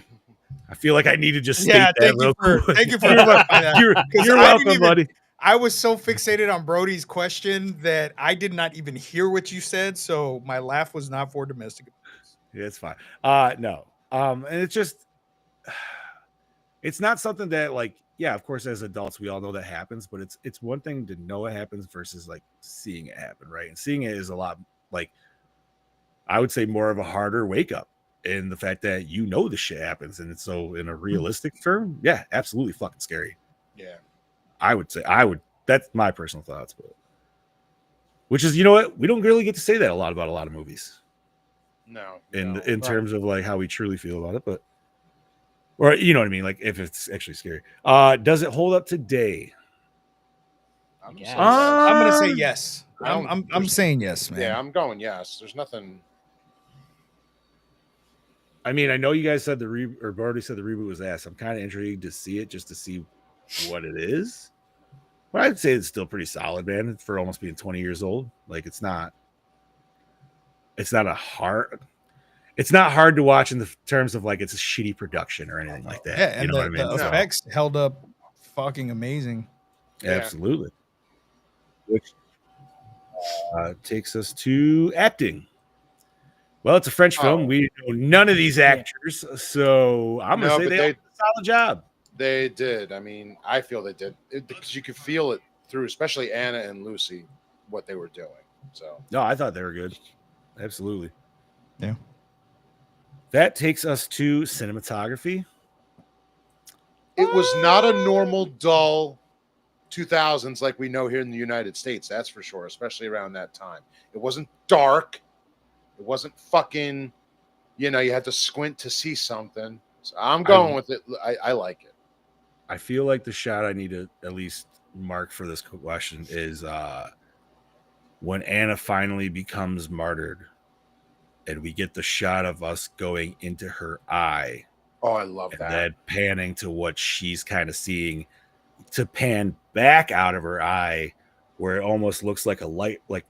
feel like I need to just state Yeah, that thank real you for quick. thank you for You're clarifying that. You're 'Cause you're I didn't welcome, buddy. I was so fixated on Brodie's question that I did not even hear what you said, so my laugh was not for domestic abuse. Yeah, it's fine. No. And it's just it's not something that like, yeah, of course, as adults, we all know that happens, but it's one thing to know it happens versus like seeing it happen, right? And seeing it is a lot like I would say more of a harder wake up in the fact that you know the shit happens. And so in a realistic term, yeah, absolutely fucking scary. Yeah. I would say that's my personal thoughts, but which is, you know what, we don't really get to say that a lot about a lot of movies No. in no. terms of like how we truly feel about it, but or you know what I mean, like if it's actually scary. Does it hold up today? I'm, Yeah. saying I'm gonna say Um, yes. I don't- I'm there's- saying yes, man. yeah, I'm going yes. There's nothing. I mean, I know you guys said Brodie said the reboot was ass. I'm kind of intrigued to see it just to see what it is. But I'd say it's still pretty solid, man, for almost being 20 years old. Like it's not a hard. it's not hard to watch in the terms of like it's a shitty production or anything like that. Yeah, and you know what I mean? the So, effects held up fucking amazing. Yeah. absolutely. Which takes us to acting. Well, it's a French film. Oh. We know none of these actors, so I'm No, gonna say but they all did a solid job. They did. I mean, I feel they did because you could feel it through, especially Anna and Lucy, what they were doing. So No, I thought they were good. Absolutely. Yeah. That takes us to cinematography. it was not a normal dull 2000s like we know here in the United States. That's for sure, especially around that time. It wasn't dark. It wasn't fucking, you had to squint to see something. So I'm going with it. I like it. I feel like the shot I need to at least mark for this question is when Anna finally becomes martyred and we get the shot of us going into her eye. Oh, I love and that. then panning to what she's kind of seeing to pan back out of her eye where it almost looks like a light, like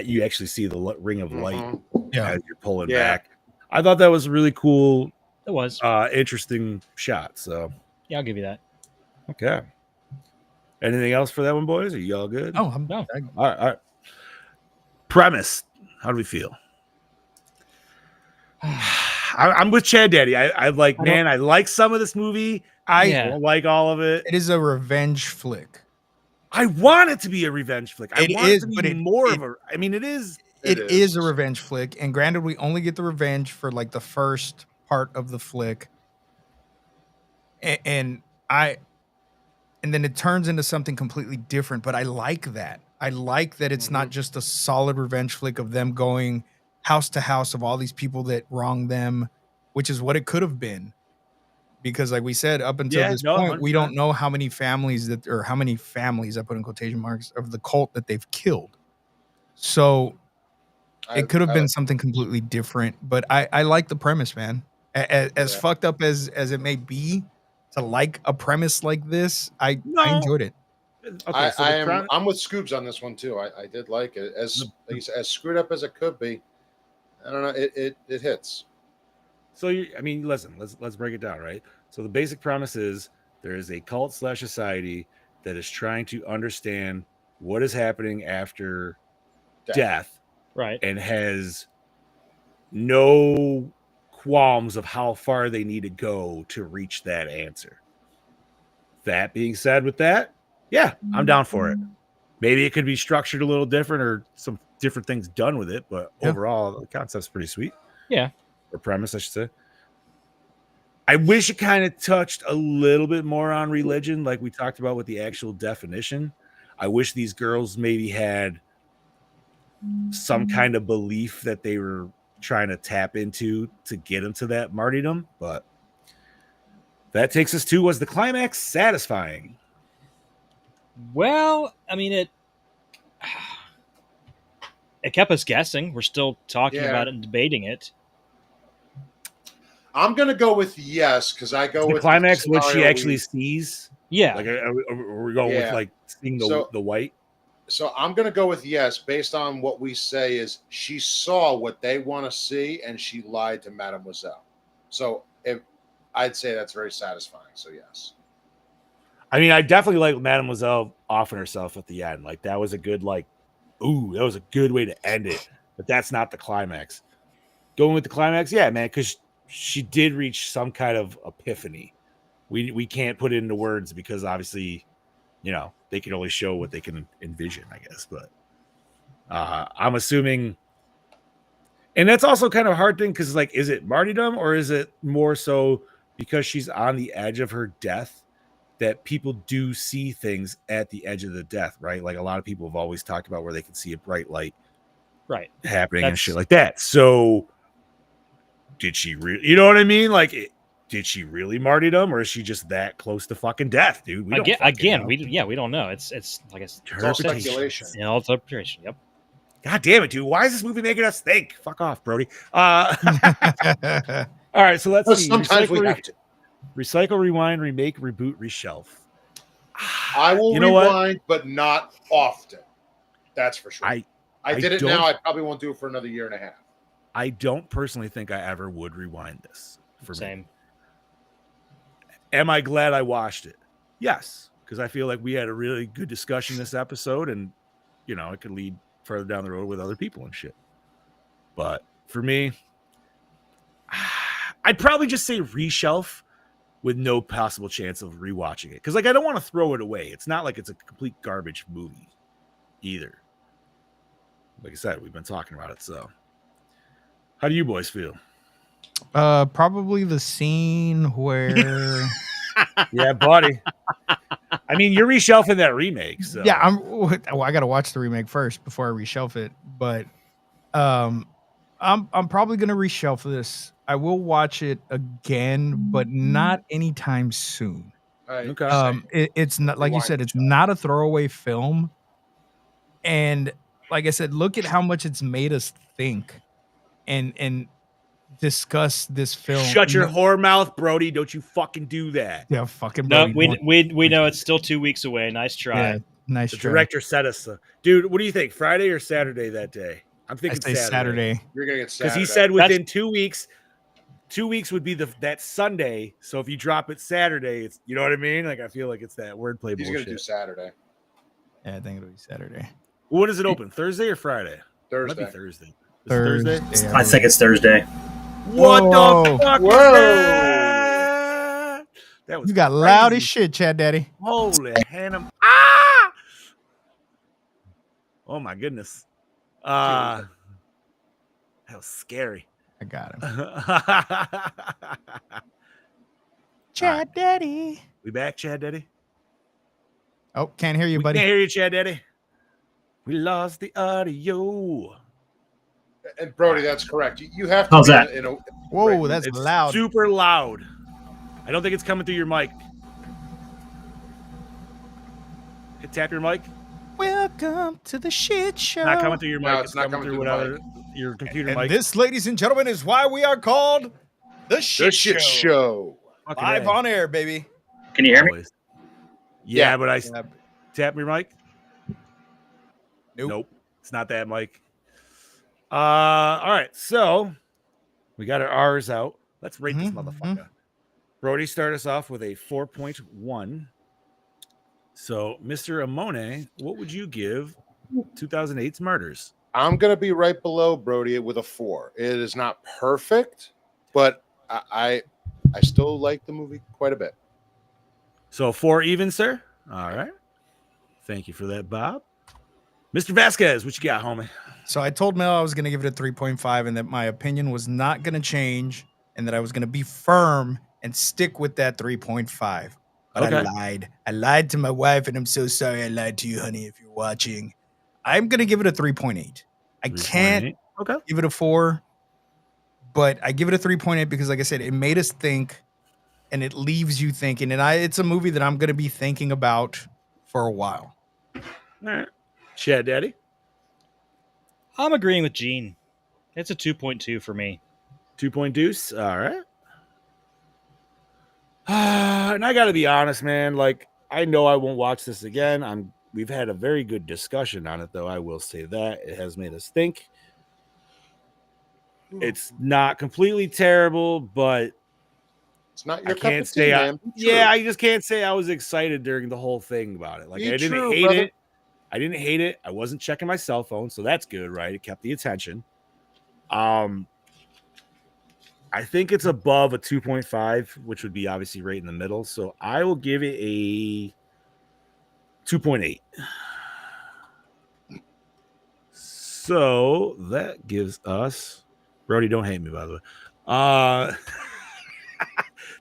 you actually see the ring of light as you're pulling back. I thought that was a really cool. It was interesting shot. So yeah, I'll give you that. Okay. Anything else for that one, boys? Are you all good? Oh, I'm no. All right. Premise. How do we feel? I'm with Chad Daddy. I like, man, I like some of this movie. I don't like all of it. It is a revenge flick. I want it to be a revenge flick. I want it to be more of a. I mean, it is. It is a revenge flick, and granted, we only get the revenge for like the first part of the flick, and then it turns into something completely different. But I like that. I like that it's not just a solid revenge flick of them going house to house of all these people that wronged them, which is what it could have been. Because like we said, up until this point, 100%. we don't know how many families I put in quotation marks, of the cult that they've killed. So it could have been something completely different, but I like the premise, man. As fucked up as it may be, to like a premise like this, I enjoyed it. Okay, so I'm with Scoobs on this one too. I did like it. As screwed up as it could be, I don't know. It hits. So listen, let's break it down, right? So the basic premise is there is a cult / society that is trying to understand what is happening after death, right? And has no qualms of how far they need to go to reach that answer. That being said, with that, yeah, I'm down for it. Maybe it could be structured a little different or some different things done with it, but overall, the concept's pretty sweet. Yeah. Or premise, I should say. I wish it kind of touched a little bit more on religion, like we talked about with the actual definition. I wish these girls maybe had some kind of belief that they were trying to tap into to get them to that martyrdom. But that takes us to, was the climax satisfying? Well, I mean, it kept us guessing. We're still talking about it and debating it. I'm gonna go with yes, because I go the with climax what she actually sees. Yeah, like are we going with like seeing the white? So I'm gonna go with yes, based on what we say is she saw what they want to see and she lied to Mademoiselle. So I'd say that's very satisfying. So yes. I mean, I definitely like Mademoiselle offing herself at the end. Like that was a good that was a good way to end it. But that's not the climax. Going with the climax, yeah, man, because she did reach some kind of epiphany. We can't put it into words because obviously, they can only show what they can envision, I guess. But I'm assuming, and that's also kind of a hard thing because, is it martyrdom or is it more so because she's on the edge of her death that people do see things at the edge of the death, right? Like a lot of people have always talked about where they can see a bright light, right, happening and shit like that. So. Did she really, you know what I mean? Did she really martyrdom or is she just that close to fucking death, dude? We don't know. It's like it's all speculation. Yeah, all interpretation. Yep. God damn it, dude. Why is this movie making us think? Fuck off, Brodie. All right, so let's see. Sometimes we have to. Recycle, rewind, remake, reboot, reshelf. I will rewind, but not often. That's for sure. I did it now. I probably won't do it for another year and a half. I don't personally think I ever would rewind this for me. Same. Am I glad I watched it? Yes, because I feel like we had a really good discussion this episode, and it could lead further down the road with other people and shit. But for me, I'd probably just say reshelf with no possible chance of rewatching it, because I don't want to throw it away. It's not like it's a complete garbage movie either. Like I said, we've been talking about it. So, how do you boys feel? Probably the scene where. Yeah, buddy. I mean, you're reshelving that remake, so Yeah, I got to watch the remake first before I reshelf it. But I'm probably gonna reshelf this. I will watch it again, but not anytime soon. Okay. It's not like you Rewind said. it, It's not a throwaway film, and like I said, look at how much it's made us think, and discuss this film. Shut your whore mouth, Brodie. Don't you fucking do that. Yeah, fucking. No, Brodie, we know it's still 2 weeks away. Nice try. Yeah, nice The try. director said us, dude. What do you think? Friday or Saturday that day? I'm I thinking say Saturday. You're gonna get Because Saturday. he said within 2 weeks. 2 weeks would be that Sunday. So if you drop it Saturday, it's you know what I mean. Like I feel like it's that wordplay he's bullshit. gonna do Saturday. Yeah, I think it'll be Saturday. When does it open? Thursday or Friday? Thursday. Might be Thursday. Is it Thursday? Thursday. I think it's Thursday. What Whoa. the fuck? Whoa. Was that? That was You got loud crazy. as shit, Chad Daddy. Holy Hannah. Ah! Oh my goodness. That was scary. I got him. Chad Daddy. We back, Chad Daddy? Oh, can't hear you, We buddy. can't hear you, Chad Daddy. We lost the audio. And Brodie, that's correct. You have to. How's be that? In a, Whoa, that's It's loud. super loud. I don't think it's coming through your mic. Tap your mic. Welcome to the shit show. Not coming through your mic. No, it's coming through whatever your computer And mic. this, ladies and gentlemen, is why we are called the Shit, the shit show. Fucking Live A. on air, baby. Can you hear me? Always. Yeah, Yeah. but I Yeah. tap your mic. Nope. It's not that mic. All right, so we got our R's out. Let's rate this motherfucker. Brodie started us off with a 4.1. So, Mr. Amone, what would you give 2008's Martyrs? I'm gonna be right below Brodie with a 4. It is not perfect, but I still like the movie quite a bit. So 4 even, sir. All right. Thank you for that, Bob. Mr. Vasquez, what you got, homie? So I told Mel I was going to give it a 3.5 and that my opinion was not going to change and that I was going to be firm and stick with that 3.5. But Okay. I lied. I lied to my wife, and I'm so sorry I lied to you, honey, if you're watching. I'm going to give it a 3.8. I can't 3.8. Okay. give it a 4, but I give it a 3.8 because, like I said, it made us think and it leaves you thinking. And it's a movie that I'm going to be thinking about for a while. All right. Chad Daddy. I'm agreeing with Gene. It's a 2.2 for me. 2 deuce. All right. And I got to be honest, man. Like, I know I won't watch this again. We've had a very good discussion on it, though. I will say that it has made us think. It's not completely terrible, but It's not I your cup can't of tea, say man. Be true. I just can't say I was excited during the whole thing about it. Like, Be I didn't true, hate brother. it. I didn't hate it. I wasn't checking my cell phone, so that's good, right? It kept the attention. I think it's above a 2.5, which would be obviously right in the middle. So I will give it a 2.8. So that gives us, Brodie, don't hate me, by the way.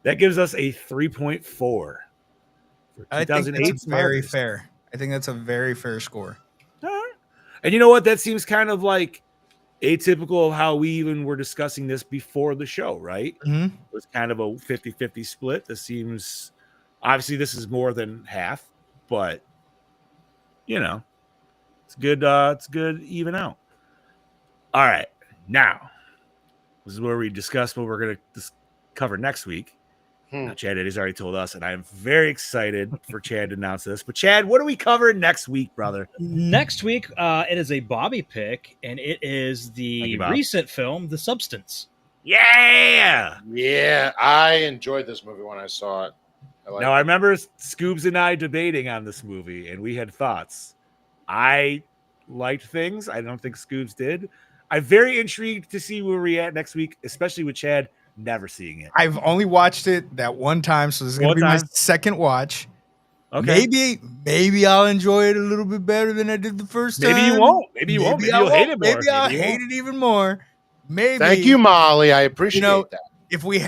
That gives us a 3.4 for I think 2008's that's very Martyrs. fair. I think that's a very fair score. All right. And you know what? That seems kind of like atypical of how we even were discussing this before the show, right? Mm-hmm. It was kind of a 50-50 split. This seems, obviously this is more than half, but you know, it's good even out. All right. Now, this is where we discuss what we're going to cover next week. Now, Chad Eddie's already told us, and I'm very excited for Chad to announce this. But Chad, what are we covering next week, brother? Next week, it is a Bobby pick, and it is the recent film, The Substance. Yeah, I enjoyed this movie when I saw it. I remember Scoobs and I debating on this movie, and we had thoughts. I liked things. I don't think Scoobs did. I'm very intrigued to see where we're at next week, especially with Chad never seeing it. I've only watched it that one time, so this is going to be my second watch. Okay. Maybe I'll enjoy it a little bit better than I did the first time. Maybe you won't. Maybe you won't. Maybe you'll hate it more. Maybe I'll hate it even more. Maybe. Thank you, Molly. I appreciate that. If we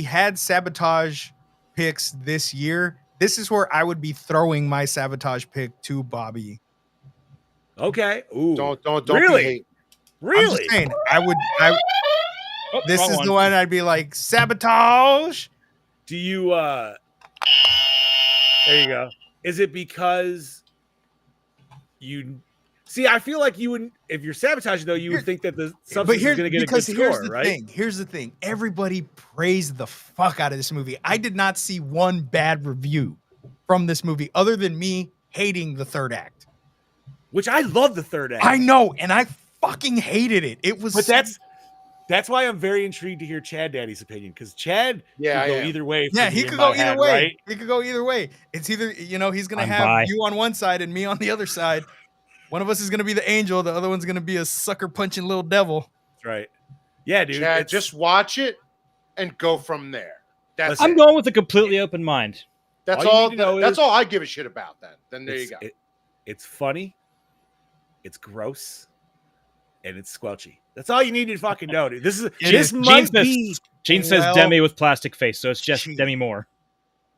had sabotage picks this year, this is where I would be throwing my sabotage pick to Bobby. Okay. Ooh. Don't really? Be hate. Really? I'm just saying, this is the one I'd be like, sabotage. Do you there you go. Is it because you see? I feel like you would, if you're sabotaging though, you would think that the substance is going to get a good score, right? Here's the thing. Everybody praised the fuck out of this movie. I did not see one bad review from this movie other than me hating the third act. Which I love the third act. I know, and I fucking hated it. It was, but that's why I'm very intrigued to hear Chad Daddy's opinion, because Chad could go either way. Yeah, he could go either way. Right? He could go either way. It's either, he's going to have you on one side and me on the other side. One of us is going to be the angel. The other one's going to be a sucker punching little devil. That's right. Yeah, dude. Chad, just watch it and go from there. I'm going with a completely open mind. That's all. That's all I give a shit about. Then there you go. It's funny. It's gross. And it's squelchy. That's all you need to fucking know, dude. Gene says Demi with plastic face, so it's just Demi Moore.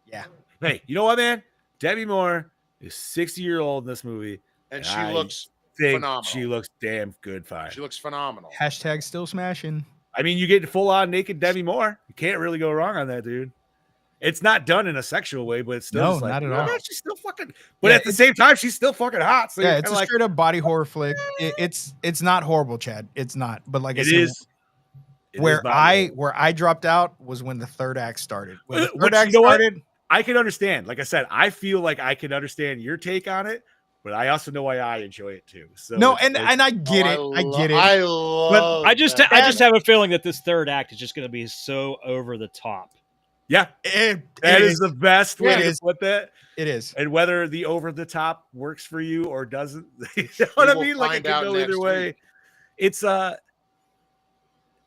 Yeah. Hey, you know what, man? Demi Moore is 60-year-old in this movie, and she looks phenomenal. She looks damn good. Fine. She looks phenomenal. # still smashing. I mean, you get full-on naked Demi Moore. You can't really go wrong on that, dude. It's not done in a sexual way, but it's still not at all. She's still fucking. But at the same time, she's still fucking hot. So it's a straight up body horror flick. It's not horrible, Chad. It's not. But like it I said, is. Where I dropped out was when the third act started. When the third act started, I can understand. Like I said, I feel like I can understand your take on it, but I also know why I enjoy it too. So and I get it. I get it. I love. But I just have a feeling that this third act is just going to be so over the top. Yeah, that is the best way to put that. It is. And whether the over the top works for you or doesn't, you know what I mean? Like it can go either way. It's yeah,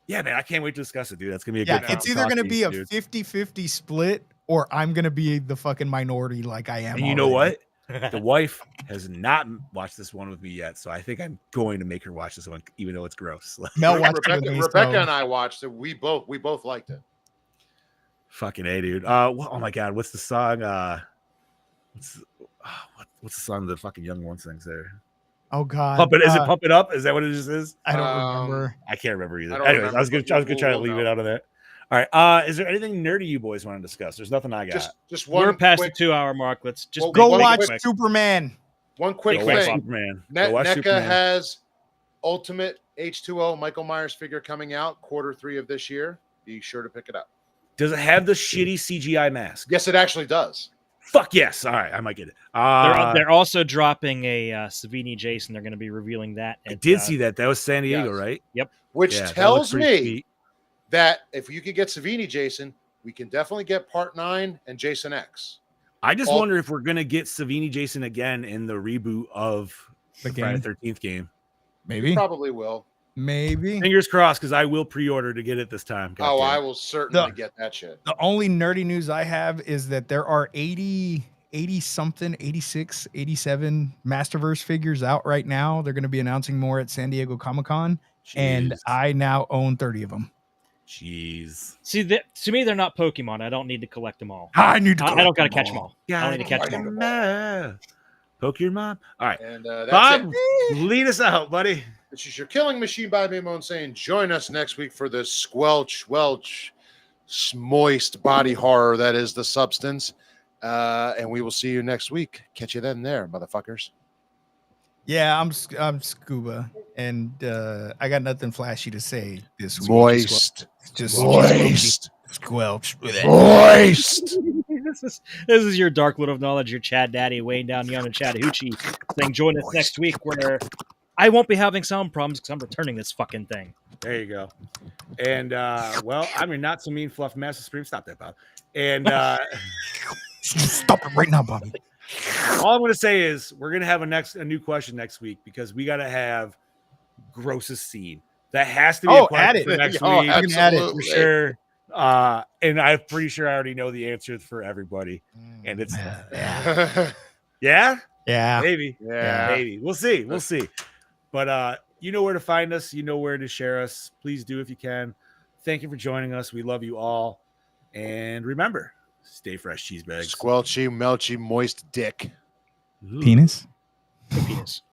man, I can't wait to discuss it, dude. That's gonna be a good. It's either gonna be a 50-50 split, or I'm gonna be the fucking minority like I am. And you know what? The wife has not watched this one with me yet, so I think I'm going to make her watch this one, even though it's gross. Mel Rebecca and I watched it. We both liked it. Fucking A, dude. Oh my god, what's the song? What's the song the fucking young one sings there? Oh god. Is it Pump It Up? Is that what it just is? I don't remember. I can't remember either. Anyways, I was gonna try to leave it out of that. All right. Is there anything nerdy you boys want to discuss? There's nothing I got. Just one. We're past the 2-hour mark. Let's just go watch Superman. One quick thing. Superman. NECA has Ultimate H2O Michael Myers figure coming out Q3 of this year. Be sure to pick it up. Does it have the shitty CGI mask? Yes, it actually does. Fuck yes. All right, I might get it. They're also dropping a Savini Jason. They're going to be revealing that. I did see that. That was San Diego, right? Yep. Which tells me that if you could get Savini Jason, we can definitely get Part 9 and Jason X. I just wonder if we're going to get Savini Jason again in the reboot of the Friday the 13th game. Maybe. We probably will. Maybe. Fingers crossed, because I will pre-order to get it this time. I will certainly get that shit. The only nerdy news I have is that there are 80 something, 86, 87 Masterverse figures out right now. They're going to be announcing more at San Diego Comic-Con, and I now own 30 of them. Jeez. See, to me, they're not Pokemon. I don't need to collect them all. I need to. I don't got to catch them all. I don't need to catch them all. Poke your mom. All right. And that's Bob, it. lead us out, buddy. This is your Killing Machine by Mimone saying, join us next week for the squelch, moist body horror that is The Substance. And we will see you next week. Catch you then there, motherfuckers. Yeah, I'm Scuba, and I got nothing flashy to say this week. Moist. Just moist. Squelch. Moist. This is your dark load of knowledge, your Chad Daddy weighing down young and Chattahoochee, saying join us next week where I won't be having sound problems because I'm returning this fucking thing. There you go. And well, I'm your not so mean fluff master supreme. Stop that, Bob. And Stop it right now, Bobby. all I'm gonna say is we're gonna have a new question next week because we gotta have grossest scene. That has to be a question add it. for next Oh, week. You can add it for For sure. And I'm pretty sure I already know the answer for everybody. And it's yeah, maybe. Maybe. We'll see. We'll see. But you know where to find us, you know where to share us. Please do if you can. Thank you for joining us. We love you all. And remember, stay fresh, cheese bags. Squelchy, melchy, moist dick. Penis. Penis.